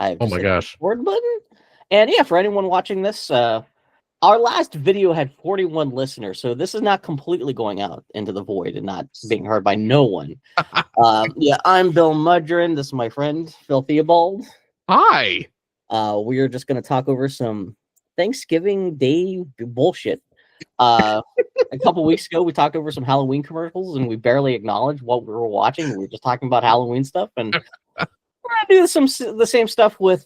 I've Oh my gosh. record button. And yeah, for anyone watching this, our last video had 41 listeners, so this is not completely going out into the void and not being heard by no one. Yeah, I'm Bill Mudrin. This is my friend, Phil Theobald. Hi. We are just going to talk over some Thanksgiving Day bullshit. A couple weeks ago, we talked over some Halloween commercials, and we barely acknowledged what we were watching. We were just talking about Halloween stuff, and we're gonna do the same stuff with.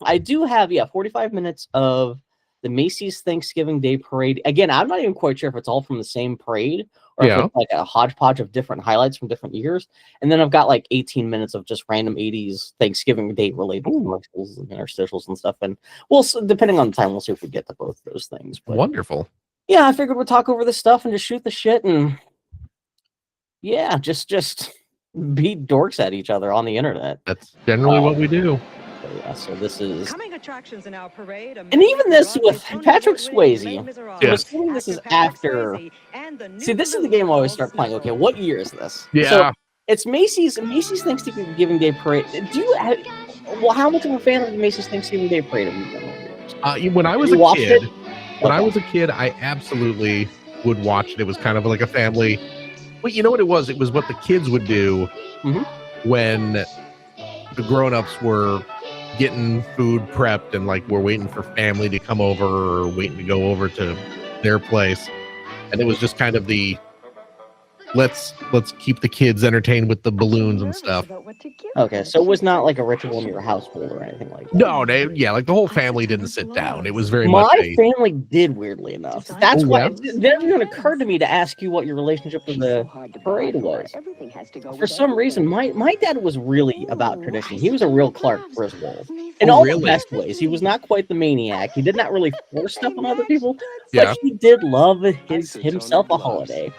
I do have 45 minutes of the Macy's Thanksgiving Day Parade. Again, I'm not even quite sure if it's all from the same parade or if it's like a hodgepodge of different highlights from different years. And then I've got like 18 minutes of just random 80s Thanksgiving Day related commercials and interstitials and stuff. And we'll, depending on the time, we'll see if we get to both those things. But wonderful. Yeah, I figured we'd talk over this stuff and just shoot the shit and just beat dorks at each other on the internet. That's generally what we do. Yeah, so this is coming attractions in our parade. And even this with Patrick Swayze. I'm assuming this is after. See, this is the game I always start playing. Okay, what year is this? Yeah. So it's Macy's Thanksgiving Day Parade. How much of a fan of the Macy's Thanksgiving Day Parade have you been? When I was a kid, I absolutely would watch it. It was kind of like a family. Well, you know what it was? It was what the kids would do when the grown-ups were getting food prepped and like we're waiting for family to come over or waiting to go over to their place. And it was just kind of the let's keep the kids entertained with the balloons and stuff. Okay, so it was not like a ritual in your household or anything like that. No, like the whole family didn't sit down. It was very much my family did, weirdly enough. That's why it didn't even occur to me to ask you what your relationship with the parade was. For some reason, my dad was really about tradition. He was a real Clark Griswold. In all the best ways. He was not quite the maniac. He did not really force stuff on other people, but he did love himself a holiday.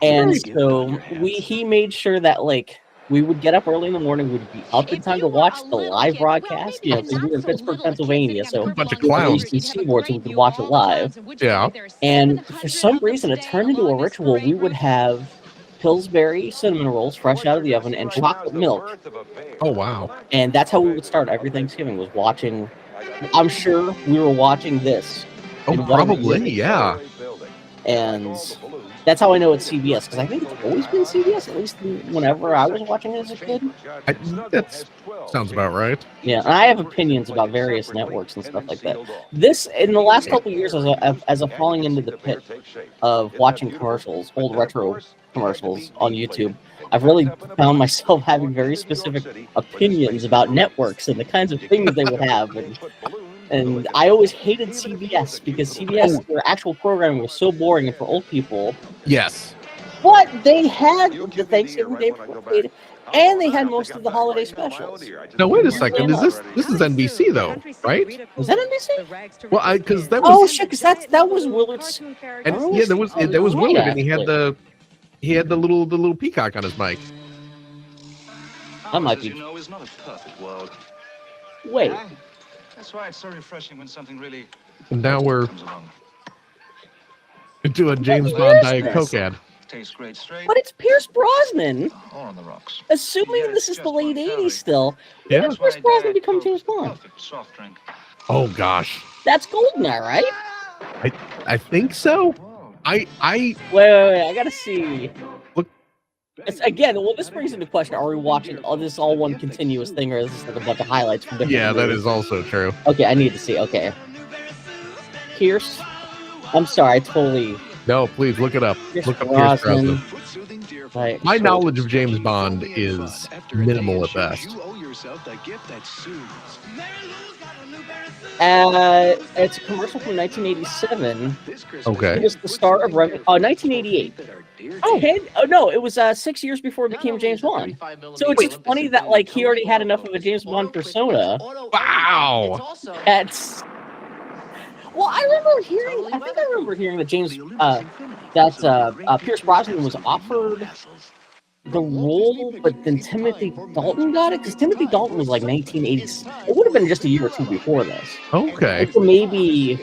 And so he made sure that like we would get up early in the morning, we'd be up in time to watch the live broadcast, because we were in Pittsburgh, Pennsylvania, so a bunch of clowns seaboard, so we could watch it live. Yeah. And for some reason it turned into a ritual. We would have Pillsbury cinnamon rolls fresh out of the oven and chocolate milk. Oh wow. And that's how we would start every Thanksgiving, was watching. I'm sure we were watching this. Oh, probably, yeah. And that's how I know it's CBS, because I think it's always been CBS, at least whenever I was watching it as a kid. That sounds about right. Yeah, and I have opinions about various networks and stuff like that. This, in the last couple of years, as I'm falling into the pit of watching commercials, old retro commercials on YouTube, I've really found myself having very specific opinions about networks and the kinds of things they would have. And I always hated CBS because CBS, their actual programming was so boring and for old people. Yes. But they had the Thanksgiving Day Parade, and they had most of the holiday specials. Now wait a second. This is NBC though, right? Was that NBC? Well, because that was. Oh shit! Because that was Willard's. And yeah, there was Willard, and he had the little peacock on his mic. That might be. Is not a perfect world. Wait. That's why it's so refreshing when something really. And now we're into a James Bond Diet Coke ad. Tastes great straight. But it's Pierce Brosnan. Or on the rocks. Assuming this is the late '80s still. Yeah. When did Pierce Brosnan become James Bond? Soft drink. Oh gosh. That's GoldenEye, right? I think so. Wait, I gotta see. Look. Again, well, this brings into question: are we watching this all one continuous thing, or is this like a bunch of highlights from different? Yeah, that movies? is also true. Okay, I need to see. Okay, Pierce. I'm sorry, I totally. No, please look it up. Pierce Look up Pierce Brosnan. Brosnan. Right. My knowledge of James Bond is minimal at best. It's a commercial from 1987. Okay. It was the start of 1988. Oh no, it was 6 years before it became James Bond. So it's funny that like he already had enough of a James Bond persona. Wow. That's. Well, I think I remember hearing that Pierce Brosnan was offered the role, but then Timothy Dalton got it, because Timothy Dalton was like 1980s. It would have been just a year or two before this. Okay. So maybe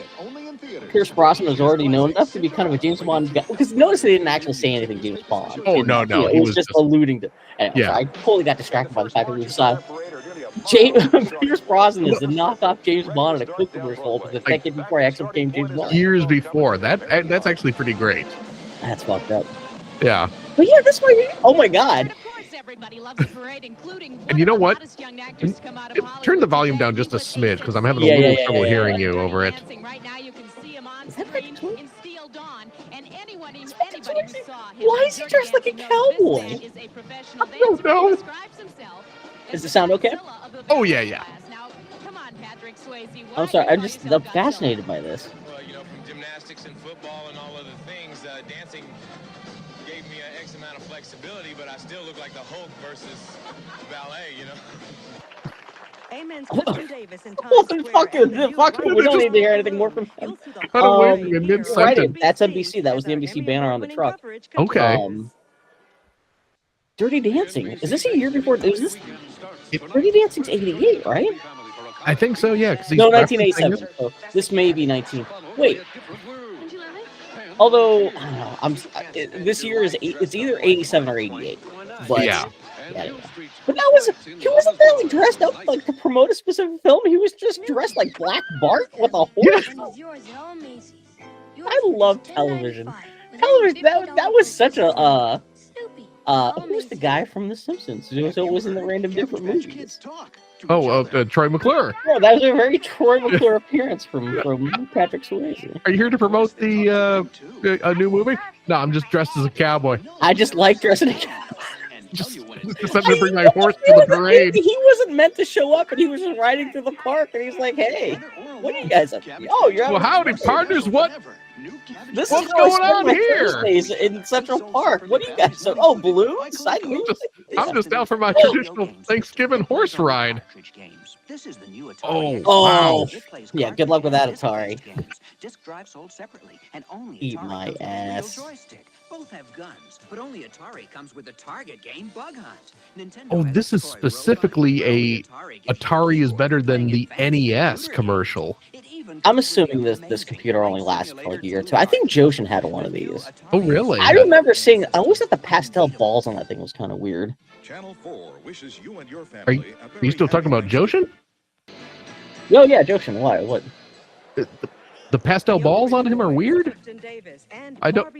Pierce Brosnan was already known enough to be kind of a James Bond guy. Because notice they didn't actually say anything James Bond. Oh, no. It was just alluding to. Anyway, Yeah. I totally got distracted by the fact that we saw Pierce Brosnan is the knockoff James Bond in a Coke commercial with the decade before I actually became James Bond. Years before. That's actually pretty great. That's fucked up. Yeah. But yeah, this might be. Oh my god. And you know what? Turn the volume down just a smidge because I'm having a little trouble hearing you over it. Is that Patrick Swayze? Why is he dressed like a cowboy? I don't know. Does it sound okay? Oh yeah. I'm sorry. I'm fascinated by this. Well, you know, from gymnastics and football and all other things, dancing gave me an X amount of flexibility, but I still look like the Hulk versus ballet, you know. Amen's Clifton Davis in Times Square. Fuck it. We don't need to hear anything more from him. Right, that's NBC. That was the NBC banner on the truck. Okay. Dirty Dancing. Is this a year before? Is this Dirty Dancing's 88, right? I think so, yeah. No, 1987. So this may be 19. Wait. Although, I don't know, this year it's either 87 or 88. But, yeah. But he wasn't really dressed up like to promote a specific film. He was just dressed like Black Bart with a horse. I love television. Television, that was such a, who's the guy from The Simpsons? Who was always in the random different movies? Troy McClure. Yeah, that was a very Troy McClure appearance from Patrick Swayze. Are you here to promote a new movie? No, I'm just dressed as a cowboy. I just like dressing a cowboy. Just to bring my horse to the parade. He wasn't meant to show up, and he was just riding through the park, and he's like, "Hey, what are you guys up to? Oh, you're well, howdy, partners. What's going on here? In Central Park. What are you guys? Oh, balloons? I'm just out for my traditional Thanksgiving horse ride. Oh, wow. Yeah, good luck with that, Atari. Eat my ass. Both have guns, but only Atari comes with the target game Bug Hunt. Oh, this is specifically a Atari is better than the NES commercial. I'm assuming this computer only lasted for like a year or two. I think Joshin had one of these. Oh, really? I remember seeing. I always thought the pastel balls on that thing was kind of weird. Channel 4 wishes you and your family Are you still talking about Joshin? Oh yeah, Joshin. Why? What? The pastel balls on him are weird? I don't...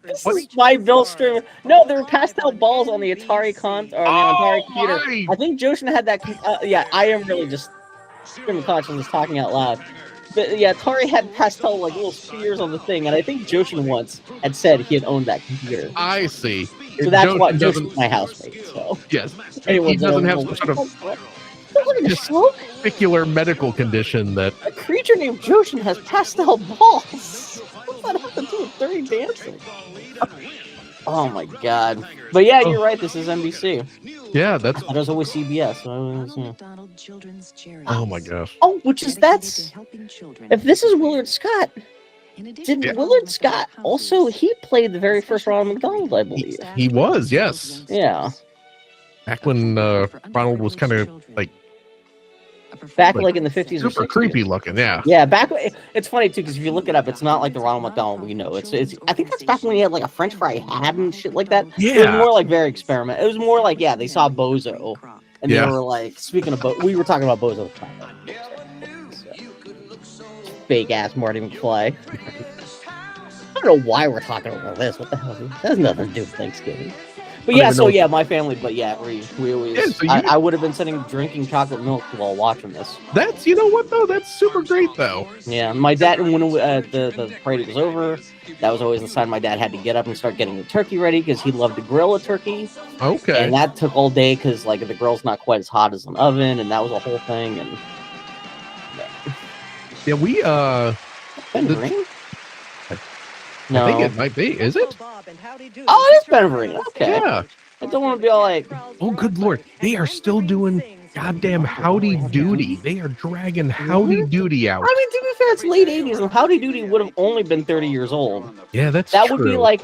This is my Bill Streamer. No, there were pastel balls on the Atari Atari computer. I think Joshin had that. Yeah, I am really just streaming consciousness talking out loud. But yeah, Atari had pastel like little spheres on the thing, and I think Joshin once had said he had owned that computer. I see. So that's what Joshin's my housemate. So yes, he doesn't have some sort of particular medical condition that a creature named Joshin has pastel balls. What's that have to do with Dirty Dancing? Oh my god! But yeah, you're right. This is NBC. Yeah, that's. That was always CBS. Oh my gosh. Oh, that's. If this is Willard Scott, did Willard Scott also? He played the very first Ronald McDonald, I believe. He was, yes. Yeah. Back when Ronald was kind of like. Back like in the 50s or 60s. Super creepy looking, yeah. Yeah, back. It's funny too because if you look it up, it's not like the Ronald McDonald we know. It's. I think that's back when he had like a French fry hat and shit like that. Yeah. It was more like very experimental. It was more like they saw Bozo, and they were like, speaking of we were talking about Bozo at the time. So. Fake ass Marty McFly. I don't know why we're talking about this. What the hell? That has nothing to do with Thanksgiving. But yeah, my family. But yeah, we always. Yeah, so I would have been sitting drinking chocolate milk while watching this. That's what though. That's super great though. Yeah, my dad when the parade was over, that was always the sign. My dad had to get up and start getting the turkey ready because he loved to grill a turkey. Okay. And that took all day because like the grill's not quite as hot as an oven, and that was a whole thing. And yeah, we No. I think it might be. Is it? Oh, it is Ben Vereen. Okay. Yeah. I don't want to be all like, oh, good lord. They are still doing goddamn Howdy Doody. They are dragging Howdy Doody out. I mean, to be fair, it's late 80s, and Howdy Doody would have only been 30 years old. Yeah, that would be like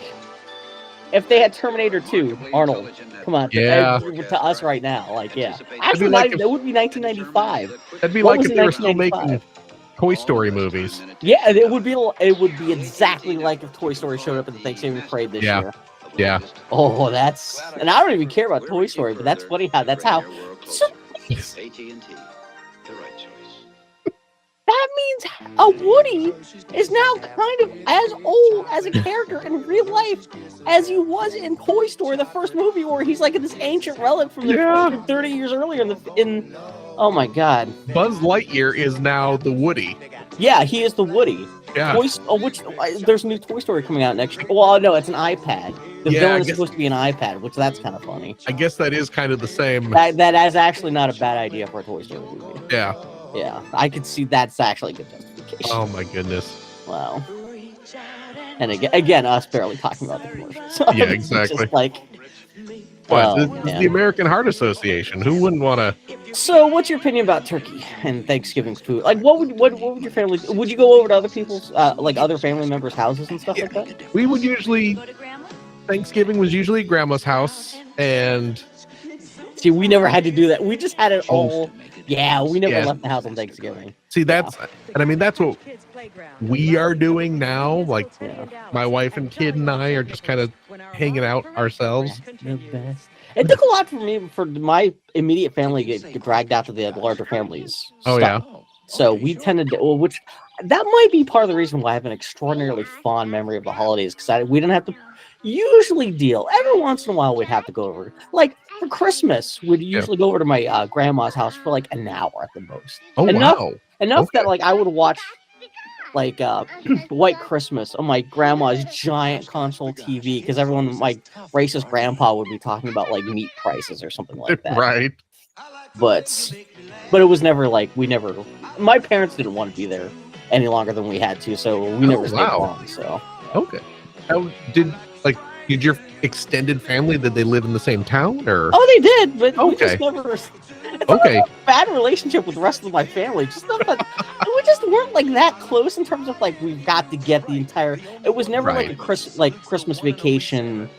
if they had Terminator 2, Arnold. Come on. Yeah. To us right now. Like, yeah. Actually, that would be 1995. That'd be like if they were still making Toy Story movies. Yeah, it would be exactly like if Toy Story showed up at the Thanksgiving parade this year. Yeah. Oh, and I don't even care about Toy Story, but that's funny how so AT&T, the right choice. That means a Woody is now kind of as old as a character in real life as he was in Toy Story, the first movie, where he's like this ancient relic from the from 30 years earlier in oh my god. Buzz Lightyear is now the Woody. Yeah, he is the Woody. Yeah. There's a new Toy Story coming out next year. Well, no, it's an iPad. The villain is supposed to be an iPad, which that's kind of funny. I guess that is kind of the same. That is actually not a bad idea for a Toy Story movie. Yeah. Yeah, I could see that's actually a good justification. Oh my goodness. Wow. And again, us barely talking about the commercials. Yeah, exactly. Just like, this is the American Heart Association. Who wouldn't want to? So, what's your opinion about turkey and Thanksgiving food? Like, what would your family? Would you go over to other people's, like other family members' houses and stuff like that? We would usually. Thanksgiving was usually at Grandma's house, and see, we never had to do that. We just had it all. Yeah, we never left the house on Thanksgiving. See, that's, and I mean, that's what we are doing now. Like, my wife and kid and I are just kind of hanging out ourselves. The best. It took a lot for my immediate family to get dragged out to the larger families. Oh, stuff. yeah. So we tended to, which that might be part of the reason why I have an extraordinarily fond memory of the holidays, because we didn't have to usually deal. Every once in a while, we'd have to go over. Like, for Christmas, we'd usually go over to my grandma's house for like an hour at the most. Oh, wow. Enough that like I would watch like White Christmas on my grandma's giant console TV, because everyone, my racist grandpa, would be talking about like meat prices or something like that. Right. But it was never like my parents didn't want to be there any longer than we had to, so we never stayed long. So okay. How did your extended family, did they live in the same town, or? Oh, they did, but we just never. Okay. Bad relationship with the rest of my family. Just not that, we just weren't like that close in terms of like we've got to get the entire. It was never like a Christmas vacation.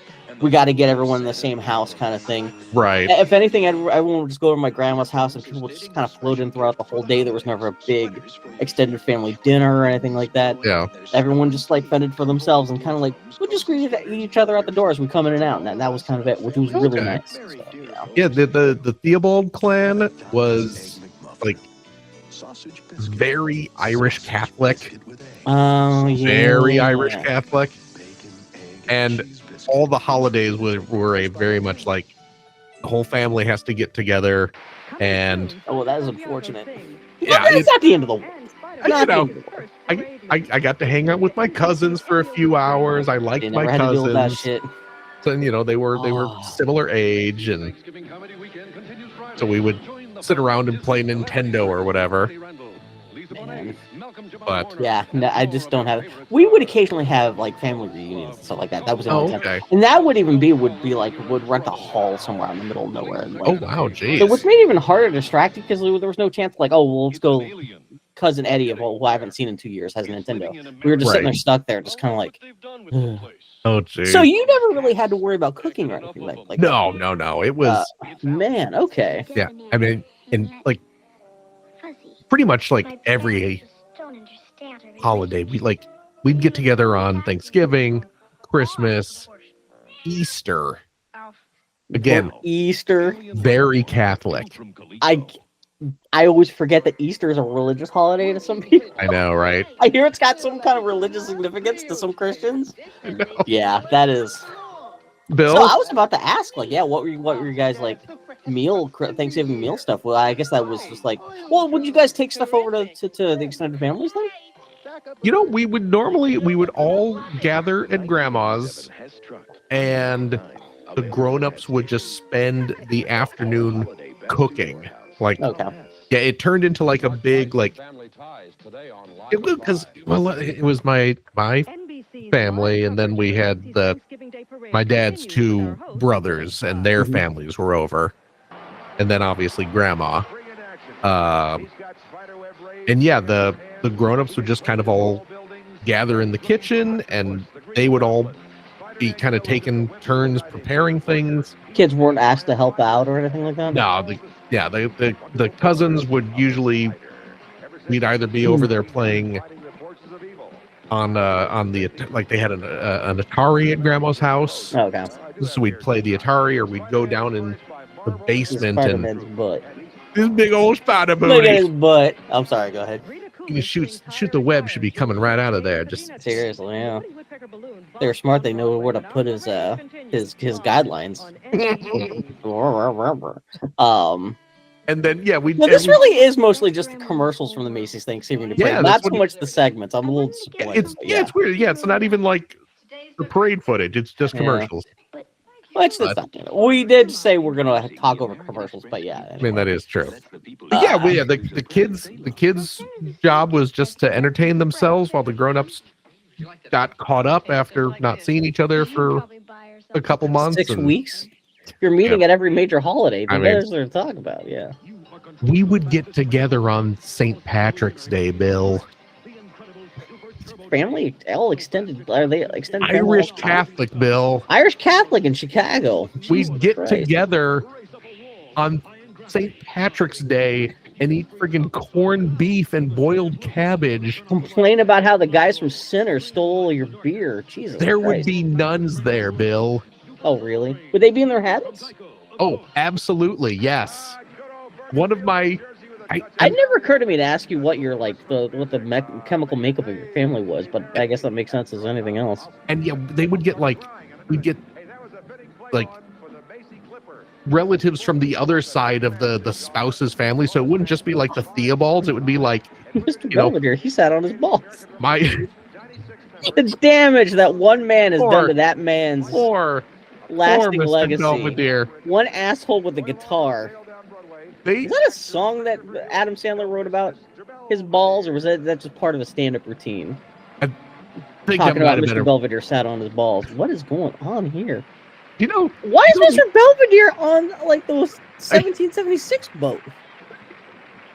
We got to get everyone in the same house kind of thing. Right. If anything, everyone would just go to my grandma's house and people would just kind of float in throughout the whole day. There was never a big extended family dinner or anything like that. Yeah. Everyone just like fended for themselves and kind of like we just greeted each other at the door as we come in and out, and that was kind of it, which was really nice. So, yeah, the Theobald clan was like very Irish Catholic. Oh, yeah. Very Irish Catholic. And all the holidays were a very much like the whole family has to get together, and that is unfortunate. Yeah, it's not the end of the world. I got to hang out with my cousins for a few hours. I liked my cousins. So, they were similar age, and so we would sit around and play Nintendo or whatever. But yeah, no, I just don't have. We would occasionally have like family reunions and stuff like that. That was the only time. Okay. And that would rent a hall somewhere in the middle of nowhere. And, like, oh wow, geez. So which made it even harder to distract because there was no chance like, let's go. Cousin Eddie, who I haven't seen in 2 years, has a Nintendo. We were just sitting there stuck there, just kind of like. Oh geez. So you never really had to worry about cooking or anything like no, that. No. It was man. Okay. Yeah, I mean, and like pretty much like every holiday, we'd get together on Thanksgiving, Christmas, Easter. Again, Easter. Very Catholic. I always forget that Easter is a religious holiday to some people. I know, right? I hear it's got some kind of religious significance to some Christians. I know. Yeah, that is. Bill? So I was about to ask, like, what were you guys like Thanksgiving meal stuff? Well, I guess that was just like, would you guys take stuff over to the extended families then? We would all gather at Grandma's, and the grown-ups would just spend the afternoon cooking. Like, yeah, it turned into like a big like. Because it was my family, and then we had my dad's two brothers and their families were over, and then obviously Grandma. And yeah, the grown-ups would just kind of all gather in the kitchen, and they would all be kind of taking turns preparing things. Kids weren't asked to help out or anything like that? No, the cousins would usually, we'd either be over there playing on the, like they had an Atari at Grandma's house. Okay. So we'd play the Atari, or we'd go down in the basement and This big old spider Look at his booty. butt. I'm sorry. Go ahead. You shoot the web should be coming right out of there. Just Seriously, yeah. They're smart. They know where to put his guidelines. and then No, this really is mostly just the commercials from the Macy's Thanksgiving Parade, Yeah, not that's so much the segments. I'm a little disappointed. it's weird. Yeah, it's not even like the parade footage. It's just commercials. Which that's not. We did say we're gonna talk over commercials, but yeah. Anyway. I mean that is true. Yeah, the kids' job was just to entertain themselves while the grown-ups got caught up after not seeing each other for a couple months. 6 weeks. You're meeting at every major holiday. I What mean, is there to talk about? Yeah. We would get together on St. Patrick's Day, Bill. Family, all extended. Are they extended? Irish Catholic, Bill. Irish Catholic in Chicago. We'd get together on St. Patrick's Day and eat friggin' corned beef and boiled cabbage. Complain about how the guys from Sinner stole your beer. Jesus There Christ. would be nuns there, Bill. Oh, really? Would they be in their habits? Oh, absolutely, yes. One of my... It never occurred to me to ask you what your chemical makeup of your family was, but I guess that makes sense as anything else. And yeah, they would get we'd get relatives from the other side of the spouse's family, so it wouldn't just be like the Theobalds, it would be like Mr. Belvedere, he sat on his balls. The damage that one man has done to that man's lasting legacy. Belvedere. One asshole with a guitar. Is that a song that Adam Sandler wrote about his balls, or was that just part of a stand-up routine? I think Talking about that Mr. Belvedere sat on his balls. What is going on here? You know, why is Mr. Belvedere on like the 1776 boat?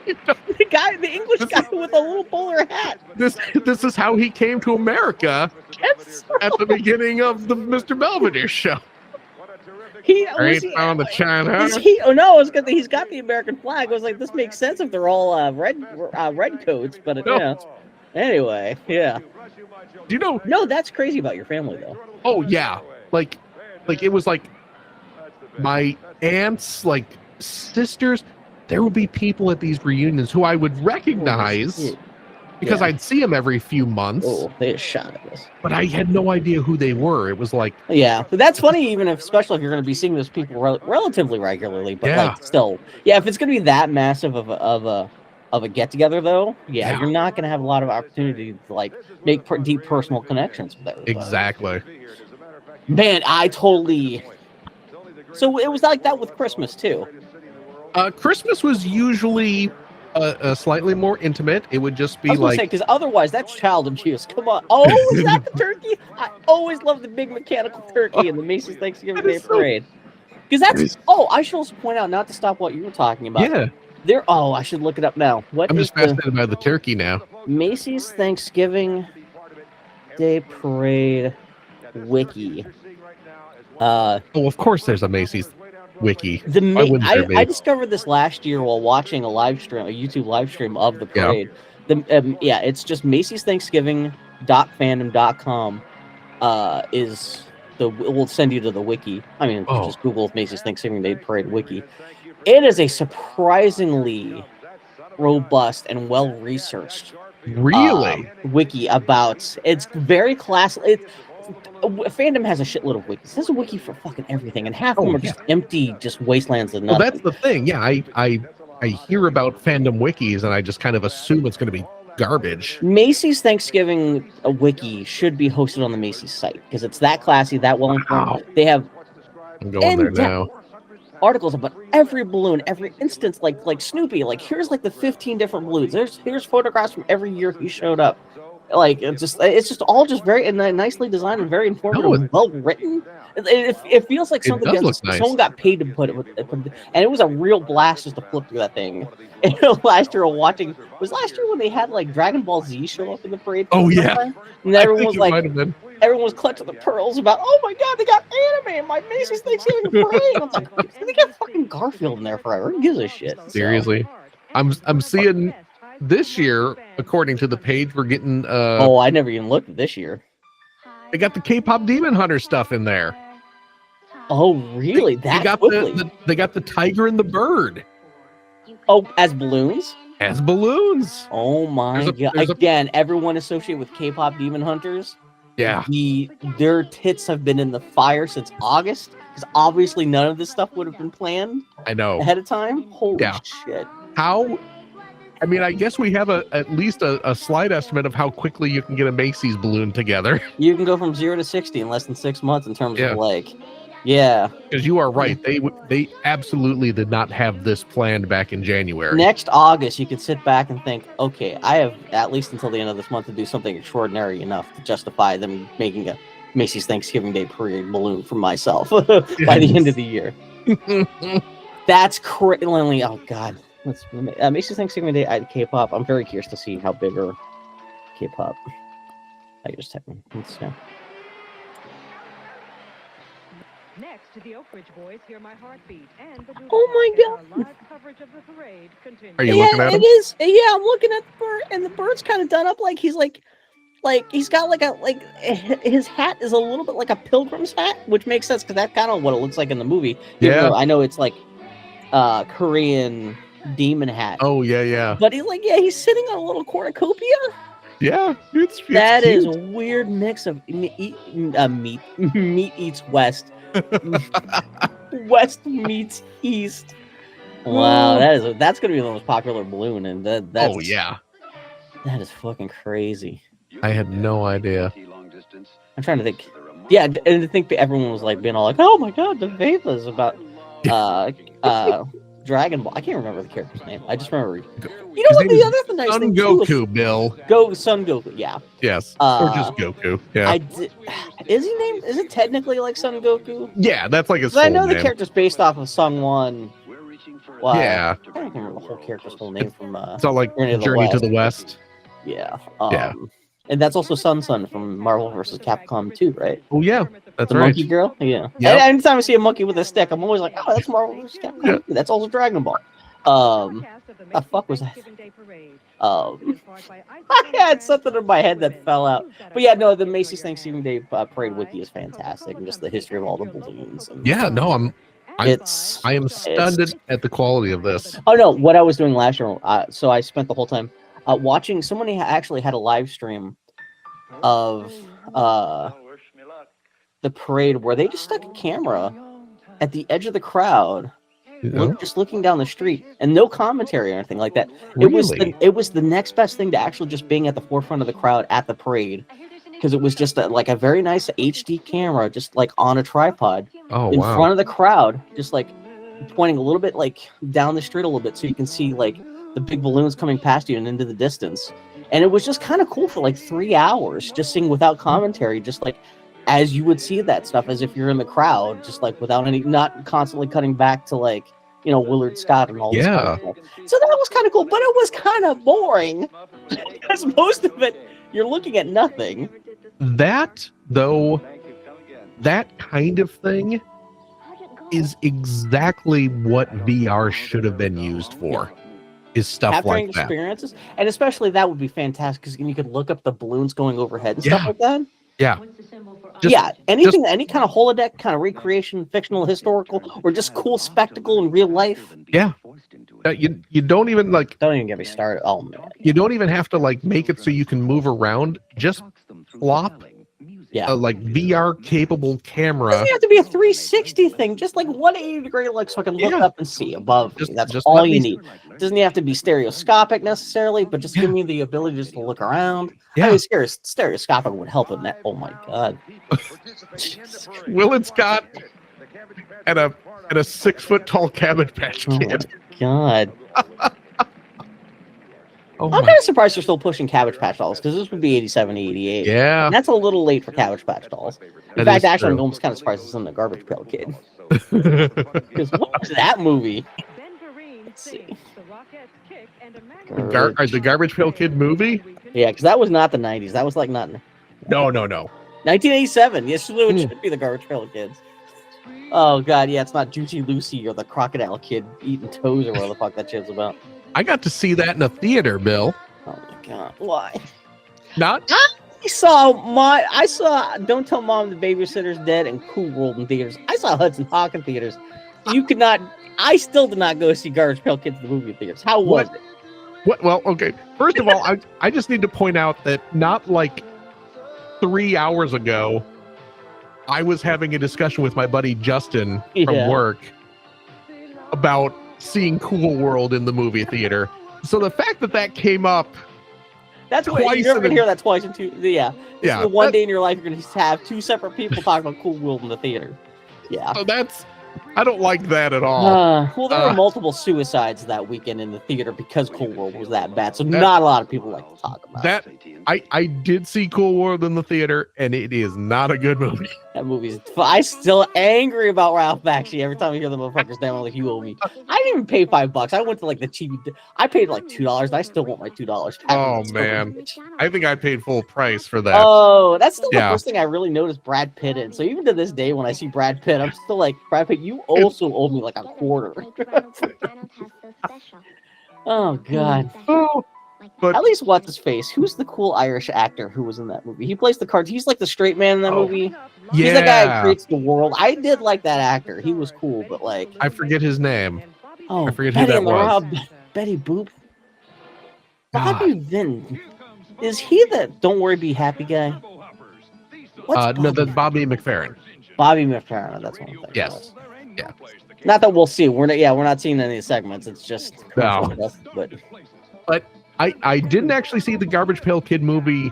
The English guy with a little bowler hat. This is how he came to America at the beginning of the Mr. Belvedere show. On the China. He's got the American flag. I was like, this makes sense if they're all red coats, but yeah. Anyway, yeah. Do you know? No, that's crazy about your family, though. Oh yeah, like it was like my aunts, like sisters. There would be people at these reunions who I would recognize because I'd see them every few months. Oh, they just shot at us. But I had no idea who they were. It was like, yeah, but that's funny. Especially if you're going to be seeing those people relatively regularly, but like still, if it's going to be that massive of a get together, though, you're not going to have a lot of opportunity to like make deep personal connections with everybody. Exactly. Man, I totally. So it was like that with Christmas too. Christmas was usually slightly more intimate. It would just be because otherwise that's child abuse. Come on. Oh, is that the turkey? I always love the big mechanical turkey in the Macy's Thanksgiving Day Parade. Because that's. Oh, I should also point out, not to stop what you were talking about. Yeah. I should look it up now. I'm just fascinated by the turkey now. Macy's Thanksgiving Day Parade wiki. Of course there's a Macy's wiki. I discovered this last year while watching a YouTube live stream of the parade. It's just Macy's Thanksgiving.fandom.com we'll send you to the wiki. I mean, just Google Macy's Thanksgiving Day Parade wiki. It is a surprisingly robust and well researched wiki about. It's very classic. Fandom has a shitload of wikis. There's a wiki for fucking everything, and half of them are just empty, just wastelands of nothing. Well, that's the thing. Yeah, I hear about fandom wikis, and I just kind of assume it's going to be garbage. Macy's Thanksgiving wiki should be hosted on the Macy's site because it's that classy, that well informed. They have I'm going there now. Articles about every balloon, every instance, like Snoopy. Like here's like the 15 different balloons. Here's photographs from every year he showed up. Like it's just all just very nicely designed and very informative and well written. It feels like something someone got paid to put it, and it was a real blast just to flip through that thing. And last year when they had like Dragon Ball Z show up in the parade. Oh yeah, and everyone was like, everyone was clutching the pearls about, oh my god, they got anime in my Macy's Thanksgiving parade. I was like, they got fucking Garfield in there forever. Who gives a shit? Seriously, I'm seeing. This year, according to the page, we're getting. I never even looked at this year. They got the K-pop Demon Hunter stuff in there. Oh, really? They got the tiger and the bird. Oh, as balloons? As balloons. Oh my god! there's Again, everyone associated with K-pop demon hunters. Yeah. Their tits have been in the fire since August, because obviously none of this stuff would have been planned. I know. Ahead of time. Holy Yeah. shit! How? I mean, I guess we have at least a slight estimate of how quickly you can get a Macy's balloon together. You can go from 0 to 60 in less than 6 months in terms of like, yeah. Because you are right, they absolutely did not have this planned back in January. Next August, you can sit back and think, okay, I have at least until the end of this month to do something extraordinary enough to justify them making a Macy's Thanksgiving Day parade balloon for myself by the end of the year. That's crazy. Oh god. Macy's Thanksgiving Day at K-pop. I'm very curious to see how bigger K-pop. I just type. Let's go. Next to the Oak Ridge Boys, Hear My Heartbeat, and the Oh my god! live coverage of the parade continues. Are you looking at him? It is. Yeah, I'm looking at the bird, and the bird's kind of done up like he's like he's got his hat is a little bit like a pilgrim's hat, which makes sense because that's kind of what it looks like in the movie. Yeah, I know it's like Korean demon hat. Oh yeah. But he's sitting on a little cornucopia. Yeah, it's that cute. is a weird mix of meat eats West. West meets East. Wow, that's gonna be the most popular balloon, and that's that is fucking crazy. I had no idea. I'm trying to think. Yeah, and I think everyone was like being all like, "Oh my god, the Vapors about Dragon Ball." I can't remember the character's name. I just remember. You know what? The other nice Son thing Goku, too is, Bill. Son Goku. Yeah. Yes. Or just Goku. Yeah. Is he named? Is it technically like Son Goku? Yeah, that's like his. I know the name. character's based off of Sungwon. Yeah. I don't remember the whole character's full name from. It's all like Journey to the West. Yeah. Yeah. And that's also Sun from Marvel vs. Capcom 2, right? Oh yeah, that's the right. monkey girl. Yeah. Yep. And anytime I see a monkey with a stick, I'm always like, oh, that's Marvel vs. Capcom. Yeah. That's also Dragon Ball. The fuck was that? I had something in my head that fell out. But yeah, no, the Macy's Thanksgiving Day Parade Wiki is fantastic, and just the history of all the balloons. And yeah, no, I am stunned at the quality of this. Oh no, what I was doing last year, so I spent the whole time watching. Someone actually had a live stream of the parade where they just stuck a camera at the edge of the crowd, just looking down the street, and no commentary or anything like that. Really? It was the next best thing to actually just being at the forefront of the crowd at the parade, because it was just a very nice HD camera, just like on a tripod in front of the crowd, just like pointing a little bit like down the street a little bit, so you can see like the big balloons coming past you and into the distance. And it was just kind of cool for like 3 hours, just seeing without commentary, just like as you would see that stuff, as if you're in the crowd, just like without not constantly cutting back to like, Willard Scott and all this kind of stuff. So that was kind of cool, but it was kind of boring because most of it, you're looking at nothing. That, though, that kind of thing is exactly what VR should have been used for. Is stuff Capturing like that. Experiences, and especially that would be fantastic because you could look up the balloons going overhead and stuff like that. Yeah. Anything, any kind of holodeck, kind of recreation, fictional, historical, or just cool spectacle in real life. Yeah. You don't even don't even get me started. Oh man. You don't even have to make it so you can move around. Just flop. Yeah. VR capable camera. It doesn't have to be a 360 thing, just like 180 degree look, so I can look up and see above me. That's just all you need. It doesn't have to be stereoscopic necessarily, but just give me the ability just to look around. Yeah. I mean, stereoscopic would help in that. Oh my god. Willard Scott and a 6 foot tall Cabbage Patch Kid. Oh my god. I'm kind of surprised they're still pushing Cabbage Patch Dolls, because this would be 87, 88. Yeah. And that's a little late for Cabbage Patch Dolls. In fact, actually, I'm almost kind of surprised it's in the Garbage Pail Kid. Because what was that movie? Let's see. The Garbage Pail Kid movie? Yeah, because that was not the 90s. That was like not... No. 1987. Yes, it should be the Garbage Pail Kids. Oh, God, yeah, it's not Juicy Lucy or the Crocodile Kid eating toes or whatever the fuck that shit's about. I got to see that in a theater, Bill. Oh my god, why? Not? I saw Don't Tell Mom the Babysitter's Dead and Cool World in theaters. I saw Hudson Hawk in theaters. You could not. I still did not go see Garbage Pail Kids in the movie theaters. How was it? What? Well, okay. First of all, I just need to point out that not like 3 hours ago, I was having a discussion with my buddy Justin from work about seeing Cool World in the movie theater. So the fact that came up, that's what you're never gonna hear that twice in two. Yeah, this is the one day in your life you're gonna have two separate people talking about Cool World in the theater. Yeah, so I don't like that at all. Well, there were multiple suicides that weekend in the theater because Cool World was that bad. So not a lot of people like to talk about that. I did see Cool World in the theater, and it is not a good movie. That movie's. I still angry about Ralph Bakshi every time I hear the motherfuckers down like you owe me. I didn't even pay $5. I went to like the cheap. I paid like $2. And I still want my $2. Oh man, I think I paid full price for that. Oh, that's still the first thing I really noticed Brad Pitt in. So even to this day, when I see Brad Pitt, I'm still like, Brad Pitt, you also owe me like a quarter. Oh god. Oh. But at least what's his face? Who's the cool Irish actor who was in that movie? He plays the card. He's like the straight man in that movie. Yeah. He's the guy who creates the world. I did like that actor. He was cool, but like I forget his name. Oh, I forget who that was. Betty Boop. Bobby Vin. Is he the Don't Worry Be Happy guy? No, that's Bobby McFerrin. Bobby McFerrin. That's one thing. Yes. Yeah. Not that we'll see. We're not seeing any segments. It's just no. But I didn't actually see the Garbage Pail Kid movie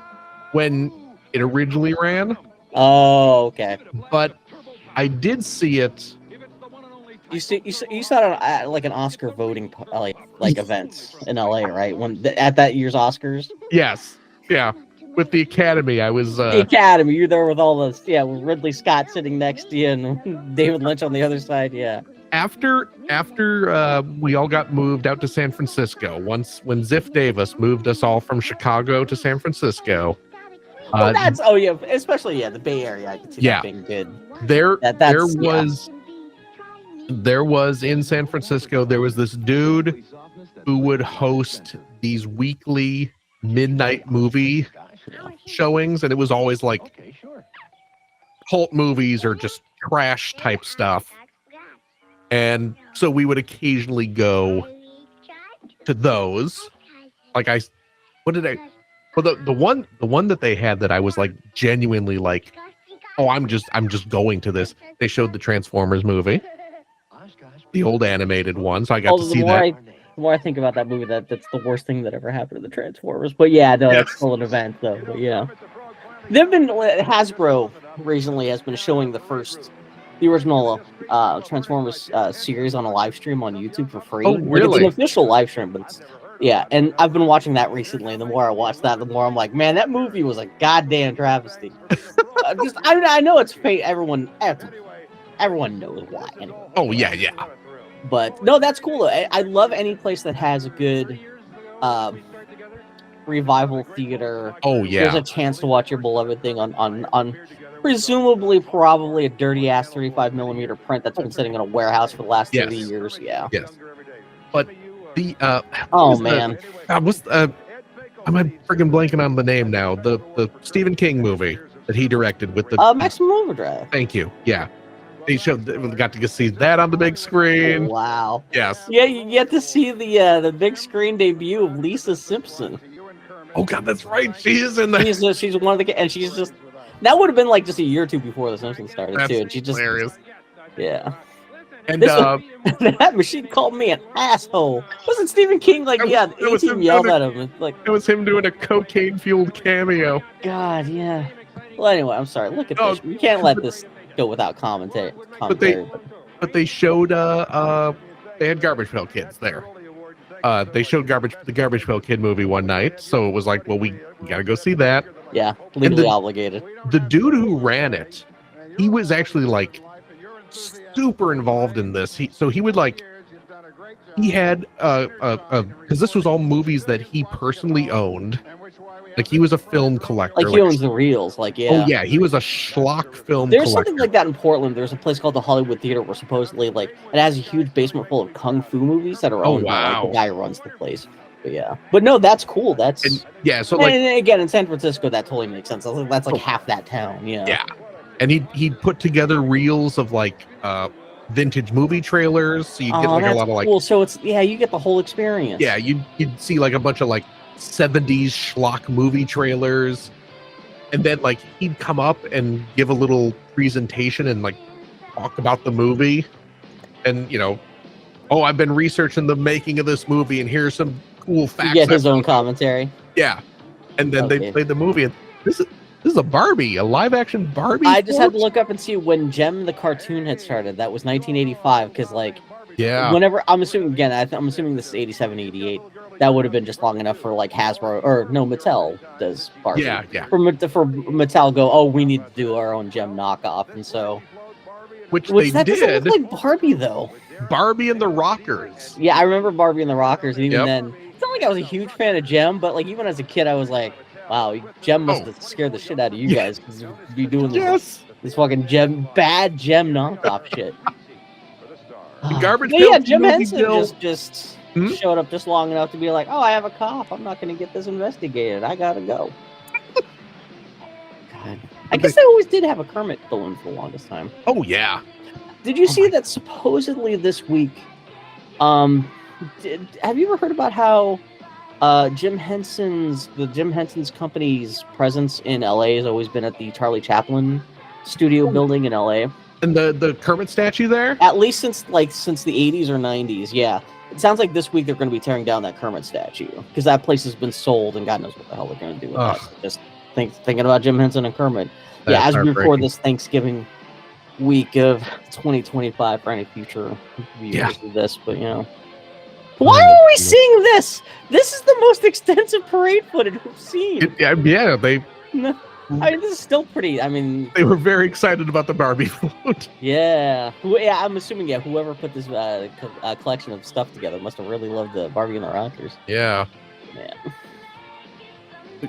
when it originally ran. Oh, okay. But I did see it. You saw it on like an Oscar voting like events in LA, right? At that year's Oscars. Yes. Yeah. With the Academy, I was the Academy. You're there with all those. Yeah, with Ridley Scott sitting next to you and David Lynch on the other side. Yeah. After we all got moved out to San Francisco, when Ziff Davis moved us all from Chicago to San Francisco. Especially the Bay Area. I could see that being good. There was in San Francisco, there was this dude who would host these weekly midnight movie showings, and it was always like cult movies or just trash type stuff. And so we would occasionally go to those. The one that they had that I was like genuinely like, oh, I'm just going to this. They showed the Transformers movie, the old animated one, so I got to see that. The more I think about that movie, that's the worst thing that ever happened to the Transformers. But yeah, no, it's still an event though. But yeah, Hasbro recently has been showing the original Transformers series on a live stream on YouTube for free. Oh, really? Like, it's an official live stream, but and I've been watching that recently. And the more I watch that, the more I'm like, man, that movie was a goddamn travesty. I know it's fake. Everyone knows why. Anyway. Oh yeah. But no, that's cool. I love any place that has a good revival theater. Oh yeah. There's a chance to watch your beloved thing on presumably probably a dirty ass 35mm print that's been sitting in a warehouse for the last 30 years. Yeah. Yes. But the am I friggin' blanking on the name now? The Stephen King movie that he directed with the Maximum Overdrive. Thank you. Yeah. We got to see that on the big screen. Oh, wow. Yes. Yeah, you get to see the big screen debut of Lisa Simpson. Oh God, that's right. She is in that. She's one of the, and she's just. That would have been like just a year or two before The Simpsons started that's too. And she just hilarious. Yeah. And that machine called me an asshole. Wasn't Stephen King like the team yelled at him? Like it was him doing a cocaine-fueled cameo. God, yeah. Well, anyway, I'm sorry. Look at this. We can't let this go without commentary. But they showed they had Garbage Pail Kids there. They showed the Garbage Pail Kid movie one night, so it was like, well, we gotta go see that. Yeah, legally obligated. The dude who ran it, he was actually like super involved in this. He had because this was all movies that he personally owned. Like he was a film collector. Like he owns the reels. Like Oh yeah, he was a schlock film. There's collector. something like that in Portland. There's a place called the Hollywood Theater where supposedly like it has a huge basement full of kung fu movies that are owned by like, the guy who runs the place. But yeah, but no, that's cool. That's so like and again in San Francisco that totally makes sense. That's like half that town. Yeah. Yeah, and he put together reels of like vintage movie trailers. So you get like a lot of like cool. So it's you get the whole experience. Yeah, you'd see like a bunch of like 70s schlock movie trailers. And then like he'd come up and give a little presentation and like talk about the movie. And oh, I've been researching the making of this movie and here's some cool facts. You get his own commentary. Yeah. And then they played the movie, and this is a Barbie, a live action Barbie. I just had to look up and see when Gem the cartoon had started. That was 1985, because whenever I'm assuming I'm assuming this is 87, 88. That would have been just long enough for like Hasbro or no, Mattel does Barbie. Yeah. For Mattel go, oh, we need to do our own Gem knockoff, and so which they that did. doesn't look like Barbie though. Barbie and the Rockers. Yeah, I remember Barbie and the Rockers, and even then, it's not like I was a huge fan of Gem, but like even as a kid, I was like, wow, Gem must have scared the shit out of you guys because you'd be doing this fucking bad Gem knockoff shit. Garbage. Yeah, Jim Henson just showed up just long enough to be like, oh, I have a cough. I'm not going to get this investigated. I gotta go. God, I guess they always did have a Kermit villain for the longest time. Oh yeah. Did you see that supposedly this week? Have you ever heard about how Jim Henson's company's presence in LA has always been at the Charlie Chaplin studio building in LA? And the Kermit statue there? At least since the 80s or 90s, yeah. It sounds like this week they're going to be tearing down that Kermit statue because that place has been sold and God knows what the hell they're going to do with that. Just thinking about Jim Henson and Kermit. As we record this Thanksgiving week of 2025 for any future viewers of this, but why are we seeing this? This is the most extensive parade footage we've seen. This is still pretty. I mean, they were very excited about the Barbie float. Yeah, I'm assuming whoever put this collection of stuff together must have really loved the Barbie and the Rockers. Yeah. The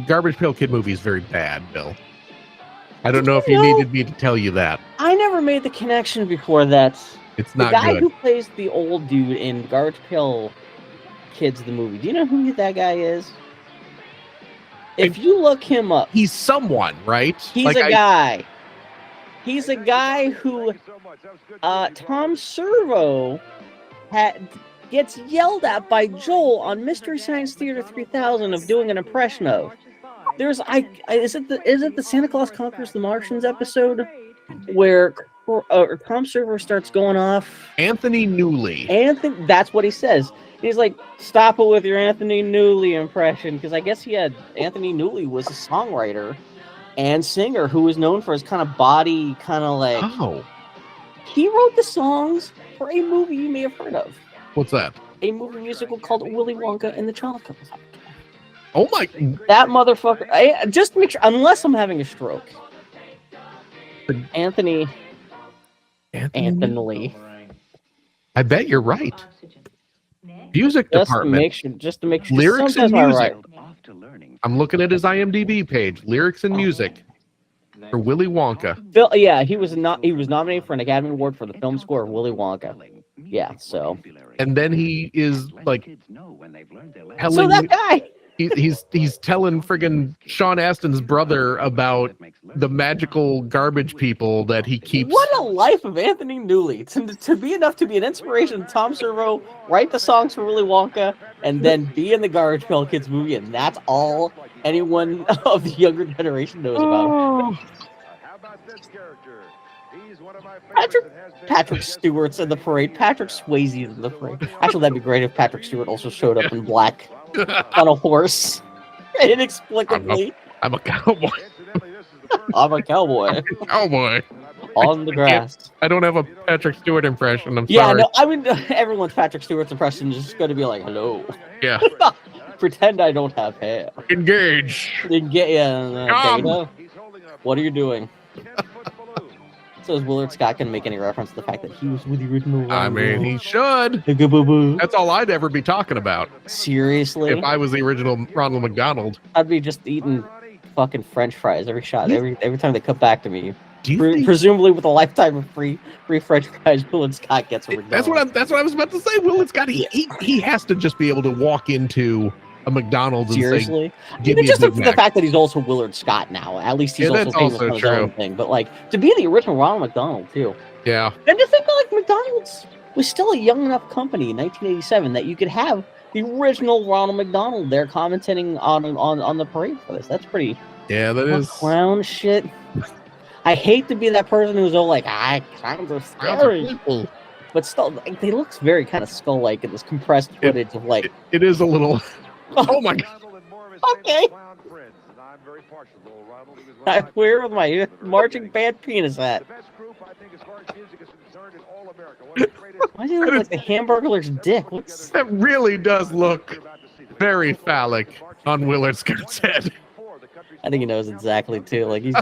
Garbage Pail Kid movie is very bad, Bill. I don't know if you needed me to tell you that. I never made the connection before that. It's not good. The guy good. who plays the old dude in Garbage Pail Kids, the movie. Do you know who that guy is? If you look him up, he's someone, right? He's a guy. He's a guy who Tom Servo gets yelled at by Joel on Mystery Science Theater 3000 of doing an impression of. Is it the Santa Claus Conquers the Martians episode where Tom Servo starts going off? Anthony Newley. That's what he says. He's like, stop it with your Anthony Newley impression, because I guess Anthony Newley was a songwriter and singer who was known for his kind of body, kind of like. Oh. He wrote the songs for a movie you may have heard of. What's that? A movie musical called Willy Wonka and the Chocolate Factory. Oh my! That motherfucker! Just make sure, unless I'm having a stroke. Anthony. I bet you're right. Music department. Just to make sure. Lyrics and music. Right. I'm looking at his IMDb page. Lyrics and music for Willy Wonka. He was nominated for an Academy Award for the film score of Willy Wonka. Yeah, so. And then he is like. So that guy. He's telling friggin' Sean Astin's brother about the magical garbage people that he keeps. What a life of Anthony Newley to be enough to be an inspiration to Tom Servo, write the songs for Willy Wonka, and then be in the Garbage Pail Kids movie, and that's all anyone of the younger generation knows about. Patrick Stewart's in the parade. Patrick Swayze's in the parade. Actually, that'd be great if Patrick Stewart also showed up in black on a horse, inexplicably. I'm a cowboy. I'm a cowboy. Cowboy. On the grass. I don't have a Patrick Stewart impression. I'm sorry. No, I mean, everyone's Patrick Stewart's impression is just going to be like, hello. Yeah. Pretend I don't have hair. Engage. Dana, what are you doing? So is Willard Scott going to make any reference to the fact that he was with the original? I mean, he should. That's all I'd ever be talking about. Seriously? If I was the original Ronald McDonald. I'd be just eating fucking French fries every shot, every time they cut back to me. Presumably with a lifetime of free French fries, Willard Scott gets a McDonald's. That's what I was about to say. Willard Scott, he has to just be able to walk into a McDonald's and seriously, say, even just the fact that he's also Willard Scott now. At least he's also famous for his own thing. But like to be the original Ronald McDonald too. Yeah. And to think McDonald's was still a young enough company in 1987 that you could have the original Ronald McDonald there commenting on the parade for this. That's pretty. Yeah, that is clown shit. I hate to be that person who's all like, clowns are scary. But still, like, they look very kind of skull-like in this compressed footage of like. It is a little. Oh my god. Okay. I'm weird with my marching band penis hat. Why do you look like the Hamburglar's dick? That really does look very phallic on Willard Scott's head. I think he knows exactly too. Like he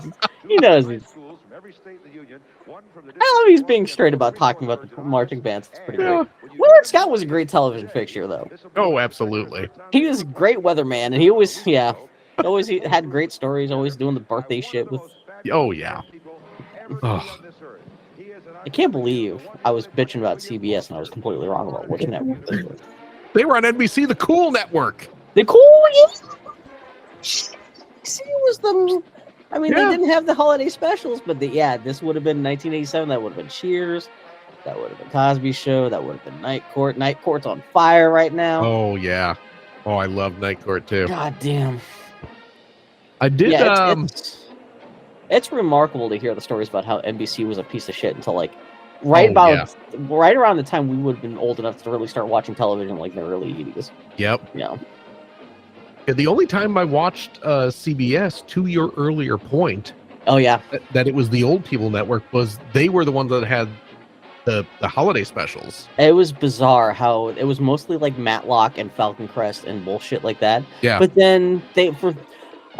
knows he's. I love he's being straight about talking about the marching bands. It's pretty great. Willard Scott was a great television fixture, though. Oh, absolutely. He was a great weatherman, and he always he had great stories. Always doing the birthday shit with. Oh yeah. Oh. I can't believe I was bitching about CBS and I was completely wrong about which network they were. They were on NBC, the Cool Network. The Cool, yeah. See, it was the. I mean, they didn't have the holiday specials, but this would have been 1987. That would have been Cheers. That would have been Cosby Show. That would have been Night Court. Night Court's on fire right now. Oh yeah. Oh, I love Night Court too. God damn. I did. Yeah, it's remarkable to hear the stories about how NBC was a piece of shit until like right around the time we would have been old enough to really start watching television, like in the early 80s. Yep. Yeah. The only time I watched CBS, to your earlier point, that it was the old people network, was they were the ones that had the holiday specials. It was bizarre how it was mostly like Matlock and Falcon Crest and bullshit like that. Yeah. But then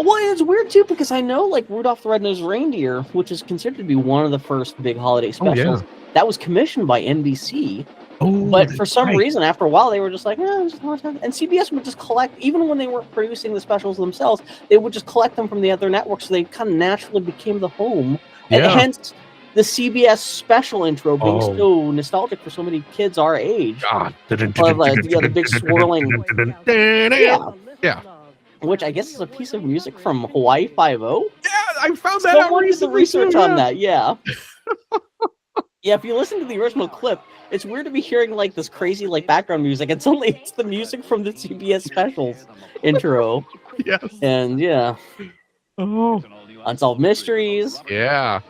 it's weird too because I know like Rudolph the Red-Nosed Reindeer, which is considered to be one of the first big holiday specials, that was commissioned by NBC. Oh, but for some reason, after a while, they were just like, and CBS would just collect, even when they weren't producing the specials themselves, they would just collect them from the other networks, so they kind of naturally became the home. And hence, the CBS special intro being so nostalgic for so many kids our age. God. The big swirling. Yeah. Which I guess is a piece of music from Hawaii Five-0. Yeah, I found that out recently. Research on that, yeah. Yeah, if you listen to the original clip, it's weird to be hearing like this crazy like background music. It's the music from the CBS specials intro. Yes. And Unsolved Mysteries. Yeah.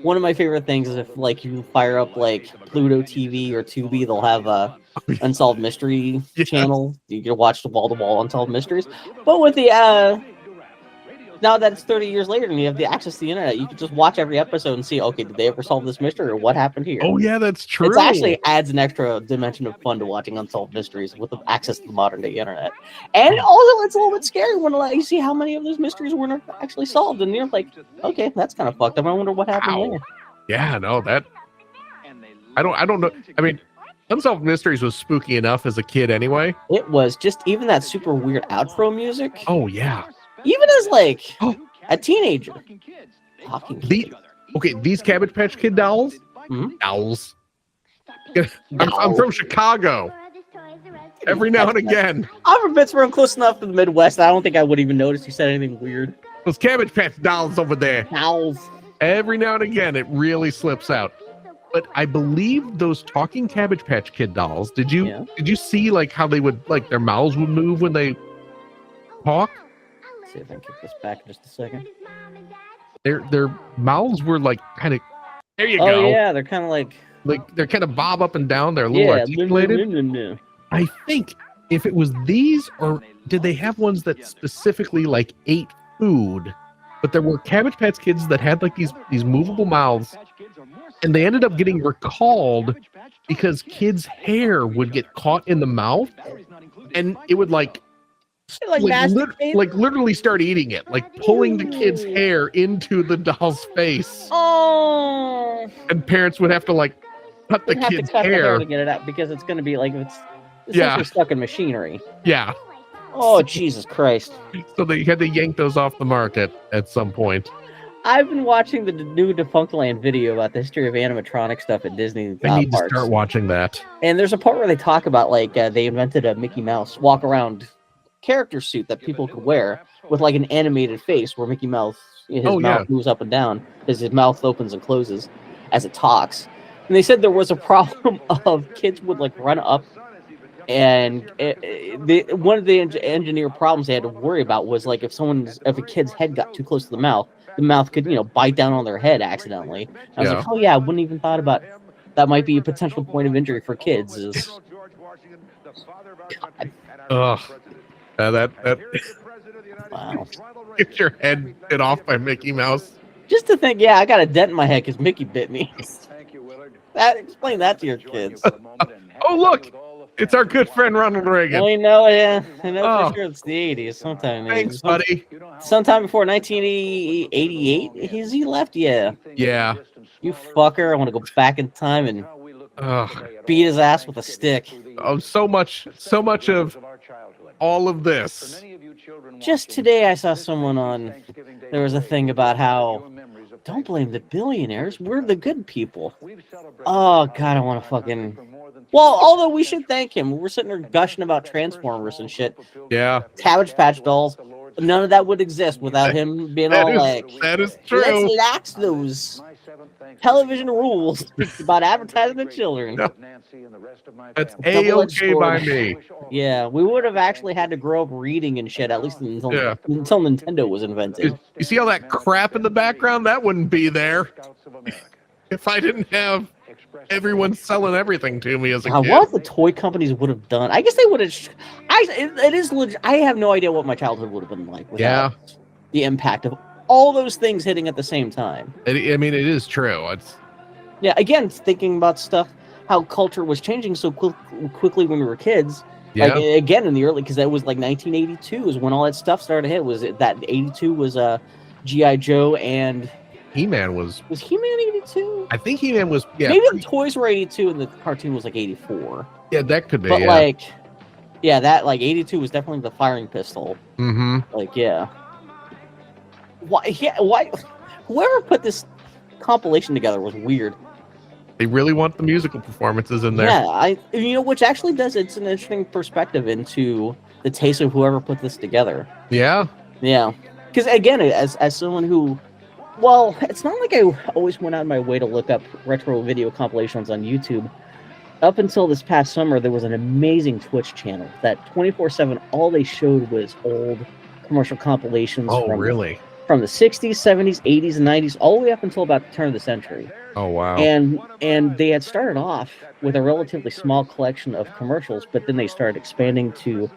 One of my favorite things is if like you fire up like Pluto TV or Tubi, they'll have a Unsolved Mystery channel. You can watch the wall-to-wall Unsolved Mysteries. But with the now that it's 30 years later and you have the access to the internet, you can just watch every episode and see, okay, did they ever solve this mystery or what happened here? Oh yeah, that's true. It actually adds an extra dimension of fun to watching Unsolved Mysteries with the access to the modern day internet. And also it's a little bit scary when you see how many of those mysteries weren't actually solved and you're like, okay, that's kind of fucked up. I wonder what happened there. Yeah, no, that I don't know. I mean, Unsolved Mysteries was spooky enough as a kid anyway. It was just even that super weird outro music. Oh yeah. Even as like a teenager. These Cabbage Patch Kid dolls. Dolls. I'm from Chicago. Every now and again. I'm from Pittsburgh, close enough to the Midwest. I don't think I would even notice you said anything weird. Those Cabbage Patch dolls over there. Dolls. Every now and again, it really slips out. But I believe those talking Cabbage Patch Kid dolls. Did you see like how they would like their mouths would move when they talk? Let's see if I can kick this back in just a second. Their mouths were like kind of. There you go. Oh yeah, they're kind of like they're kind of bob up and down. They're a little articulated. No. I think if it was these, or did they have ones that specifically like ate food? But there were Cabbage Patch Kids that had like these movable mouths, and they ended up getting recalled because kids' hair would get caught in the mouth, and it would like literally start eating it, like pulling the kid's hair into the doll's face. Oh! And parents would have to like cut the kid's hair to get it out because it's going to be like it's stuck in machinery. Yeah. Oh, Jesus Christ. So they had to yank those off the market at some point. I've been watching the new Defunctland video about the history of animatronic stuff at Disney. I need to start watching that. And there's a part where they talk about like they invented a Mickey Mouse walk around character suit that people could wear with like an animated face where Mickey Mouse, his mouth moves up and down as his mouth opens and closes as it talks. And they said there was a problem of kids would like run up, and one of the engineer problems they had to worry about was like if a kid's head got too close to the mouth could bite down on their head accidentally. I was like, oh yeah, I wouldn't even thought about that might be a potential point of injury for kids. Is ugh. That wow. Get your head bit off by Mickey Mouse. Just to think, yeah, I got a dent in my head because Mickey bit me. Explain that to your kids. Oh, look. It's our good friend Ronald Reagan. I know, yeah. I know for sure it's the 80s. Thanks, buddy. Sometime before 1988, he left, yeah. Yeah. You fucker. I want to go back in time and beat his ass with a stick. Oh, so much of all of this. Just today I saw someone there was a thing about how don't blame the billionaires, we're the good people. Oh god, I want to fucking although we should thank him. We're sitting there gushing about Transformers and shit. Yeah. Cabbage Patch Dolls. None of that would exist without him being that is true. Let's relax those television rules about advertising to children. No. That's A-okay by me. Yeah, we would have actually had to grow up reading and shit, at least until Nintendo was invented. You see all that crap in the background? That wouldn't be there if I didn't have everyone selling everything to me as a kid. What the toy companies would have done? I guess they would have. It is legit. I have no idea what my childhood would have been like without the impact of all those things hitting at the same time. I mean, it is true. Yeah, again, thinking about stuff, how culture was changing so quickly when we were kids. Yeah. Like, again, in the early, because that was like 1982 is when all that stuff started to hit. Was it that 82 was G.I. Joe and He-Man was He-Man 82? I think He-Man was, Maybe the toys were 82 and the cartoon was like 84. Yeah, that could be. But that 82 was definitely the firing pistol. Mm-hmm. Why? Whoever put this compilation together was weird. They really want the musical performances in there. Yeah, which actually it's an interesting perspective into the taste of whoever put this together. Yeah. Yeah. Because again, as someone who, it's not like I always went out of my way to look up retro video compilations on YouTube. Up until this past summer, there was an amazing Twitch channel that 24/7, all they showed was old commercial compilations. Really? From the 60s, 70s, 80s, and 90s, all the way up until about the turn of the century. Oh, wow. And they had started off with a relatively small collection of commercials, but then they started expanding to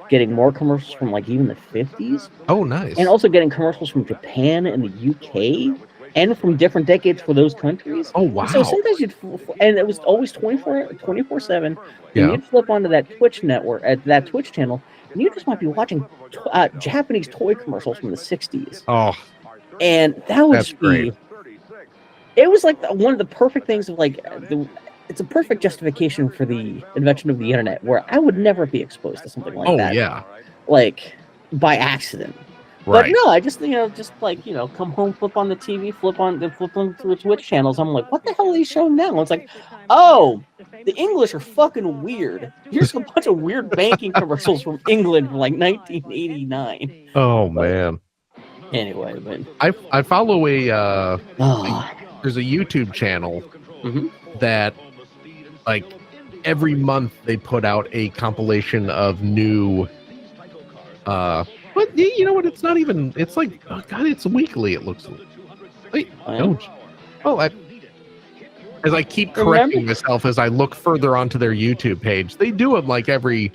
getting more commercials from even the 50s. Oh, nice. And also getting commercials from Japan and the UK and from different decades for those countries. Oh, wow. So sometimes and it was always 24/7. Yeah. And you'd flip onto that Twitch network, that Twitch channel, and you just might be watching Japanese toy commercials from the 60s. Oh. And that was great. It was like one of the perfect things of it's a perfect justification for the invention of the internet, where I would never be exposed to something like that. Oh, yeah. By accident. Right. But no, I just come home, flip on the TV, flip on through Twitch channels. I'm like, what the hell are they showing now? And it's like, oh, the English are fucking weird. Here's a bunch of weird banking commercials from England from 1989. Oh, man. Anyway, but I follow there's a YouTube channel that every month they put out a compilation of new but you know what, it's not even, it's like, oh god, it's weekly, it looks like. Wait, don't. As I keep correcting myself as I look further onto their YouTube page, they do them every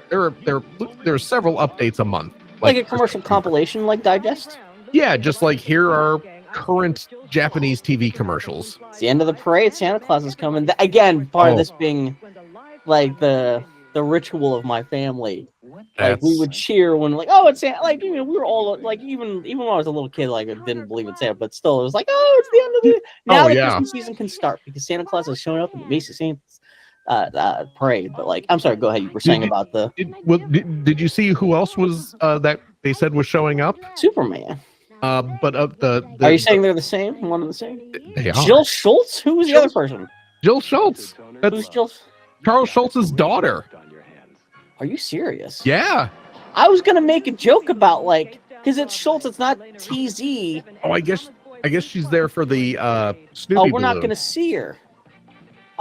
there are several updates a month. Like a commercial compilation, digest? Yeah, just here are current Japanese TV commercials. It's the end of the parade, Santa Claus is coming. Again, part of this being the ritual of my family. We would cheer when it's Santa. We were all even when I was a little kid, I didn't believe in Santa, but still it was it's the end of the now the Christmas season can start because Santa Claus has shown up in the Macy's Saints parade. But I'm sorry, go ahead. You were saying about the did you see who else was that they said was showing up? Superman. But are you saying they're the same? One of the same? They are. Jill Schultz? Who was the other person? Jill Schultz. Who's Jill? Charles Schultz's daughter. Are you serious? Yeah. I was gonna make a joke about because it's Schultz, it's not TZ. Oh, I guess she's there for the Snoopy. Oh, we're not gonna see her.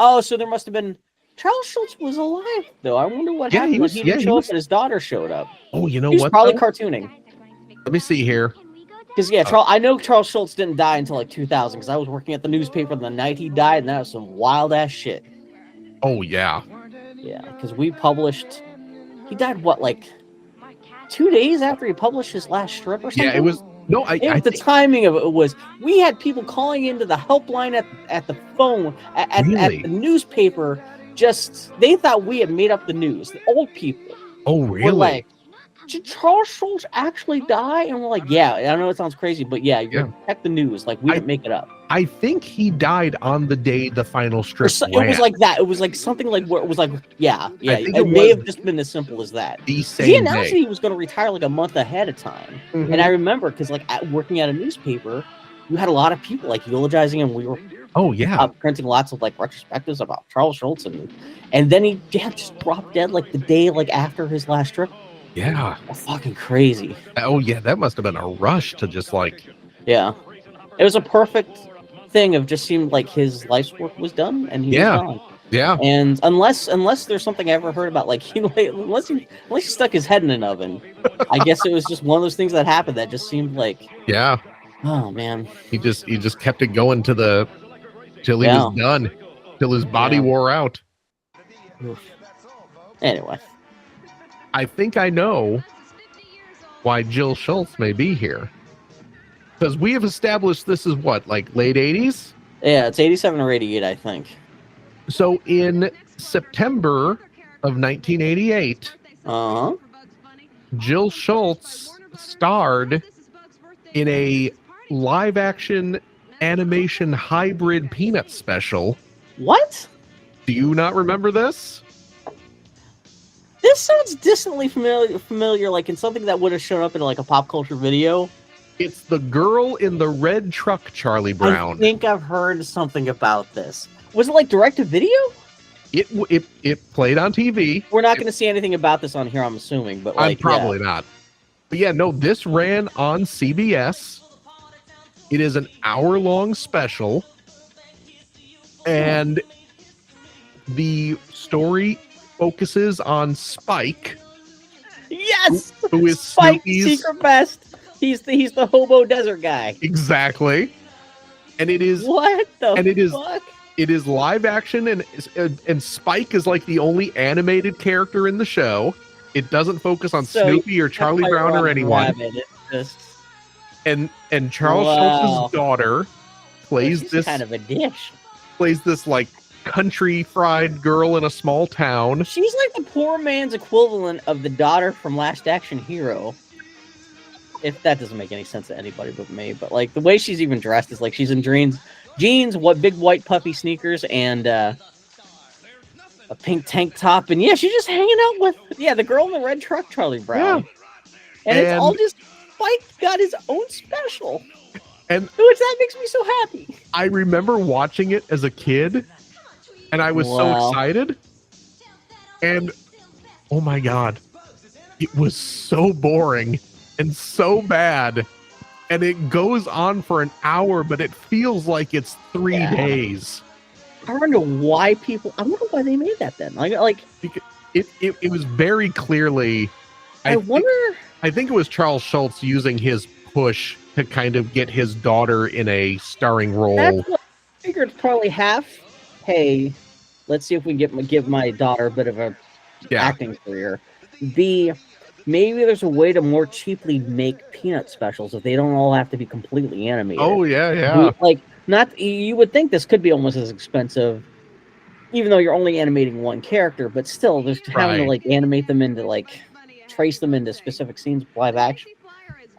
Oh, so there must have been. Charles Schultz was alive, though. I wonder what happened when he didn't show up and his daughter showed up. Oh, you know He was what? probably cartooning. Let me see here. Because, I know Charles Schultz didn't die until like 2000, because I was working at the newspaper the night he died, and that was some wild-ass shit. Oh, yeah. Yeah, because we published... He died, what, like 2 days after he published his last strip or something? Yeah, it was... No, the timing of it was... We had people calling into the helpline at the phone, at the newspaper, they thought we had made up the news. The old people. Oh, really? Were like, did Charles Schultz actually die? And we're like, yeah, I know it sounds crazy, but yeah, check the news. Like, we didn't make it up. I think he died on the day the final strip ran. It was like that. It was like something like where it was like, it may have just been as simple as that. He announced that he was going to retire like a month ahead of time. Mm-hmm. And I remember, because like working at a newspaper, you had a lot of people like eulogizing him. We were printing lots of like retrospectives about Charles Schultz, and then he just dropped dead like the day like after his last strip. Yeah. That's fucking crazy. Oh, yeah. That must have been a rush to just like... Yeah. It was a perfect thing of just seemed like his life's work was done and he was gone. Yeah. And unless there's something I ever heard about, like, unless he stuck his head in an oven, I guess it was just one of those things that happened that just seemed like... Yeah. Oh, man. He just kept it going till he was done. Till his body wore out. Oof. Anyway. I think I know why Jill Schultz may be here. Because we have established this is what, like late 80s? Yeah, it's 87 or 88, I think. So in September of 1988, Jill Schultz starred in a live-action animation hybrid Peanuts special. What? Do you not remember this? This sounds distantly familiar, like in something that would have shown up in like a pop culture video. It's the girl in the red truck, Charlie Brown. I think I've heard something about this. Was it like direct to video? It played on TV. We're not going to see anything about this on here, I'm assuming, but like, I'm probably not. But yeah, no, this ran on CBS. It is an hour-long special, and the story focuses on Spike. Yes, who is Spike, Snoopy's secret best. He's the hobo desert guy. Exactly, and it is fuck? It is live action, and Spike is like the only animated character in the show. It doesn't focus on Snoopy or Charlie Brown or anyone. And Charles Schultz's daughter plays this kind of a dish. Plays this like country fried girl in a small town. She's like the poor man's equivalent of the daughter from Last Action Hero. If that doesn't make any sense to anybody but me, but like the way she's even dressed is like she's in jeans, what big white puffy sneakers, and a pink tank top, and she's just hanging out with the girl in the red truck, Charlie Brown. And it's all just Spike got his own special, and which that makes me so happy. I remember watching it as a kid, and I was so excited, and oh my god, it was so boring and so bad. And it goes on for an hour, but it feels like it's 3 days. I wonder why they made that then. Like it was very clearly. I think it was Charles Schultz using his push to kind of get his daughter in a starring role. That's what I figured. Probably half. Hey, let's see if we can give my daughter a bit of a acting career. B, maybe there's a way to more cheaply make Peanut specials if they don't all have to be completely animated. Oh yeah. Like you would think this could be almost as expensive, even though you're only animating one character, but still, there's having to like animate them into like trace them into specific scenes of live action.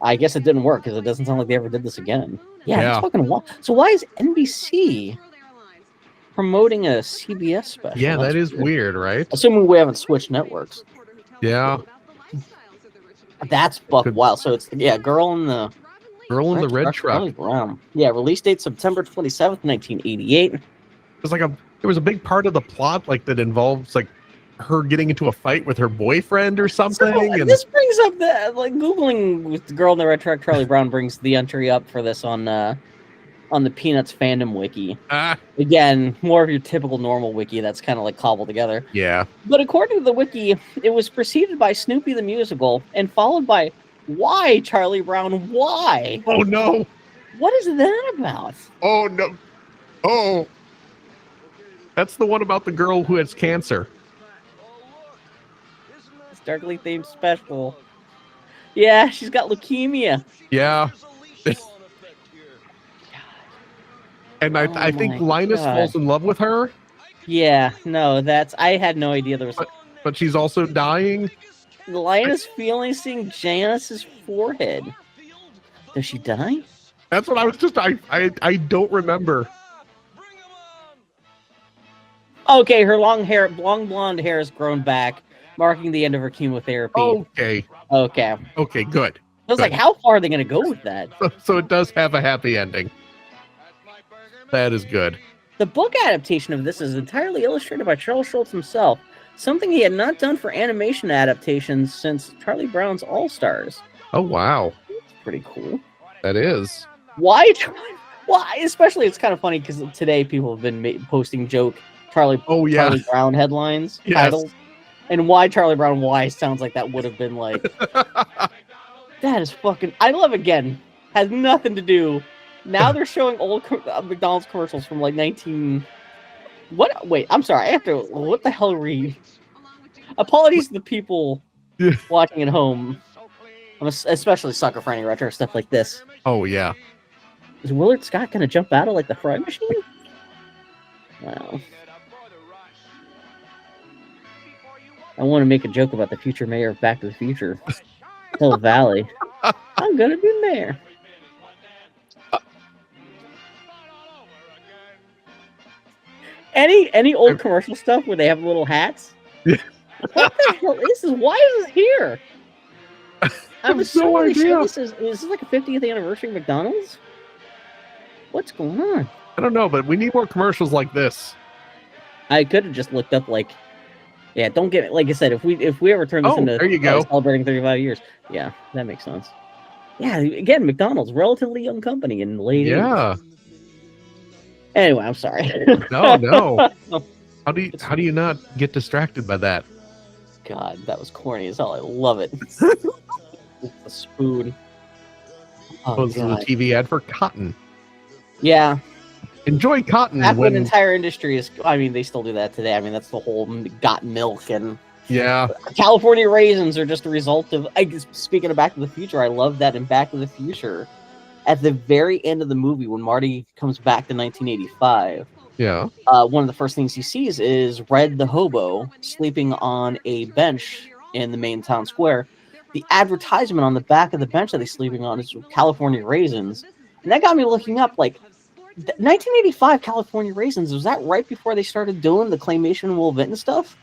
I guess it didn't work because it doesn't sound like they ever did this again. Yeah. It's fucking wild. So why is NBC promoting a CBS special? Yeah, that is weird, right? Assuming we haven't switched networks. Yeah. That's buck wild. So it's girl in the red truck. Brown. Yeah, release date September 27th, 1988. There was a big part of the plot like that involves like her getting into a fight with her boyfriend or something. So, this brings up Googling with the girl in the red truck, Charlie Brown brings the entry up for this on on the Peanuts fandom wiki. Ah, Again, more of your typical normal wiki that's kind of like cobbled together. yeah. But according to the wiki, it was preceded by Snoopy the Musical and followed by Why, Charlie Brown, Why? Oh no. What is that about? Oh no. Oh. That's the one about the girl who has cancer. It's darkly themed special. Yeah, she's got leukemia. Yeah. And I think Linus falls in love with her. Yeah, no, I had no idea there was. But she's also dying. Linus feeling seeing Janice's forehead. Does she die? That's what I was just. I don't remember. Okay, her long blonde hair has grown back, marking the end of her chemotherapy. Okay. Okay, good. I was like, how far are they going to go with that? So it does have a happy ending. That is good. The book adaptation of this is entirely illustrated by Charles Schultz himself, something he had not done for animation adaptations since Charlie Brown's All-Stars. Oh, wow. That's pretty cool. That is. Why? Especially, it's kind of funny because today people have been posting Charlie Brown headlines, titles, and Why Charlie Brown, Why sounds like that would have been like, that is fucking, I love again, has nothing to do. Now they're showing old McDonald's commercials from like 19. What? Wait, I'm sorry. I have to. What the hell read? Apologies to the people watching at home. I'm especially sucker for any retro stuff like this. Oh yeah. Is Willard Scott gonna jump out of like the frying machine? Wow. I want to make a joke about the future mayor of Back to the Future, Hill Valley. I'm gonna be mayor. Any old commercial stuff where they have little hats? What the hell is this? Why is this here? I'm assuming this is like a 50th anniversary of McDonald's? What's going on? I don't know, but we need more commercials like this. I could have just looked up don't get it. Like I said, if we ever turn this into there you go. Celebrating 35 years, yeah, that makes sense. Yeah, again, McDonald's, relatively young company in the late 80s. Anyway, I'm sorry. No. How do you not get distracted by that? God, that was corny as hell. I love it. It's a spoon. Oh, this is a TV ad for cotton. Yeah. Enjoy cotton. That's when the entire industry is. I mean, they still do that today. I mean, that's the whole got milk and. Yeah. California raisins are just a result of. Speaking of Back to the Future, I love that in Back to the Future. At the very end of the movie, when Marty comes back to 1985, one of the first things he sees is Red the hobo sleeping on a bench in the main town square. The advertisement on the back of the bench that he's sleeping on is California raisins, and that got me looking up. Like, 1985 California raisins, was that right before they started doing the claymation and Will Vinton stuff?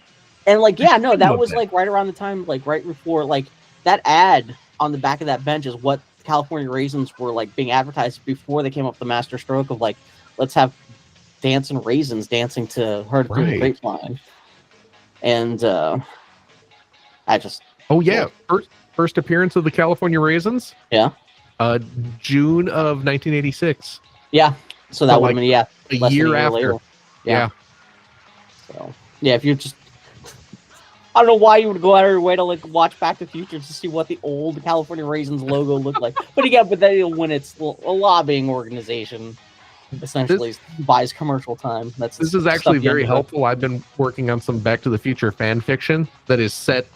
And like, yeah, no, that was like right around the time, like right before, like that ad on the back of that bench is what California raisins were like being advertised before they came up with the master stroke of like, let's have dancing raisins dancing to Heard Through the Grapevine. And I just first appearance of the California raisins, June of 1986. So that would have been a year after later. So if you're just, I don't know why you would go out of your way to like watch Back to the Future to see what the old California Raisins logo looked like. But then when it's a lobbying organization, essentially buys commercial time. This is actually very helpful. I've been working on some Back to the Future fan fiction that is set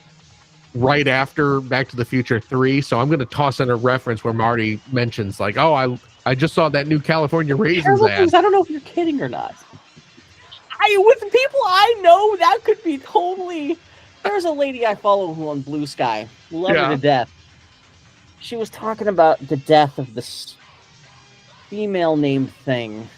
right after Back to the Future 3. So I'm going to toss in a reference where Marty mentions like, oh, I just saw that new California Raisins ad. I don't know if you're kidding or not. With the people I know, that could be totally. There's a lady I follow who on Blue Sky. Love her to death. She was talking about the death of this female named thing.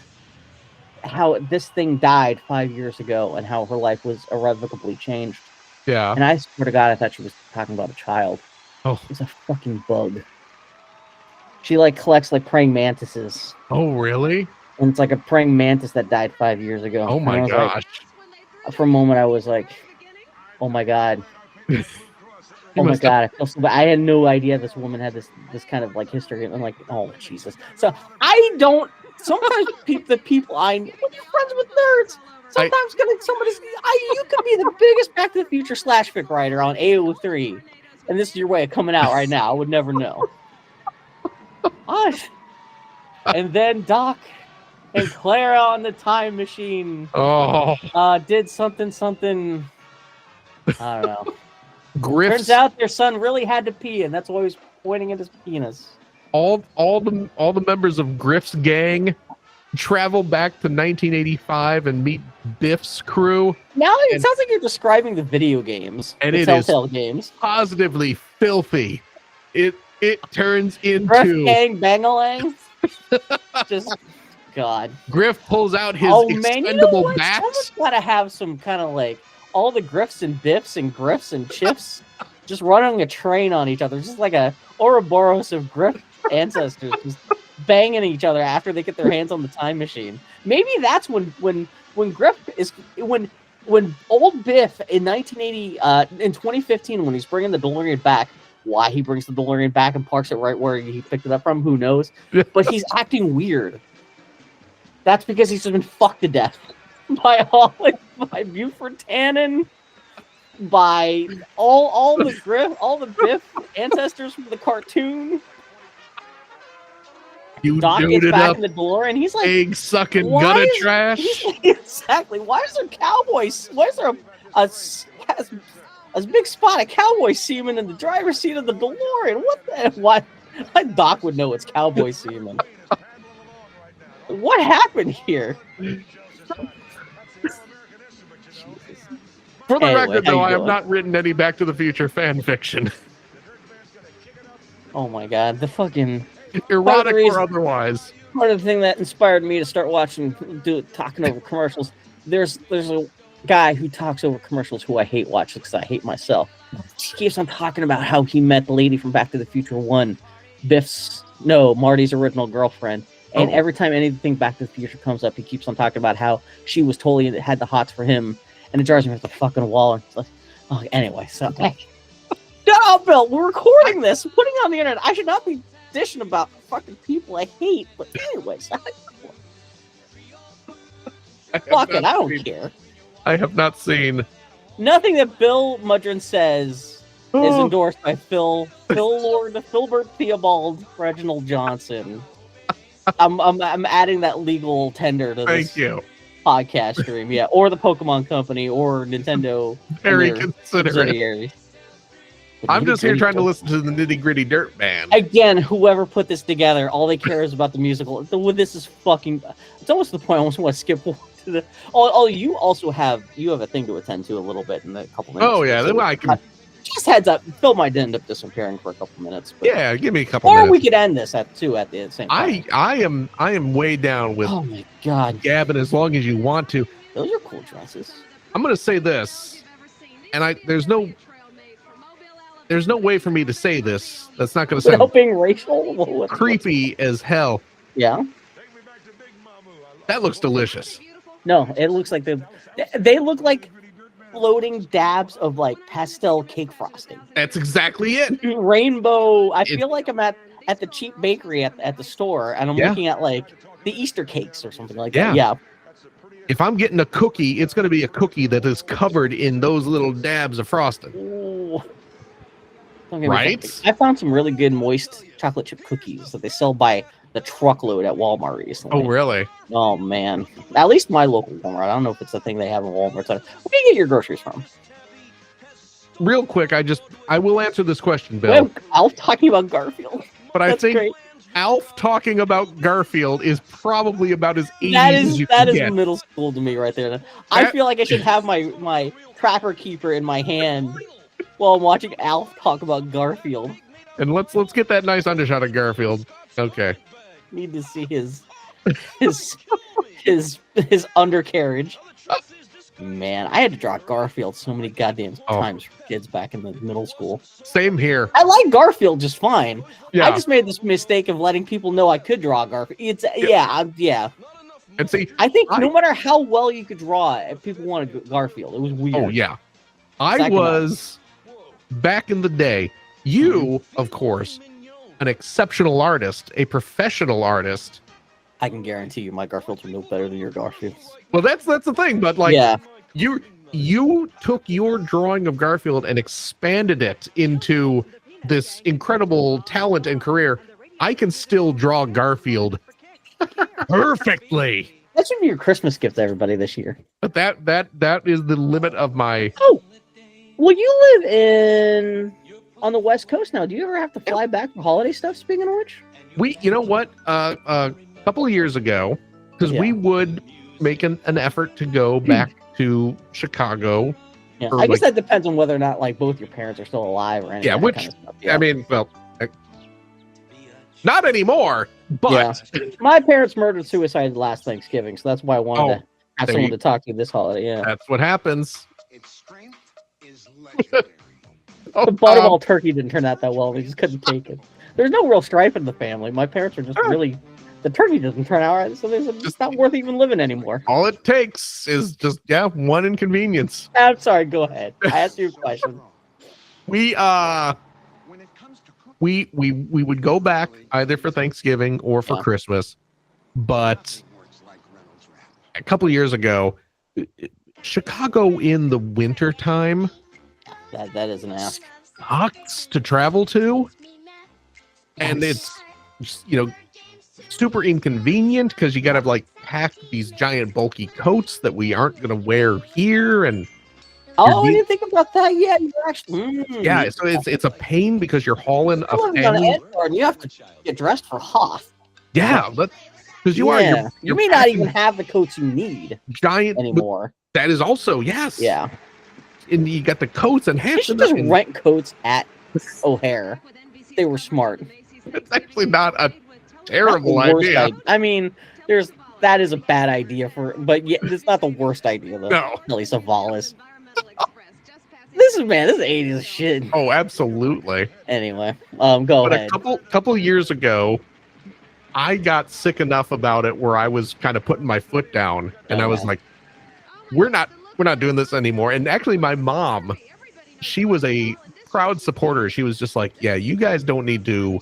How this thing died 5 years ago and how her life was irrevocably changed. Yeah. And I swear to God, I thought she was talking about a child. Oh. It's a fucking bug. She like collects like praying mantises. Oh, really? And it's like a praying mantis that died 5 years ago. Oh my gosh. Like, for a moment, I was like, oh my God. Oh my God. I feel so bad. I had no idea this woman had this kind of like history. And I'm like, oh Jesus. So I don't sometimes the people I when you're friends with nerds, sometimes you could be the biggest Back to the Future /fic writer on AO3, and this is your way of coming out right now. I would never know. And then Doc and Clara on the time machine did something. I don't know. Turns out their son really had to pee, and that's why he was pointing at his penis. All the members of Griff's gang travel back to 1985 and meet Biff's crew. Now it sounds like you're describing the video games, and the Telltale games. Positively filthy. It turns into Griff gang bangalang. Just God. Griff pulls out his expendable bats. Someone's gotta have some kind of like all the Griffs and Biffs and Griffs and Chips just running a train on each other, just like a Ouroboros of Griff ancestors just banging each other after they get their hands on the time machine. Maybe that's when Griff is when old Biff in 2015 when he's bringing the DeLorean back. Why he brings the DeLorean back and parks it right where he picked it up from, who knows? But he's acting weird. That's because he's just been fucked to death by Buford Tannen, by all the Biff ancestors from the cartoon. Doc gets back in the DeLorean. He's like egg sucking gutter trash. Exactly. Why is there cowboys? Why is there a big spot of cowboy semen in the driver's seat of the DeLorean? Why Doc would know it's cowboy semen. What happened here? For the record, though, I have not written any Back to the Future fan fiction. Oh my god, the fucking erotic or otherwise. Part of the thing that inspired me to start talking over commercials. There's a guy who talks over commercials who I hate watching because I hate myself. He keeps on talking about how he met the lady from Back to the Future 1, Marty's original girlfriend. And every time anything Back to the Future comes up, he keeps on talking about how she was totally had the hots for him. And it drives me off the fucking wall. And it's like, anyway, so shut up, Bill. We're recording this, putting it on the internet. I should not be dishing about fucking people I hate. But anyways, fuck it. I don't care. I have not seen. Nothing that Bill Mudrin says is endorsed by Phil Lord, Philbert Theobald, Reginald Johnson. I'm adding that legal tender to this podcast stream, or the Pokemon Company, or Nintendo. Very considerate. I'm just here trying to listen to the Nitty Gritty Dirt Band. Again, whoever put this together, all they care is about the musical. This is fucking. It's almost the point I almost want to skip to the. Oh, you also have a thing to attend to a little bit in a couple minutes. Oh yeah, then I can. Just heads up, Phil might end up disappearing for a couple minutes. But, yeah, give me a couple minutes. Or we could end this at the same time. I am way down with. Oh my god, Gavin, as long as you want to. Those are cool dresses. I'm gonna say this, and there's no way for me to say this. That's not gonna sound being racial. Creepy as hell. Yeah. That looks delicious. No, it looks like they look like floating dabs of like pastel cake frosting. That's exactly it. Rainbow. I feel like I'm at the cheap bakery at the store, and I'm looking at like the Easter cakes or something like that. Yeah. If I'm getting a cookie, it's going to be a cookie that is covered in those little dabs of frosting. Ooh. Right? I found some really good moist chocolate chip cookies that they sell by the truckload at Walmart recently. Oh, really? Oh, man. At least my local Walmart. I don't know if it's the thing they have in Walmart. Where do you get your groceries from? Real quick, I will answer this question, Bill. Alf talking about Garfield. But I think Alf talking about Garfield is probably about as 80s as you can get. That is middle school to me right there. I feel like I should have my Trapper Keeper in my hand while I'm watching Alf talk about Garfield. And let's get that nice undershot of Garfield. Okay. Need to see his undercarriage. Man, I had to draw Garfield so many goddamn times for kids back in the middle school. Same here. I like Garfield just fine. Yeah. I just made this mistake of letting people know I could draw Garfield. Yeah. And see, I think no matter how well you could draw, people wanted Garfield. It was weird. Oh yeah, I was back in the day. You, of course, an exceptional artist, a professional artist. I can guarantee you, my Garfields are no better than your Garfields. Well, that's the thing, but like, Yeah. you took your drawing of Garfield and expanded it into this incredible talent and career. I can still draw Garfield perfectly. That should be your Christmas gift to everybody this year. But that is the limit of my. Oh, well, you live on the West Coast now. Do you ever have to fly back for holiday stuff? Speaking of which, You know what? A couple of years ago, because we would make an effort to go back to Chicago. Yeah, I guess that depends on whether or not like both your parents are still alive or anything. Yeah, which kind of stuff. Yeah. I mean, well, not anymore. But my parents murdered suicide last Thanksgiving, so that's why I wanted to have someone to talk to this holiday. Yeah, that's what happens. Its strength is legendary. The butterball turkey didn't turn out that well. We just couldn't take it. There's no real strife in the family. My parents are just really. The turkey doesn't turn out right, so it's not worth even living anymore. All it takes is just one inconvenience. I'm sorry. Go ahead. I asked you a question. We would go back either for Thanksgiving or for Christmas, but a couple of years ago, Chicago in the winter time. That is an ask. Sucks to travel to, and it's super inconvenient because you gotta like pack these giant bulky coats that we aren't gonna wear here, and I didn't think about that yet. You're actually so it's a pain because you're hauling a family. And you have to get dressed for Hoth. Yeah, but because you may not even have the coats you need giant anymore. That is also yeah, and you got the coats and hats. You should just rent coats at O'Hare. They were smart. It's actually not a terrible idea. I mean, that is a bad idea but it's not the worst idea though. No, Kelly Savalas. This is 80s shit. Oh, absolutely. Anyway, go ahead. A couple years ago, I got sick enough about it where I was kind of putting my foot down, and I was like, "We're not doing this anymore." And actually, my mom, she was a proud supporter. She was just like, "Yeah, you guys don't need to."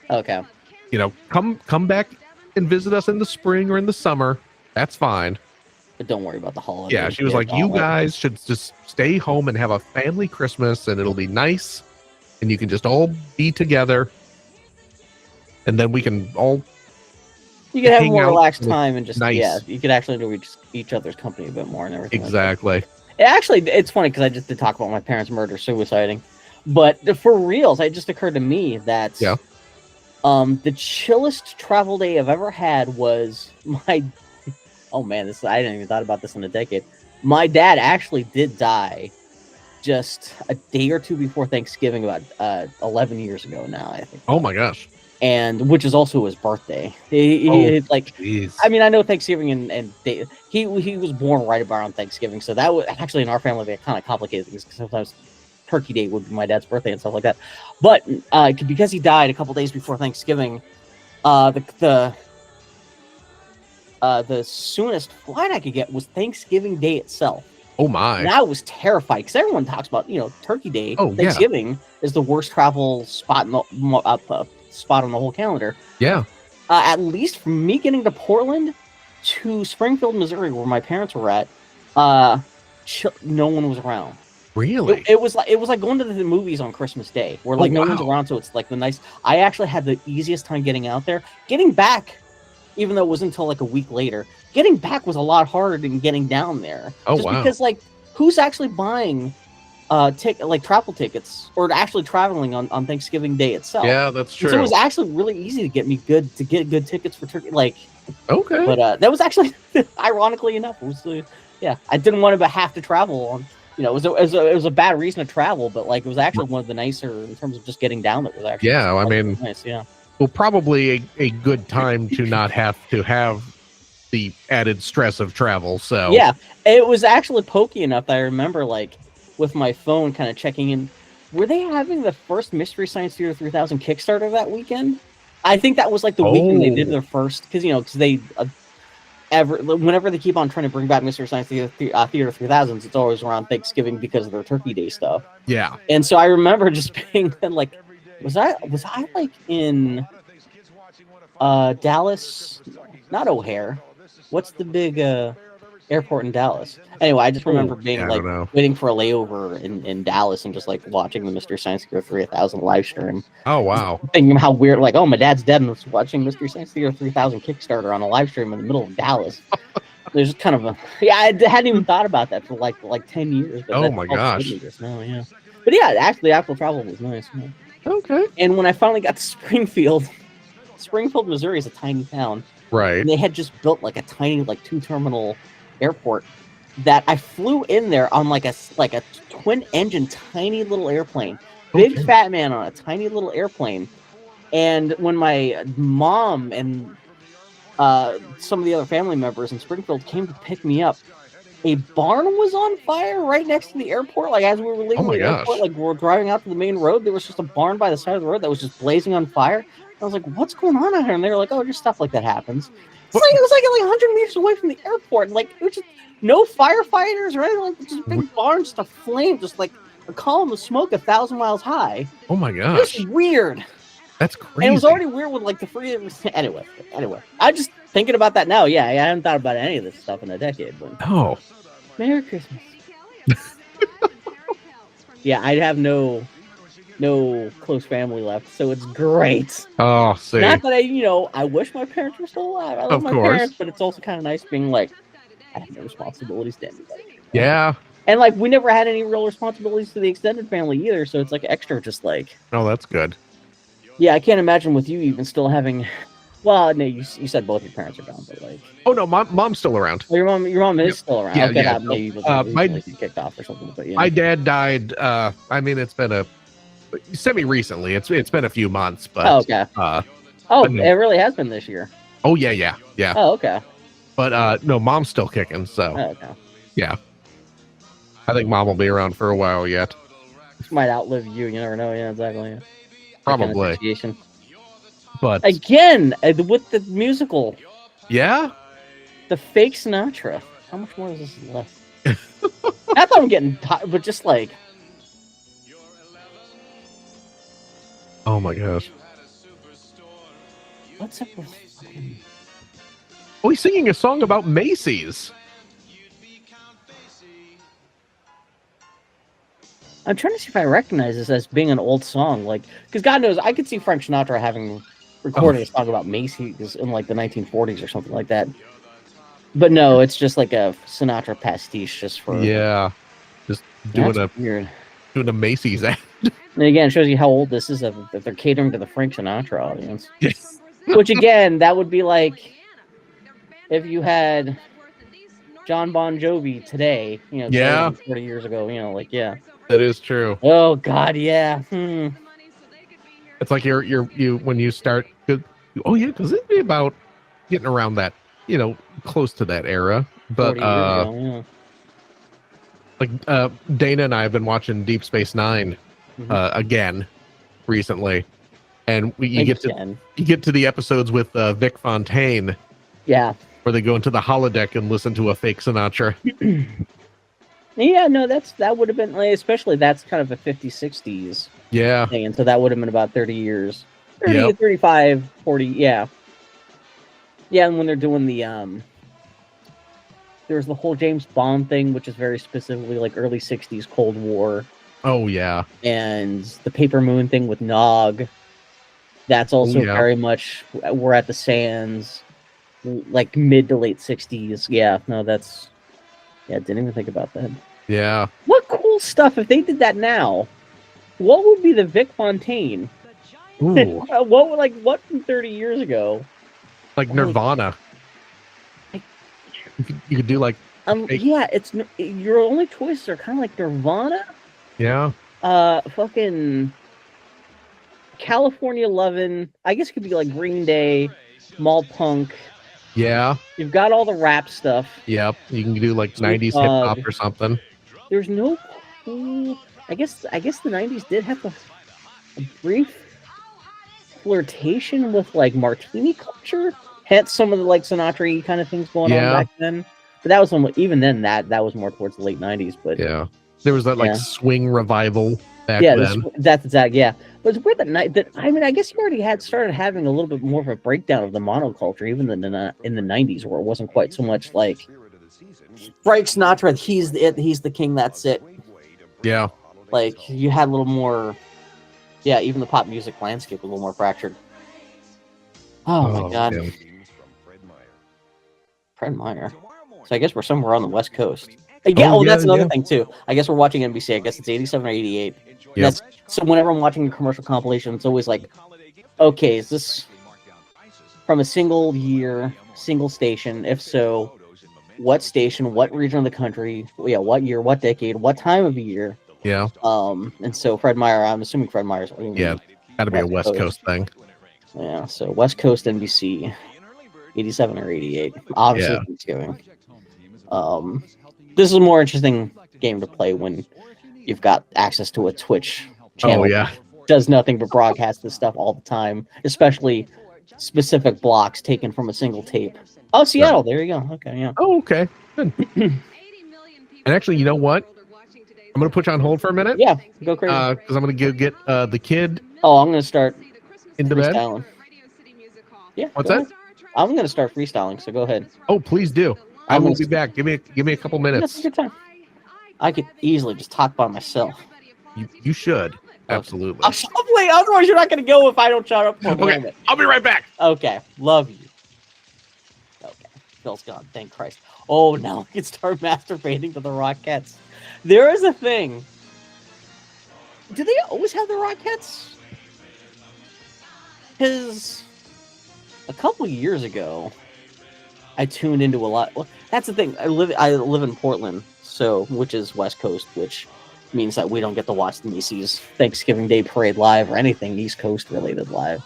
Okay. Come back and visit us in the spring or in the summer. That's fine. But don't worry about the holidays. Yeah, she was like, you guys should just stay home and have a family Christmas, and it'll be nice, and you can just all be together, and then we can all. You can have a more relaxed time and just you could actually enjoy each other's company a bit more and everything. Exactly. It's funny because I just did talk about my parents' murder suiciding, but for reals, it just occurred to me that the chillest travel day I've ever had was my. Oh man, I didn't even thought about this in a decade. My dad actually did die just a day or two before Thanksgiving, about 11 years ago now, I think. Oh my gosh. And which is also his birthday. I mean, I know Thanksgiving and he was born right around Thanksgiving, so that was actually in our family they kind of complicated things because sometimes Turkey Day would be my dad's birthday and stuff like that. But because he died a couple days before Thanksgiving, the soonest flight I could get was Thanksgiving Day itself. Oh my! And I was terrified because everyone talks about Turkey Day. Oh, Thanksgiving is the worst travel spot on the whole calendar. Yeah. At least from me getting to Portland to Springfield, Missouri, where my parents were at, no one was around. Really? It was like going to the movies on Christmas Day, where no one's around. So it's like I actually had the easiest time getting out there. Getting back, even though it wasn't until like a week later, getting back was a lot harder than getting down there. Oh, just wow. Because who's actually buying travel tickets or actually traveling on Thanksgiving Day itself? Yeah, that's true. So it was actually really easy to get good tickets for Turkey. Okay. But that was actually, ironically enough, I didn't want to have to travel on. It was a bad reason to travel, but it was actually one of the nicer in terms of just getting down. That was actually nice. Yeah. Well, probably a good time to not have to have the added stress of travel. So yeah, it was actually pokey enough that I remember with my phone kind of checking in. Were they having the first Mystery Science Theater 3000 Kickstarter that weekend? I think that was the weekend they did their first because they whenever they keep on trying to bring back Mystery Science Theater 3000s, it's always around Thanksgiving because of their Turkey Day stuff. Yeah, and so I remember just being was I in Dallas, not O'Hare. What's the big airport in Dallas? Anyway, I just remember being yeah, I like don't know. waiting for a layover in Dallas and just like watching the Mystery Science Theater 3000 live stream. Oh, wow. Thinking how weird, like, oh, my dad's dead and was watching Mystery Science Theater 3000 Kickstarter on a live stream in the middle of Dallas. There's just kind of a I hadn't even thought about that for like 10 years. But Oh my gosh. No, yeah. But yeah, actually, actual travel was nice. Yeah. Okay. And when I finally got to Springfield, Missouri is a tiny town. Right. And they had just built like a tiny, like 2-terminal airport that I flew in there on like a twin engine, tiny little airplane. Big fat man on a tiny little airplane. And when my mom and some of the other family members in Springfield came to pick me up, a barn was on fire right next to the airport. Like as we were leaving the airport, like we were driving out to the main road, there was just a barn by the side of the road that was just blazing on fire. I was like, "What's going on out here?" And they were like, "Oh, just stuff like that happens." It was like 100 meters away from the airport. And, like it was just no firefighters or anything. Like just big barns to flame, just like a column of smoke 1,000 miles high. Oh my gosh, it was weird. That's crazy. And it was already weird with like the free. Anyway, I just thinking about that now. Yeah, I hadn't thought about any of this stuff in a decade. But Merry Christmas. Yeah, I'd have no close family left, so it's great. Oh, see. Not that I wish my parents were still alive. I love my parents, but it's also kind of nice being like, I have no responsibilities to anybody. Yeah. And like, we never had any real responsibilities to the extended family either, so it's like extra, just like. Oh, that's good. Yeah, I can't imagine with you even still having. Well, no, you said both your parents are gone, but like. Oh no, mom's still around. Oh, your mom is still around. Yeah, okay, yeah. Maybe My kicked off or something. But yeah. My dad died. I mean, it's been semi-recently. It's been a few months, but. Oh, okay. It really has been this year. Oh yeah. Oh, okay. But no, mom's still kicking. So. Oh, okay. Yeah. I think mom will be around for a while yet. She might outlive you. You never know. Yeah, exactly. Yeah. Probably. Kind of but again, with the musical. Yeah. The fake Sinatra. How much more is this left? I thought I'm getting tired, but just like. Oh my gosh. What's up with? Oh, he's singing a song about Macy's. I'm trying to see if I recognize this as being an old song, like, because God knows I could see Frank Sinatra having recorded a song about Macy's in like the 1940s or something like that. But no, it's just like a Sinatra pastiche, just for just doing weird. Doing a Macy's ad. And again, it shows you how old this is, that they're catering to the Frank Sinatra audience. Which again, that would be like if you had John Bon Jovi today, 40 years ago, That is true. Oh God, yeah. It's like you when you start. Oh yeah, because it'd be about getting around that, close to that era. But Dana and I have been watching Deep Space Nine again recently, and you get to the episodes with Vic Fontaine. Yeah. Where they go into the holodeck and listen to a fake Sinatra. Yeah, no, that would have been, like, especially that's kind of a 50s, 60s thing, and so that would have been about 30 years. 30, 35, 40, yeah. Yeah, and when they're doing the, there's the whole James Bond thing, which is very specifically, like, early 60s Cold War. Oh, yeah. And the Paper Moon thing with Nog. That's also very much, we're at the Sands, like, mid to late 60s. Yeah, no, that's... Yeah, didn't even think about that. Yeah. What cool stuff if they did that now? What would be the Vic Fontaine? Ooh. what from 30 years ago? Like Nirvana. You could do like. Yeah, it's your only choices are kind of like Nirvana. Yeah. Fucking California Lovin'. I guess it could be like Green Day, Mall Punk. Yeah. You've got all the rap stuff. Yep. You can do like 90s hip hop or something. There's no cool. I guess the 90s did have a brief flirtation with like martini culture. Hence some of the like Sinatra kind of things going on back then. But that was even then that was more towards the late 90s. But yeah, there was that like swing revival back then. That's exactly But it's weird that I mean, I guess you already had started having a little bit more of a breakdown of the monoculture, even in the '90s, where it wasn't quite so much like Frank Sinatra. He's it. He's the king. That's it. Yeah. Like you had a little more. Yeah, even the pop music landscape was a little more fractured. Oh my God. Man. Fred Meyer. So I guess we're somewhere on the West Coast. Yeah, that's another thing too. I guess we're watching NBC. I guess it's 87 or 88. Yep. So whenever I'm watching a commercial compilation, it's always like, okay, is this from a single year, single station? If so, what station, what region of the country, yeah, what year, what decade, what time of year? Yeah. And so Fred Meyer, I'm assuming Fred Meyer's. Yeah, got to be a West Coast thing. Yeah, so West Coast NBC, 87 or 88. Obviously, Thanksgiving. This is a more interesting game to play when you've got access to a Twitch channel. Oh, yeah. Does nothing but broadcast this stuff all the time, especially specific blocks taken from a single tape. Oh, Seattle. There you go. Okay, yeah. Oh, okay. Good. And actually, you know what? I'm going to put you on hold for a minute. Yeah, go crazy. Because I'm going to get the kid. Oh, I'm going to start into bed. Yeah. What's that? I'm going to start freestyling, so go ahead. Oh, please do. I will be back. Give me a couple minutes. That's a good time. I could easily just talk by myself. You should. Absolutely. Wait, otherwise you're not going to go if I don't shut up for a moment. I'll be right back. Okay. Love you. Okay. Phil's gone. Thank Christ. Oh, now I can start masturbating to the Rockettes. There is a thing. Do they always have the Rockettes? Because a couple years ago, I tuned into a lot. Well, that's the thing. I live in Portland, so which is West Coast, which means that we don't get to watch the Macy's Thanksgiving Day Parade live or anything East Coast related live.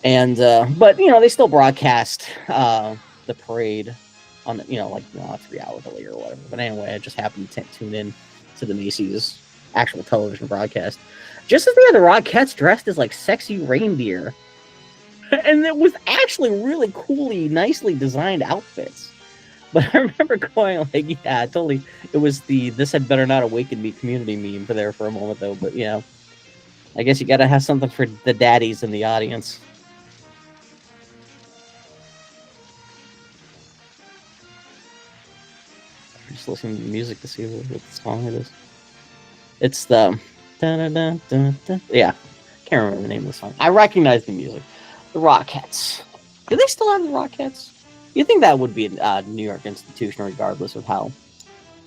And but they still broadcast the parade on 3 hours later or whatever. But anyway, I just happened to tune in to the Macy's actual television broadcast. Just as they had the Rockettes dressed as like sexy reindeer. And it was actually really coolly, nicely designed outfits. But I remember going like, yeah, totally. It was the "this had better not awaken me" community meme for a moment though. But yeah, I guess you got to have something for the daddies in the audience. I'm just listening to the music to see what song it is. It's the yeah, can't remember the name of the song. I recognize the music. The Rockettes. Do they still have the Rockettes? You think that would be a New York institution, regardless of how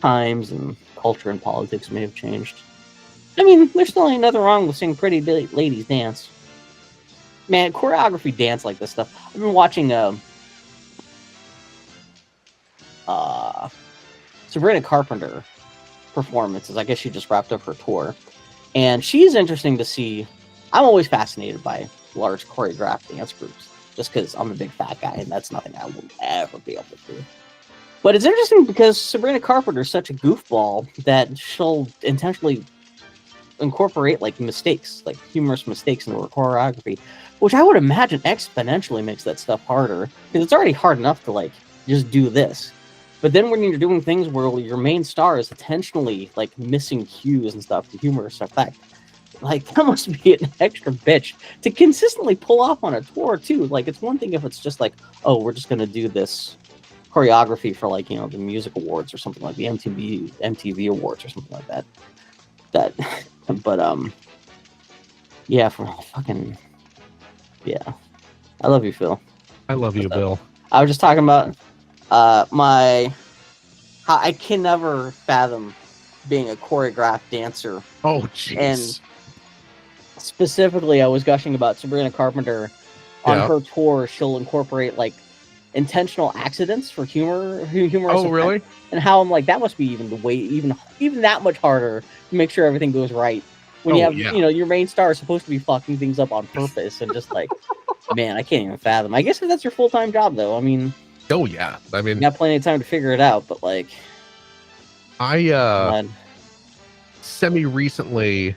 times and culture and politics may have changed? I mean, there's still ain't nothing wrong with seeing pretty ladies dance. Man, choreography dance like this stuff. I've been watching Sabrina Carpenter performances. I guess she just wrapped up her tour. And she's interesting to see. I'm always fascinated by large choreographed dance groups, just because I'm a big fat guy and that's nothing I will ever be able to do. But it's interesting because Sabrina Carpenter is such a goofball that she'll intentionally incorporate like mistakes, like humorous mistakes into her choreography, which I would imagine exponentially makes that stuff harder, because it's already hard enough to like just do this. But then when you're doing things where your main star is intentionally like missing cues and stuff, the humorous effect, like that must be an extra bitch to consistently pull off on a tour too. Like it's one thing if it's just like, oh, we're just gonna do this choreography for like the music awards or something, like the MTV awards or something like that. But yeah, for fucking yeah, I love you, Phil. I love you, Bill. I was just talking about how I can never fathom being a choreographed dancer. Oh, jeez. And specifically, I was gushing about Sabrina Carpenter on her tour. She'll incorporate like intentional accidents for humorous Oh, really? And how I'm like, that must be even that much harder to make sure everything goes right when you have your main star is supposed to be fucking things up on purpose and just like, man, I can't even fathom. I guess if that's your full-time job though, I mean, oh yeah, I mean, you got plenty of time to figure it out, but like, I semi recently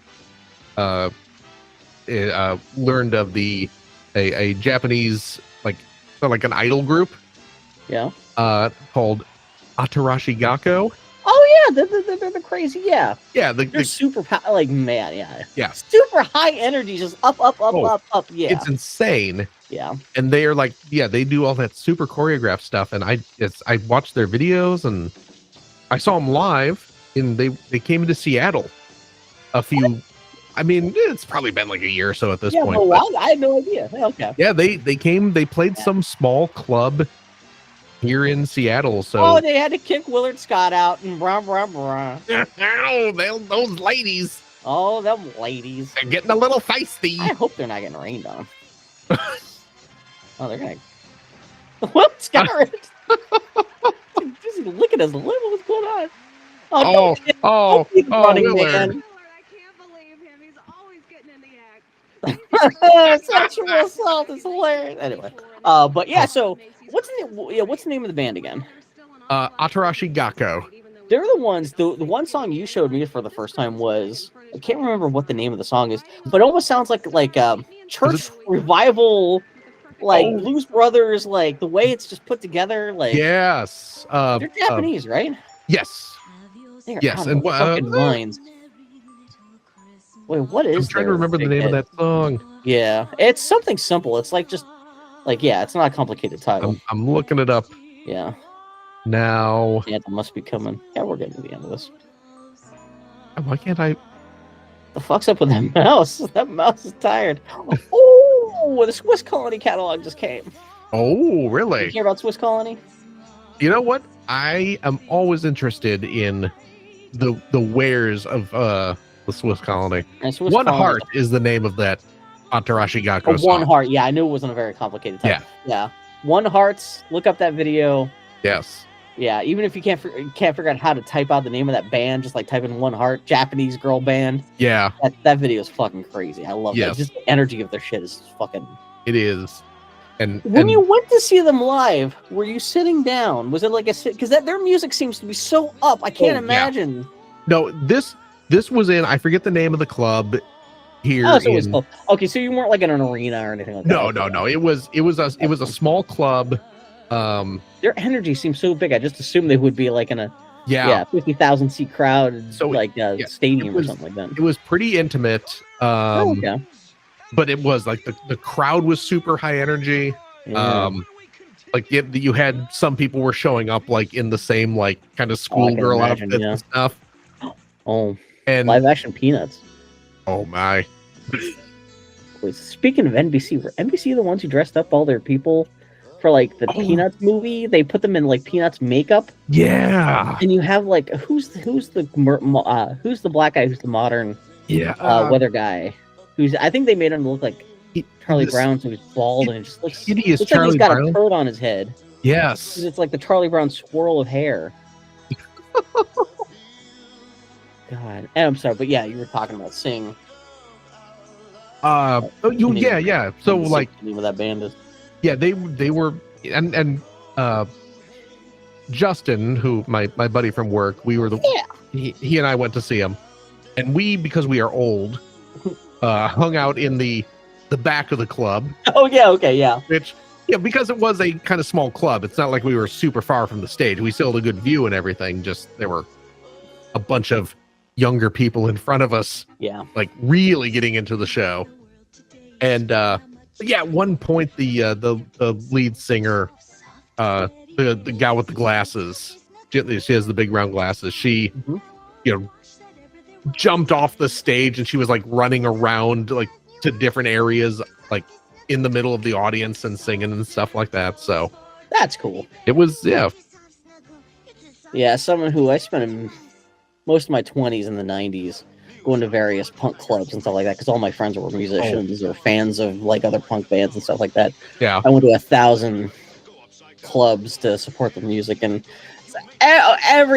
learned of a Japanese like an idol group, yeah, called Atarashi Gakko. Oh they're the crazy. Yeah, Yeah, they're super like man. Yeah, super high energy, just up, up. Yeah, it's insane. Yeah, and they are like, they do all that super choreographed stuff, and I watched their videos, and I saw them live, and they came into Seattle a few. I mean, it's probably been like a year or so at this point. But I had no idea. Okay. Yeah, they came. They played some small club here in Seattle. So they had to kick Willard Scott out and rah. Oh, those ladies. Oh, them ladies. They're getting a little feisty. I hope they're not getting rained on. Oh, they're gonna. What, Scott? Just look at his lip. What's going on? Oh, running, Willard. man. I can't believe him. He's always getting in the act. Sexual assault is hilarious. Anyway, but yeah. So what's the name of the band again? Atarashi Gakko. They're the ones. The one song you showed me for the first time was, I can't remember what the name of the song is, but it almost sounds like church revival, like Blues Brothers, like the way it's just put together. Like yes, they're Japanese, right? Yes. Yes, and fucking minds. Wait, what is? I'm trying to remember the name of that song. Yeah, it's something simple. It's like just it's not a complicated title. I'm looking it up. Yeah. Now. The anthem must be coming. Yeah, we're getting to the end of this. Why can't I? The fuck's up with that mouse? That mouse is tired. Oh, the Swiss Colony catalog just came. Oh, really? You hear about Swiss Colony? You know what? I am always interested in the wares of the Swiss Colony. One Heart is the name of that Atarashi Gakko song. One Heart. Yeah, I knew it wasn't a very complicated title. Yeah. One Hearts. Look up that video. Yes. Yeah, even if you can't figure out how to type out the name of that band, just like type in One Heart, Japanese girl band. Yeah. That video is fucking crazy. I love that. Just the energy of their shit is fucking. It is. And when you went to see them live, were you sitting down? Was it like a sit? Because their music seems to be so up. I can't imagine. Yeah. No, this was in, I forget the name of the club here. Oh, so it was close. Okay, so you weren't like in an arena or anything like that. No. It was a small club. Their energy seems so big. I just assumed they would be like in a 50,000 seat crowd, so stadium or something like that. It was pretty intimate. Okay. But it was like the crowd was super high energy. Yeah. Like you had some people were showing up like in the same like kind of schoolgirl outfit and stuff. Oh, and live action Peanuts. Oh my! Wait, speaking of NBC, were NBC the ones who dressed up all their people for like the Peanuts movie? They put them in like Peanuts makeup. Yeah. And you have like who's the black guy who's the modern weather guy? I think they made him look like Charlie Brown, so he's bald and it just looks hideous. Looks like he's got a turd on his head. Yes. It's like the Charlie Brown swirl of hair. God, and I'm sorry, but yeah, you were talking about Sing. Yeah. So like, the name of that band is. Yeah, they were, and Justin, who my buddy from work, he and I went to see him, and because we are old, hung out in the back of the club. Oh yeah, okay, yeah. Which because it was a kind of small club, it's not like we were super far from the stage. We still had a good view and everything. Just there were a bunch of younger people in front of us. Yeah, like really getting into the show. And at one point the lead singer, the gal with the glasses, she has the big round glasses. She, jumped off the stage and she was like running around like to different areas, like in the middle of the audience and singing and stuff like that. So that's cool. It was someone who I spent most of my 20s in the 90s going to various punk clubs and stuff like that because all my friends were musicians or fans of like other punk bands and stuff like that. Yeah, I went to 1,000 clubs to support the music, and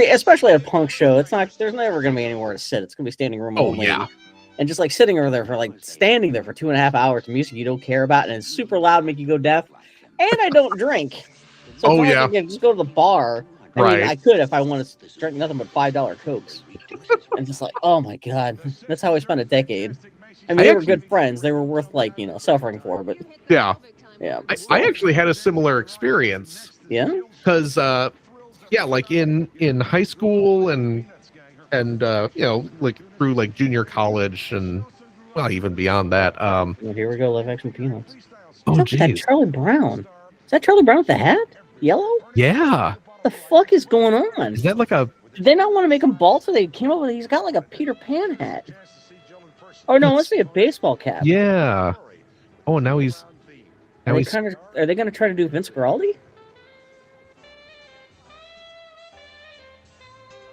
especially a punk show, there's never going to be anywhere to sit. It's going to be standing room only. And just like sitting over there for like standing there for 2.5 hours to music you don't care about, and it's super loud, make you go deaf. And I don't drink, so I can just go to the bar. I mean, I could if I wanted to drink nothing but $5 Cokes. And just like, oh my God, that's how I spent a decade. I mean, they were good friends. They were worth suffering for, but yeah. I actually had a similar experience. Yeah, because like in high school and and like through like junior college and well, even beyond that. Well, here we go, live action Peanuts. Oh, What's up with that geez. Charlie Brown? Is that Charlie Brown with the hat? Yellow? Yeah. What the fuck is going on? Is that like a... Did they not want to make him bald, so they came up with... He's got like a Peter Pan hat. Oh, no, let's say a baseball cap. Yeah. Oh, now he's... Are they going to try to do Vince Guaraldi?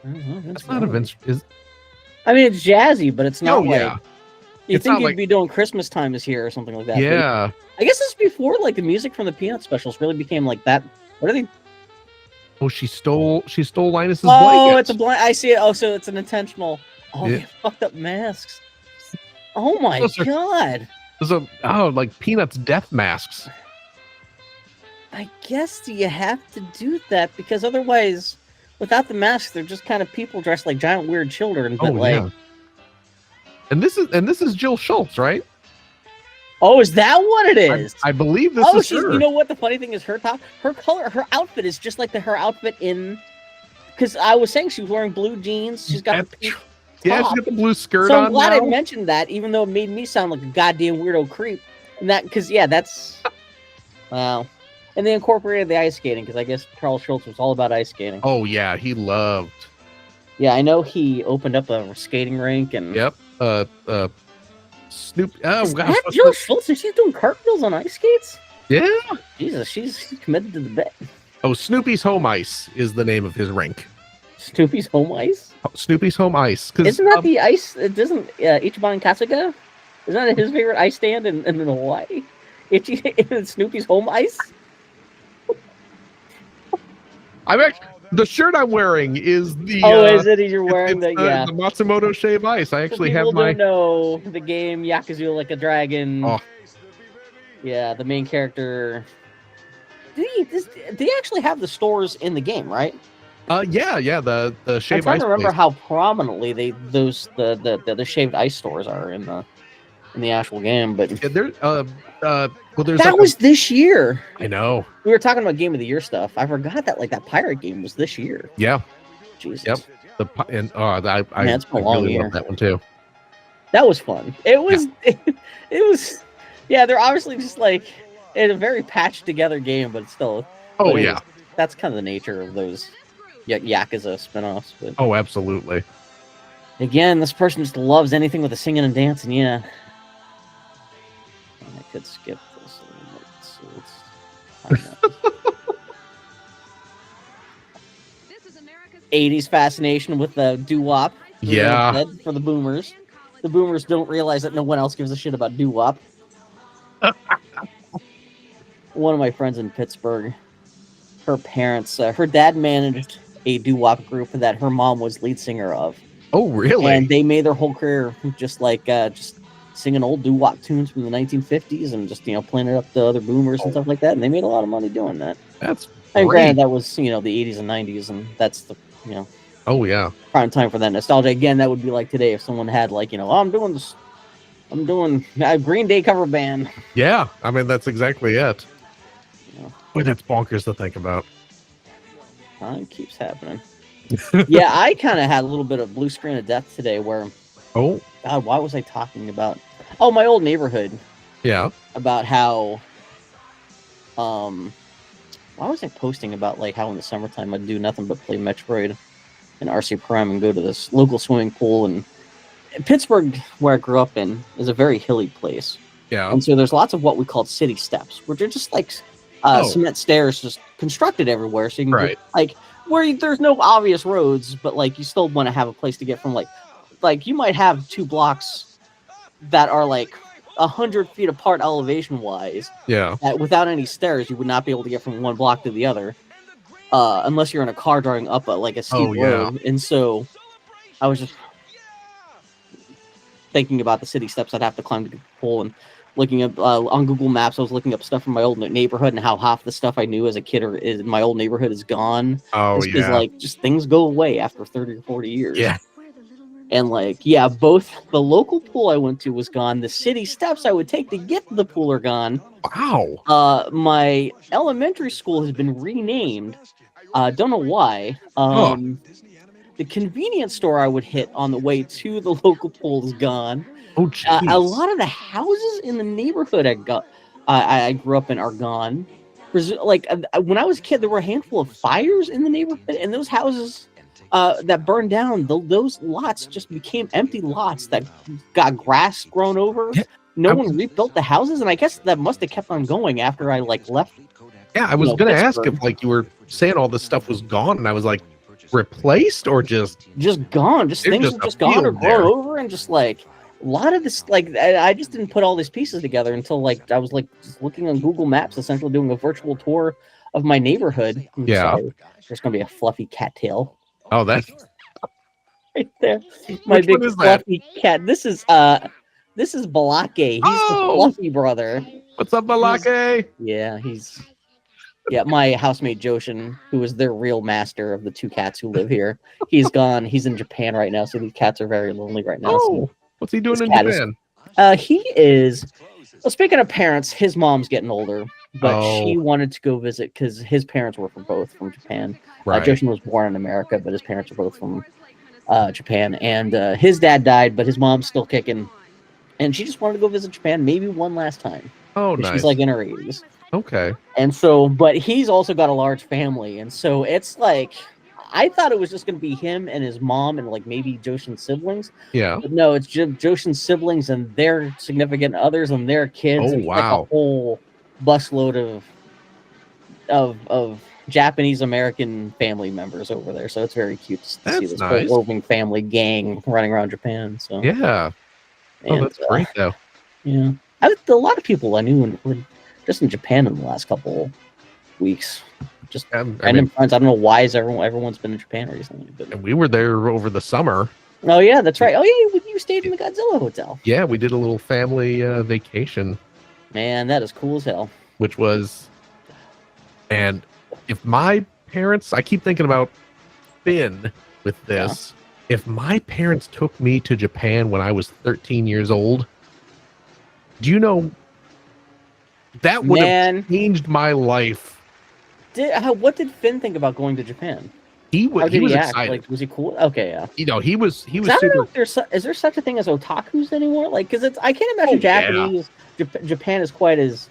I don't know, That's not a Vince... I mean, it's jazzy, but it's not like... Yeah. You It's think not you'd like- be doing Christmas Time is Here or something like that. Yeah. I guess this is before like the music from the Peanut specials really became like that. What are they? Oh, she stole Linus's Oh, blanket. it's a blind. I see it. Oh, so it's an intentional. Oh, Yeah. they fucked up masks. Oh my god. Those are, like Peanuts death masks. I guess you have to do that because otherwise, without the masks, they're just kind of people dressed like giant weird children. But yeah. And this is Jill Schultz, right? Oh, is that what it is? I believe this is her. You know what? The funny thing is, her color, her outfit is just like her outfit in. Because I was saying she was wearing blue jeans. She's got the pink Yeah, top. she's got the blue skirt So on I'm glad now. I mentioned that, even though it made me sound like a goddamn weirdo creep. And that, because yeah, that's wow. And they incorporated the ice skating because I guess Charles Schultz was all about ice skating. Oh yeah, he loved. Yeah, I know he opened up a skating rink and. Yep. Snoop. Oh Is gosh. that Jill Schultz? And she's doing cartwheels on ice skates? Yeah. Jesus, she's committed to the bit. Oh, Snoopy's Home Ice is the name of his rink. Snoopy's Home Ice? Snoopy's Home Ice. Isn't that the ice? It doesn't Ichiban Kasuga? Isn't that his favorite ice stand in Hawaii? Snoopy's Home Ice? I'm actually the shirt I'm wearing is the. Oh, is it? You're wearing the Matsumoto Shave Ice. I actually have my. People don't know the game Yakuza Like a Dragon. Oh. Yeah, the main character. They actually have the stores in the game, right? Yeah, the Shave I'm trying Ice to remember place. how prominently the shaved ice stores are in the actual game, but Yeah, there's that was this year. I know. We were talking about Game of the Year stuff. I forgot that that pirate game was this year. Yeah. Jesus. Yep. I it's been a long really year. love that one too. That was fun. It was. It was. Yeah, they're obviously just like it's a very patched together game, but it's still. Oh but yeah. That's kind of the nature of those Yakuza spinoffs. But Oh, absolutely. again, this person just loves anything with the singing and dancing. Yeah. I could skip this. This is America's 80s fascination with the doo-wop. Yeah. For the boomers. The boomers don't realize that no one else gives a shit about doo-wop. One of my friends in Pittsburgh, her parents, her dad managed a doo-wop group that her mom was lead singer of. Oh, really? And they made their whole career just singing old doo-wop tunes from the 1950s and just, playing it up to other boomers and stuff like that. And they made a lot of money doing that. That's And great. granted, that was, the 80s and 90s, and that's the, Oh yeah. prime time for that nostalgia. Again, that would be like today if someone had I'm doing a Green Day cover band. Yeah. I mean, that's exactly it. Yeah. Boy, that's bonkers to think about. It keeps happening. Yeah, I kind of had a little bit of blue screen of death today where, Oh. God, why was I talking about? Oh, my old neighborhood. Yeah. About how, why was I posting about how in the summertime I'd do nothing but play Metroid and RC Prime and go to this local swimming pool. And Pittsburgh, where I grew up in, is a very hilly place. Yeah. And so there's lots of what we call city steps, which are just cement stairs just constructed everywhere. So you can Right. where there's no obvious roads, but you still want to have a place to get from you might have 2 blocks that are 100 feet apart elevation wise. Yeah. That without any stairs, you would not be able to get from one block to the other, unless you're in a car driving up a steep road. And so, I was just thinking about the city steps I'd have to climb to get the pool and looking up on Google Maps. I was looking up stuff from my old neighborhood and how half the stuff I knew as a kid in my old neighborhood is gone. Oh Because just things go away after 30 or 40 years. Yeah. And both the local pool I went to was gone. The city steps I would take to get to the pool are gone. Wow. My elementary school has been renamed. Don't know why. the convenience store I would hit on the way to the local pool is gone. Oh, A jeez. lot of the houses in the neighborhood I grew up in are gone. Like when I was a kid, there were a handful of fires in the neighborhood, and those houses that burned down, those lots just became empty lots that got grass grown over. Yeah, No one rebuilt the houses, and I guess that must have kept on going after I like left. Yeah, I was going to ask Pittsburgh. if like you were saying all this stuff was gone, and I was like, replaced or just gone? Just They're things just have a just gone or field grown there. over, and just like a lot of this, like I just didn't put all these pieces together until like I was like just looking on Google Maps, essentially doing a virtual tour of my neighborhood. I'm Yeah. sorry, there's gonna be a fluffy cattail Oh, that's right there. My Which big one is that? fluffy cat. This is Balake. He's the fluffy brother. What's up, Balake? Yeah, my housemate Joshin, who is their real master of the two cats who live here. He's gone. He's in Japan right now, so these cats are very lonely right now. Oh, what's he doing this in cat Japan? He is. Well, speaking of parents, his mom's getting older, but she Oh. wanted to go visit because his parents were both from Japan. Right. Joshin was born in America, but his parents are both from Japan. And his dad died, but his mom's still kicking. And she just wanted to go visit Japan maybe one last time. Oh, 'Cause nice. She's like in her 80s. Okay. And so, but he's also got a large family. And so it's like, I thought it was just going to be him and his mom and like maybe Joshin's siblings. Yeah. But no, it's Joshin's siblings and their significant others and their kids. Oh, It's like wow. a whole busload of Japanese American family members over there. So it's very cute to see That's this nice. whole roving family gang running around Japan. So Yeah. Oh, And, that's great though. yeah, a lot of people I knew were just in Japan in the last couple weeks. Just I random mean, friends. I don't know why everyone's been in Japan recently. But and we were there over the summer. oh yeah, that's right. Oh yeah, you stayed in the Godzilla Hotel. Yeah, we did a little family vacation, Man, that is cool as hell. which was, and if my parents, I keep thinking about Finn with this. If my parents took me to Japan when I was 13 years old, do you know that would have changed my life? What did Finn think about going to Japan? He How did was he act? excited. Like, was he cool? Okay, yeah. You know, he was 'Cause I don't know super. if is there such a thing as otakus anymore? Like, because I can't imagine yeah. Japanese Japan is quite as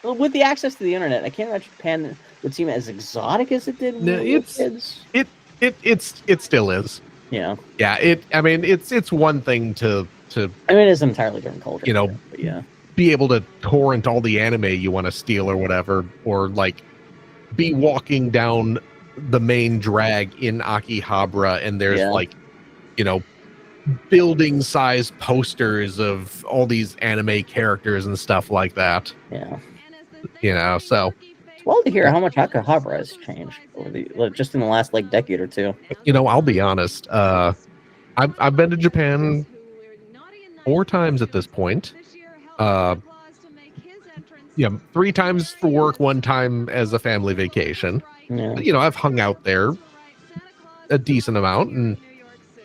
with the access to the internet. I can't imagine Japan would seem as exotic as it did when No, we were kids. It still is. Yeah. Yeah. I mean, it's one thing to I mean, it is an entirely different culture. You know, but yeah. be able to torrent all the anime you want to steal or whatever, or like be walking down the main drag in Akihabara and there's Yeah. like, you know, building size posters of all these anime characters and stuff like that. Yeah. You know, so It's well to hear how much Akihabara has changed over just in the last like decade or two. you know, I'll be honest. I've been to Japan 4 times at this point. Yeah, 3 times for work, 1 time as a family vacation. Yeah. You know, I've hung out there a decent amount, and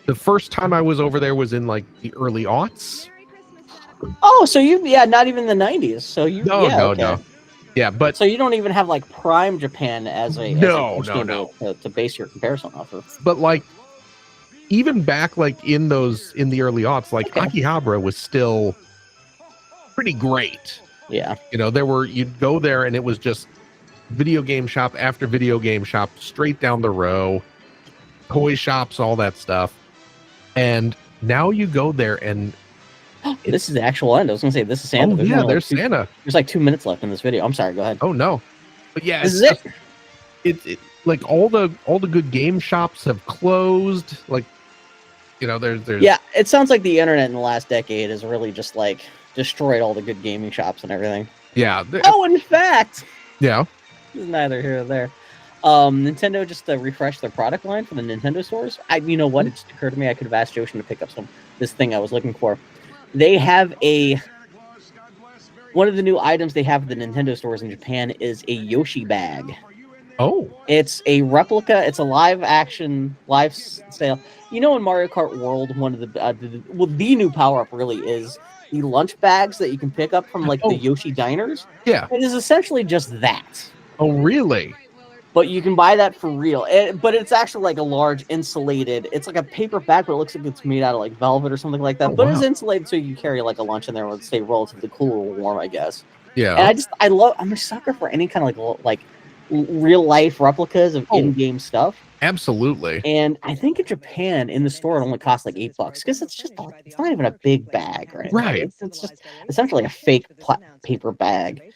the first time I was over there was in like the early aughts. Oh, so not even the 90s. So you No, yeah, no, okay. no. Yeah, but So you don't even have like prime Japan as a No, game no. to base your comparison off of. but like even back like in the early aughts, like Akihabara was still pretty great. Yeah. You know, you'd go there and it was just video game shop after video game shop straight down the row, toy shops, all that stuff. And now you go there and This is the actual end. I was gonna say this is Santa. oh There's yeah, only, like, there's Santa. There's like 2 minutes left in this video. I'm sorry. Go ahead. Oh no, but yeah, This it's is it. it like all the good game shops have closed. Like, you know, there's Yeah, it sounds like the internet in the last decade has really just like destroyed all the good gaming shops and everything. yeah, Oh, in fact, yeah. this is neither here nor there. Nintendo just refreshed their product line for the Nintendo stores. You know what? It just occurred to me I could have asked Joshin to pick up this thing I was looking for. They have one of the new items they have at the Nintendo stores in Japan is a Yoshi bag. Oh, It's a replica. It's a live sale. You know, in Mario Kart World, one of the new power up really is the lunch bags that you can pick up from like the Yoshi diners. yeah. It is essentially just that. Oh, really? But you can buy that for real. But it's actually like a large insulated. It's like a paper bag, but it looks like it's made out of like velvet or something like that. Oh, but wow. it's insulated, so you can carry like a lunch in there and stay relatively cool or warm, I guess. Yeah. And I'm a sucker for any kind of like real life replicas of in-game stuff. Absolutely. And I think in Japan, in the store, it only costs like $8 because it's not even a big bag, right? It's just essentially a fake paper bag.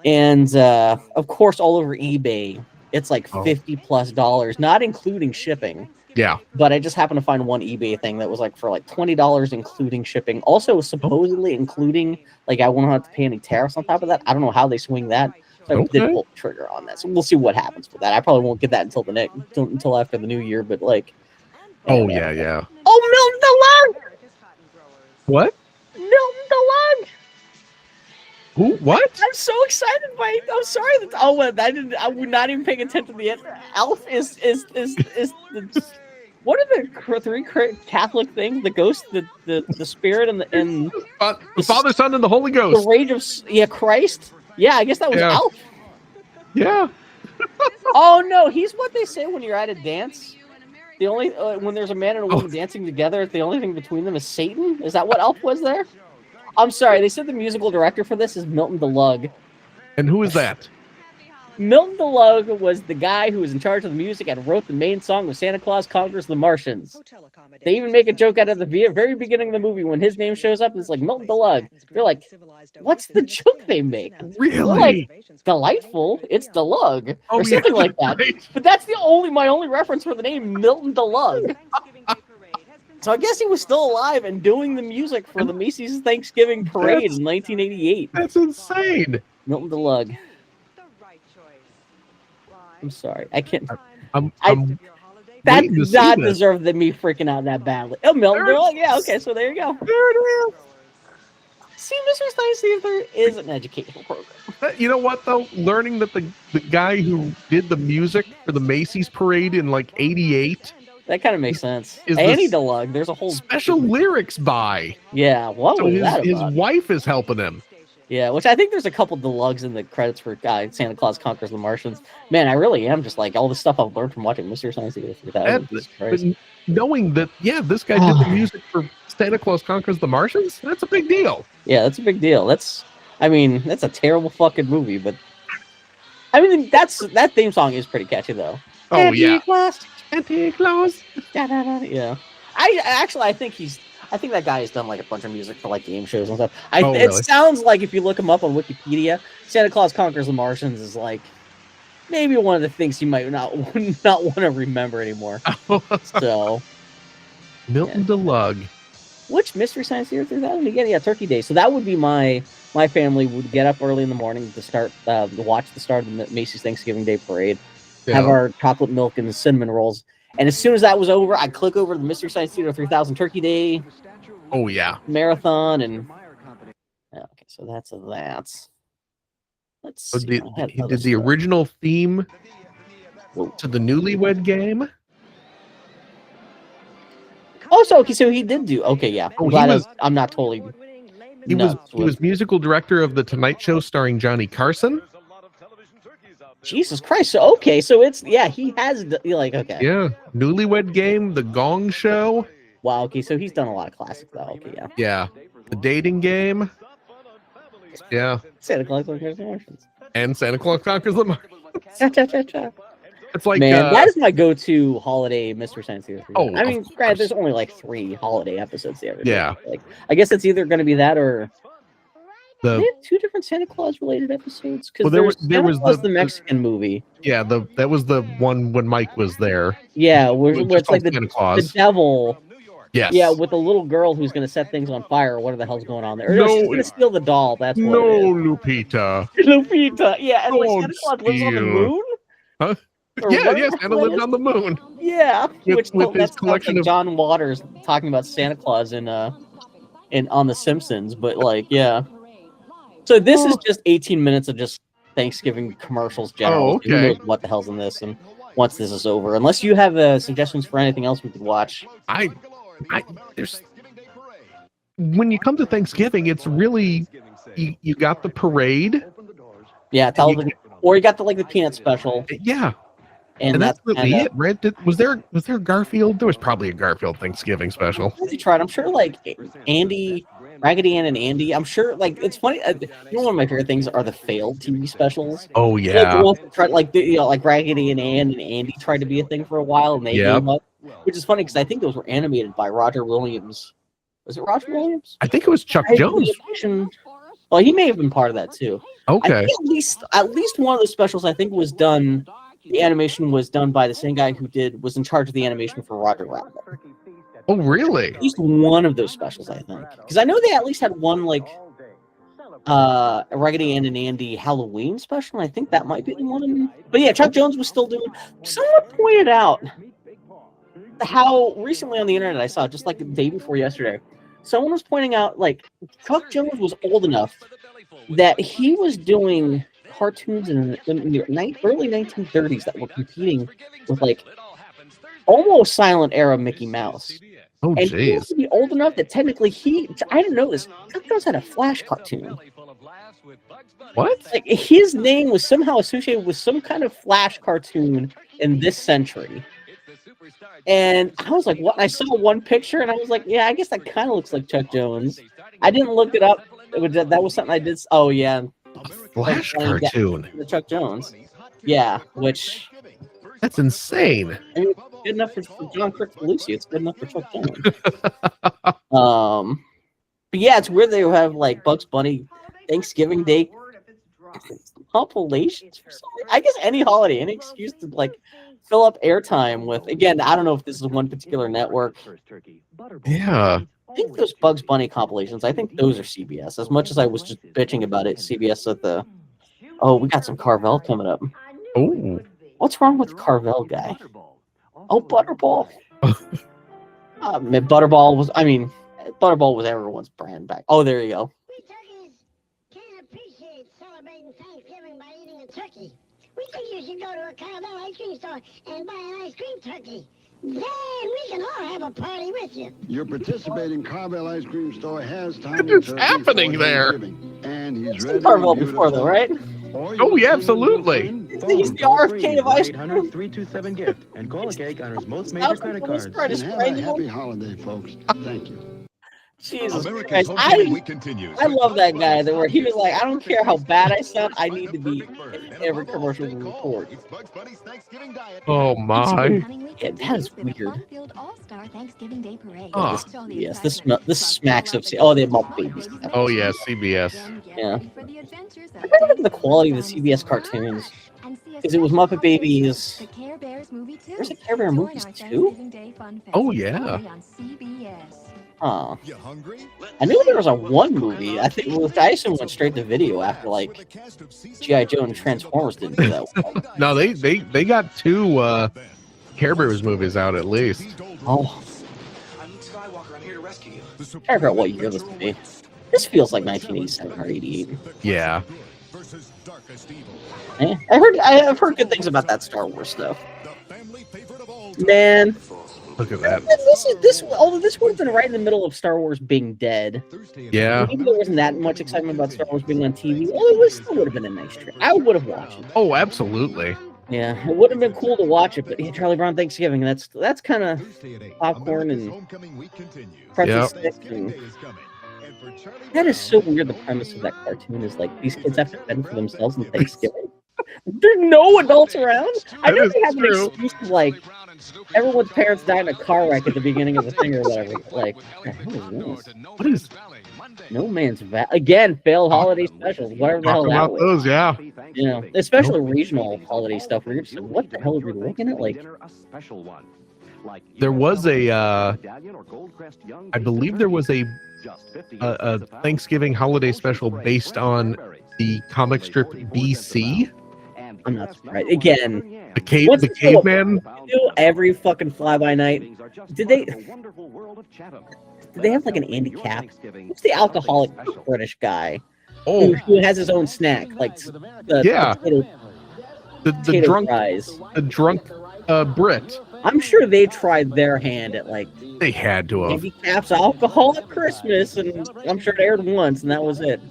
And of course, all over eBay, it's like $50+, not including shipping. Yeah. But I just happened to find one eBay thing that was like for like $20, including shipping. Also, supposedly including like I won't have to pay any tariffs on top of that. I don't know how they swing that. So I did pull the trigger on that. So we'll see what happens with that. I probably won't get that until after the new year. But like, yeah. Oh, Milton DeLong! What? Milton DeLong! Who? What? I'm so excited by it. I'm sorry that I was not even paying attention to the end. Elf is the what are the three Catholic things? The ghost, the spirit, and the Father, Son, and the Holy Ghost. The rage of Christ. Yeah, I guess that was Elf. Yeah. Oh no, he's what they say when you're at a dance. The only when there's a man and a woman dancing together, the only thing between them is Satan. Is that what Elf was there? I'm sorry. They said the musical director for this is Milton DeLug. And who is that? Milton DeLug was the guy who was in charge of the music and wrote the main song of Santa Claus Conquers the Martians. They even make a joke out of the very beginning of the movie when his name shows up. It's like Milton DeLug. You're like, what's the joke they make? Really? Like, delightful. It's DeLug or something like that. Right. But that's my only reference for the name Milton DeLug. So I guess he was still alive and doing the music for the Macy's Thanksgiving Parade in 1988. That's insane. Milton DeLug. I'm sorry. I can't. That does not deserve me freaking out that badly. Oh, Milton DeLug. Yeah, okay, so there you go. There it is. See, Mr. Science Theater is an educational program. You know what, though? Learning that the guy who did the music for the Macy's Parade in like 88... That kind of makes sense. Annie DeLug, there's a whole special lyrics by. Yeah, what was that about? His wife is helping him. Yeah, which I think there's a couple DeLugs in the credits for Santa Claus Conquers the Martians. Man, I really am just like all the stuff I've learned from watching Mr. Science Theater. But knowing that, this guy did the music for Santa Claus Conquers the Martians, that's a big deal. Yeah, that's a big deal. That's a terrible fucking movie, but I mean, that theme song is pretty catchy though. Oh, yeah. Anti-Claus. Yeah. I think that guy has done like a bunch of music for like game shows and stuff. It sounds like if you look him up on Wikipedia, Santa Claus Conquers the Martians is like maybe one of the things you might not want to remember anymore. So Milton DeLug. Which Mystery Science Theater 3000 again? Yeah, Turkey Day. So that would be my family would get up early in the morning to start to watch the start of the Macy's Thanksgiving Day Parade. Have our chocolate milk and cinnamon rolls. And as soon as that was over, I'd click over to the Mystery Science Theater 3000 Turkey Day. Oh, yeah. Marathon. And okay, so that's that. Let's see. He did the original theme to the Newlywed Game. Oh, so he did do. Okay, yeah. I'm not totally. He was musical director of The Tonight Show starring Johnny Carson. Jesus Christ. So, okay. So he has okay. Yeah. Newlywed Game, The Gong Show. Wow. Okay. So he's done a lot of classics though. Okay. Yeah. Yeah. The Dating Game. Yeah. Santa Claus Conquers the Martians. And Santa Claus Conquers the Martians. It's like, man, that is my go-to holiday Mystery Science Theater. Oh, I mean, granted, there's only like 3 holiday episodes there. Yeah. Like, I guess it's either going to be that or they have 2 different Santa Claus related episodes. Because there was the Mexican movie. Yeah, that was the one when Mike was there. Yeah, where it's like the devil. Yes. Yeah, with the little girl who's going to set things on fire or whatever the hell's going on there. Or she's going to steal the doll. That's what it is. Lupita. Lupita. Yeah, and like Santa Claus lives on the moon. Huh? Yeah, Santa lived on the moon. Yeah, with his collection of John Waters talking about Santa Claus in on The Simpsons, but like, yeah. So this is just 18 minutes of just Thanksgiving commercials. Generally, okay. Who knows what the hell's in this? And once this is over, unless you have suggestions for anything else we could watch, there's when you come to Thanksgiving, it's really you got the parade. Yeah, television, or you got the Peanut special. Yeah. And that's really kinda, it, right? Was there a Garfield? There was probably a Garfield Thanksgiving special. they tried. I'm sure, like Andy, Raggedy Ann and Andy. I'm sure, like it's funny. One of my favorite things are the failed TV specials. Oh Like yeah, the ones that tried, like like Raggedy and Ann and Andy tried to be a thing for a while, and they Yep. gave up. Which is funny because I think those were animated by Roger Williams. Was it Roger Williams? I think it was Chuck Jones. Well, he may have been part of that too. I Okay. think at least one of the specials I think was done. The animation was done by the same guy who was in charge of the animation for Roger Rabbit. Oh really? At least one of those specials, I think, because I know they at least had one like Raggedy Ann and Andy Halloween special. And I think that might be the one. But yeah, Chuck Jones was still doing. Someone pointed out how recently on the internet I saw, just like the day before yesterday, someone was pointing out like Chuck Jones was old enough that he was doing cartoons in the early 1930s that were competing with like almost silent era Mickey Mouse. Oh And he jeez. was to be old enough that technically I didn't know this, Chuck Jones had a Flash cartoon. What? Like his name was somehow associated with some kind of Flash cartoon in this century. And I was like, what? And I saw one picture and I was like, yeah, I guess that kind of looks like Chuck Jones. I didn't look it up. That was something I did. Oh, yeah. Flash cartoon. The Chuck Jones. Yeah, which. That's insane. I mean, it's good enough for John Lucy. It's good enough for Chuck Jones. But yeah, it's weird they have like Bugs Bunny Thanksgiving Day compilations for something. I guess any holiday, any excuse to like fill up airtime with. Again, I don't know if this is one particular network. Yeah. I think those Bugs Bunny compilations, I think those are CBS. As much as I was just bitching about it, CBS at the. Oh, we got some Carvel coming up. Oh. What's wrong with the Carvel guy? Oh, Butterball. Butterball was everyone's brand back. Oh, there you go. We turkeys can't appreciate celebrating Thanksgiving by eating a turkey. We think you should go to a Carvel ice cream store and buy an ice cream turkey. Then we can all have a party with you. Your participating Carvel ice cream store has time. What is happening there? And he's It's ready. been Carvel before, though, right? Oh yeah, absolutely. He's the RFK of ice cream. 327 gift and call a cake honors most major credit cards. And have a happy holiday, folks. Thank you. Jesus Christ. I love that guy that where he was like, I don't care how bad I sound, I need to be in every commercial we record. Oh my. Yeah, that is weird. Oh. Yes, this smacks of. Oh, they have Muppet Babies. Oh yeah, CBS. Yeah. I remember the quality of the CBS cartoons. Because it was Muppet Babies. There's a Care Bear movies too? Oh yeah. Huh. I knew there was a one movie. I assume went straight to video after like G.I. Joe and Transformers didn't do that well. No, they got two Care Bears movies out at least. Oh. I can't remember what year this would be. This feels like 1987 or 88. Yeah. I've heard good things about that Star Wars stuff. Man. Look at that. Although this would have been right in the middle of Star Wars being dead. Yeah. Maybe there wasn't that much excitement about Star Wars being on TV. Although it still would have been a nice trip. I would have watched it. Oh, absolutely. Yeah, it would have been cool to watch it, but yeah, Charlie Brown Thanksgiving, that's kind of popcorn and pretzel stick. And that is so weird. The premise of that cartoon is like these kids have to fend for themselves on Thanksgiving. There's no adults around. I know they have an excuse of like everyone's parents died in a car wreck at the beginning of the thing or whatever. Like, what is No Man's Valley again? Failed holiday specials, whatever the hell that about was. those, yeah. Yeah, especially regional holiday stuff. Where you're just like, what the hell are we looking at? Like, there was I believe there was a Thanksgiving holiday special based on the comic strip BC. I'm not surprised. Again, the caveman. Every fucking fly by night. Did they have like an Andy Cap? Who's the alcoholic British guy? Oh, who has his own snack? Like the drunk Brit. I'm sure they tried their hand at like they had to have Andy Cap's alcohol at Christmas, and I'm sure it aired once, and that was it.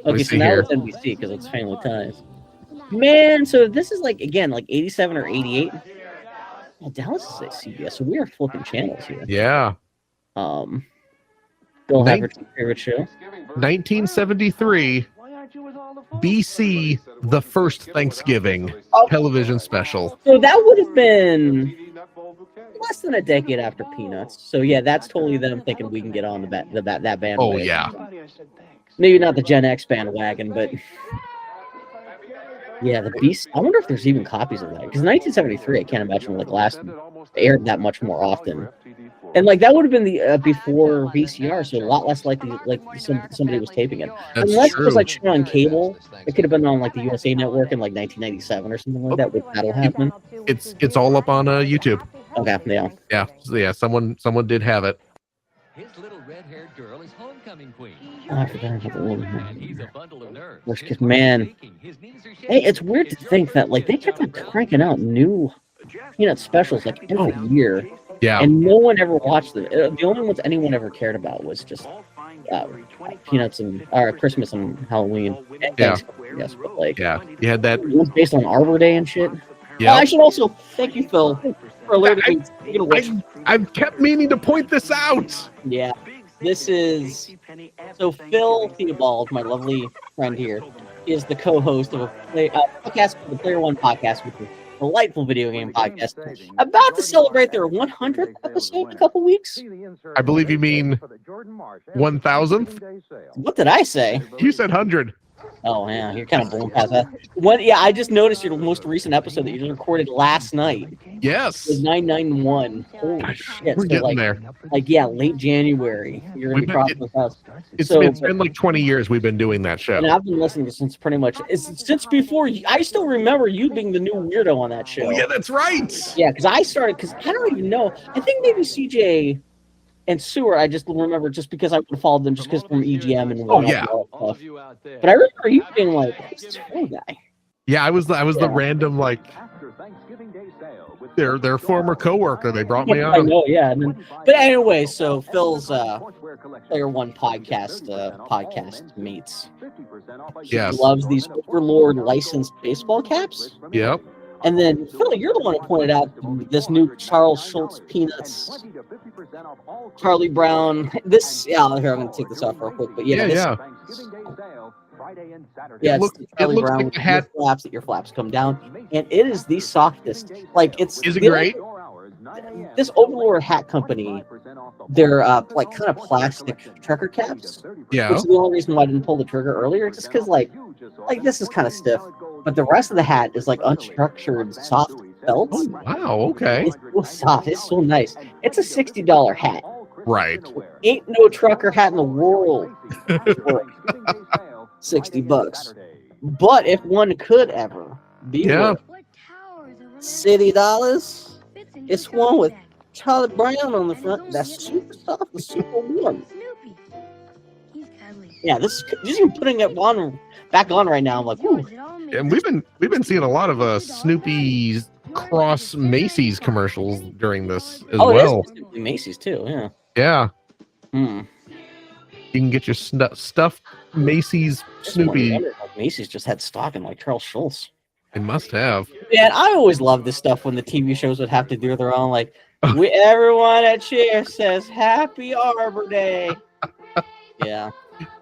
Okay, so now it's NBC because it's Family Ties. Man, so this is like, again, like 87 or 88. Well, Dallas is at CBS, so we are flipping channels here. Yeah. Bill, have your favorite show? 1973, BC, The First Thanksgiving television special. So that would have been less than a decade after Peanuts. So yeah, that's totally them thinking we can get on that bandwagon. Oh yeah. Maybe not the Gen X bandwagon, but yeah, the Beast. I wonder if there's even copies of that, because 1973, I can't imagine like last aired that much more often. And like that would have been the before VCR, so a lot less likely like somebody was taping it. That's Unless true. it was like shown on cable, it could have been on like the USA Network in like 1997 or something like that. With That'll Happen. It's all up on YouTube. Okay, yeah. Yeah. Someone did have it. His little red-haired girl is homecoming queen. Oh, I forgot about the woman. And he's a bundle of nerves. Because man, hey, it's weird to think that like they kept on cranking out new Peanut specials like every year. Yeah. And no one ever watched them. The only ones anyone ever cared about was just Peanuts and Christmas and Halloween. And Yeah. Yes, but like Yeah. You had that. ones based on Arbor Day and shit. Yeah. I should also thank you, Phil, for alerting me. I've kept meaning to point this out. Yeah. This is so Phil Theobald, my lovely friend here, is the co-host of a podcast, the Player One podcast, which is a delightful video game podcast, about to celebrate their 100th episode in a couple weeks. I believe you mean 1000th. What did I say? You said 100. Oh yeah, you're kind of blown past that. Yeah, I just noticed your most recent episode that you just recorded last night. Yes. Was 991. Holy shit! We're So, getting like, there. Like yeah, late January. You're gonna be crossing the house. It's been like 20 years we've been doing that show. And I've been listening since pretty much since before. I still remember you being the new weirdo on that show. Oh yeah, that's right. Yeah, because I don't even know. I think maybe CJ and Sewer, I just remember just because I would have followed them just because from EGM and oh yeah. Stuff. But I remember you being like, "Who's this Phil guy?" Yeah, I was the random like their former coworker. They brought me on. I know, yeah. But anyway, so Phil's Player One podcast mates. Yes. He loves these Overlord licensed baseball caps. Yep. And then, Phil, you're the one who pointed out this new Charles Schultz Peanuts, Charlie Brown. Here, I'm going to take this off real quick. But yeah. Yeah. Yeah, It looks Brown like the hat. your flaps come down. And it is the softest. Like, it's. Is it great? This Overlord hat company, they're like kind of plastic trucker caps. Yeah. Which is the only reason why I didn't pull the trigger earlier, just because like this is kind of stiff. But the rest of the hat is like unstructured soft felt. Oh, wow. Okay. It's so soft. It's so nice. It's a $60 hat. Right. Ain't no trucker hat in the world worth $60. But if one could ever be worth city dollars, it's one with Charlie Brown on the front. That's super soft and super warm. Yeah, this is putting it back on right now. I'm like, ooh. And we've been seeing a lot of Snoopy's cross Macy's commercials during this as well. Macy's too, yeah. Yeah. Hmm. You can get your stuffed Macy's Snoopy. Macy's just had stock in like Charles Schultz. They must have. Man, I always love this stuff when the TV shows would have to do their own, like, everyone at Cheer says Happy Arbor Day. Yeah.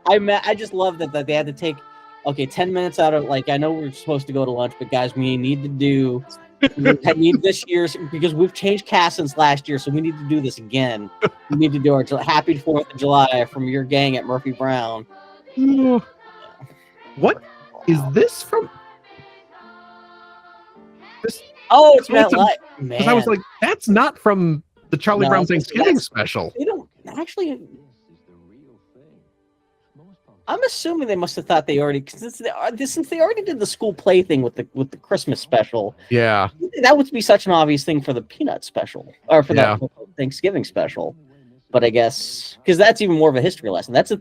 I just love that they had to take 10 minutes out of, like, I know we're supposed to go to lunch, but guys, we need this year's, because we've changed cast since last year, so we need to do this again. We need to do our Happy 4th of July from your gang at Murphy Brown. What is this from? Oh, it's Matt Light. Because I was like, that's not from the Charlie Brown Thanksgiving special. They don't actually. I'm assuming they must have thought they already, since they already did the school play thing with the Christmas special. Yeah, that would be such an obvious thing for the Peanut special or for the Thanksgiving special. But I guess because that's even more of a history lesson. That's a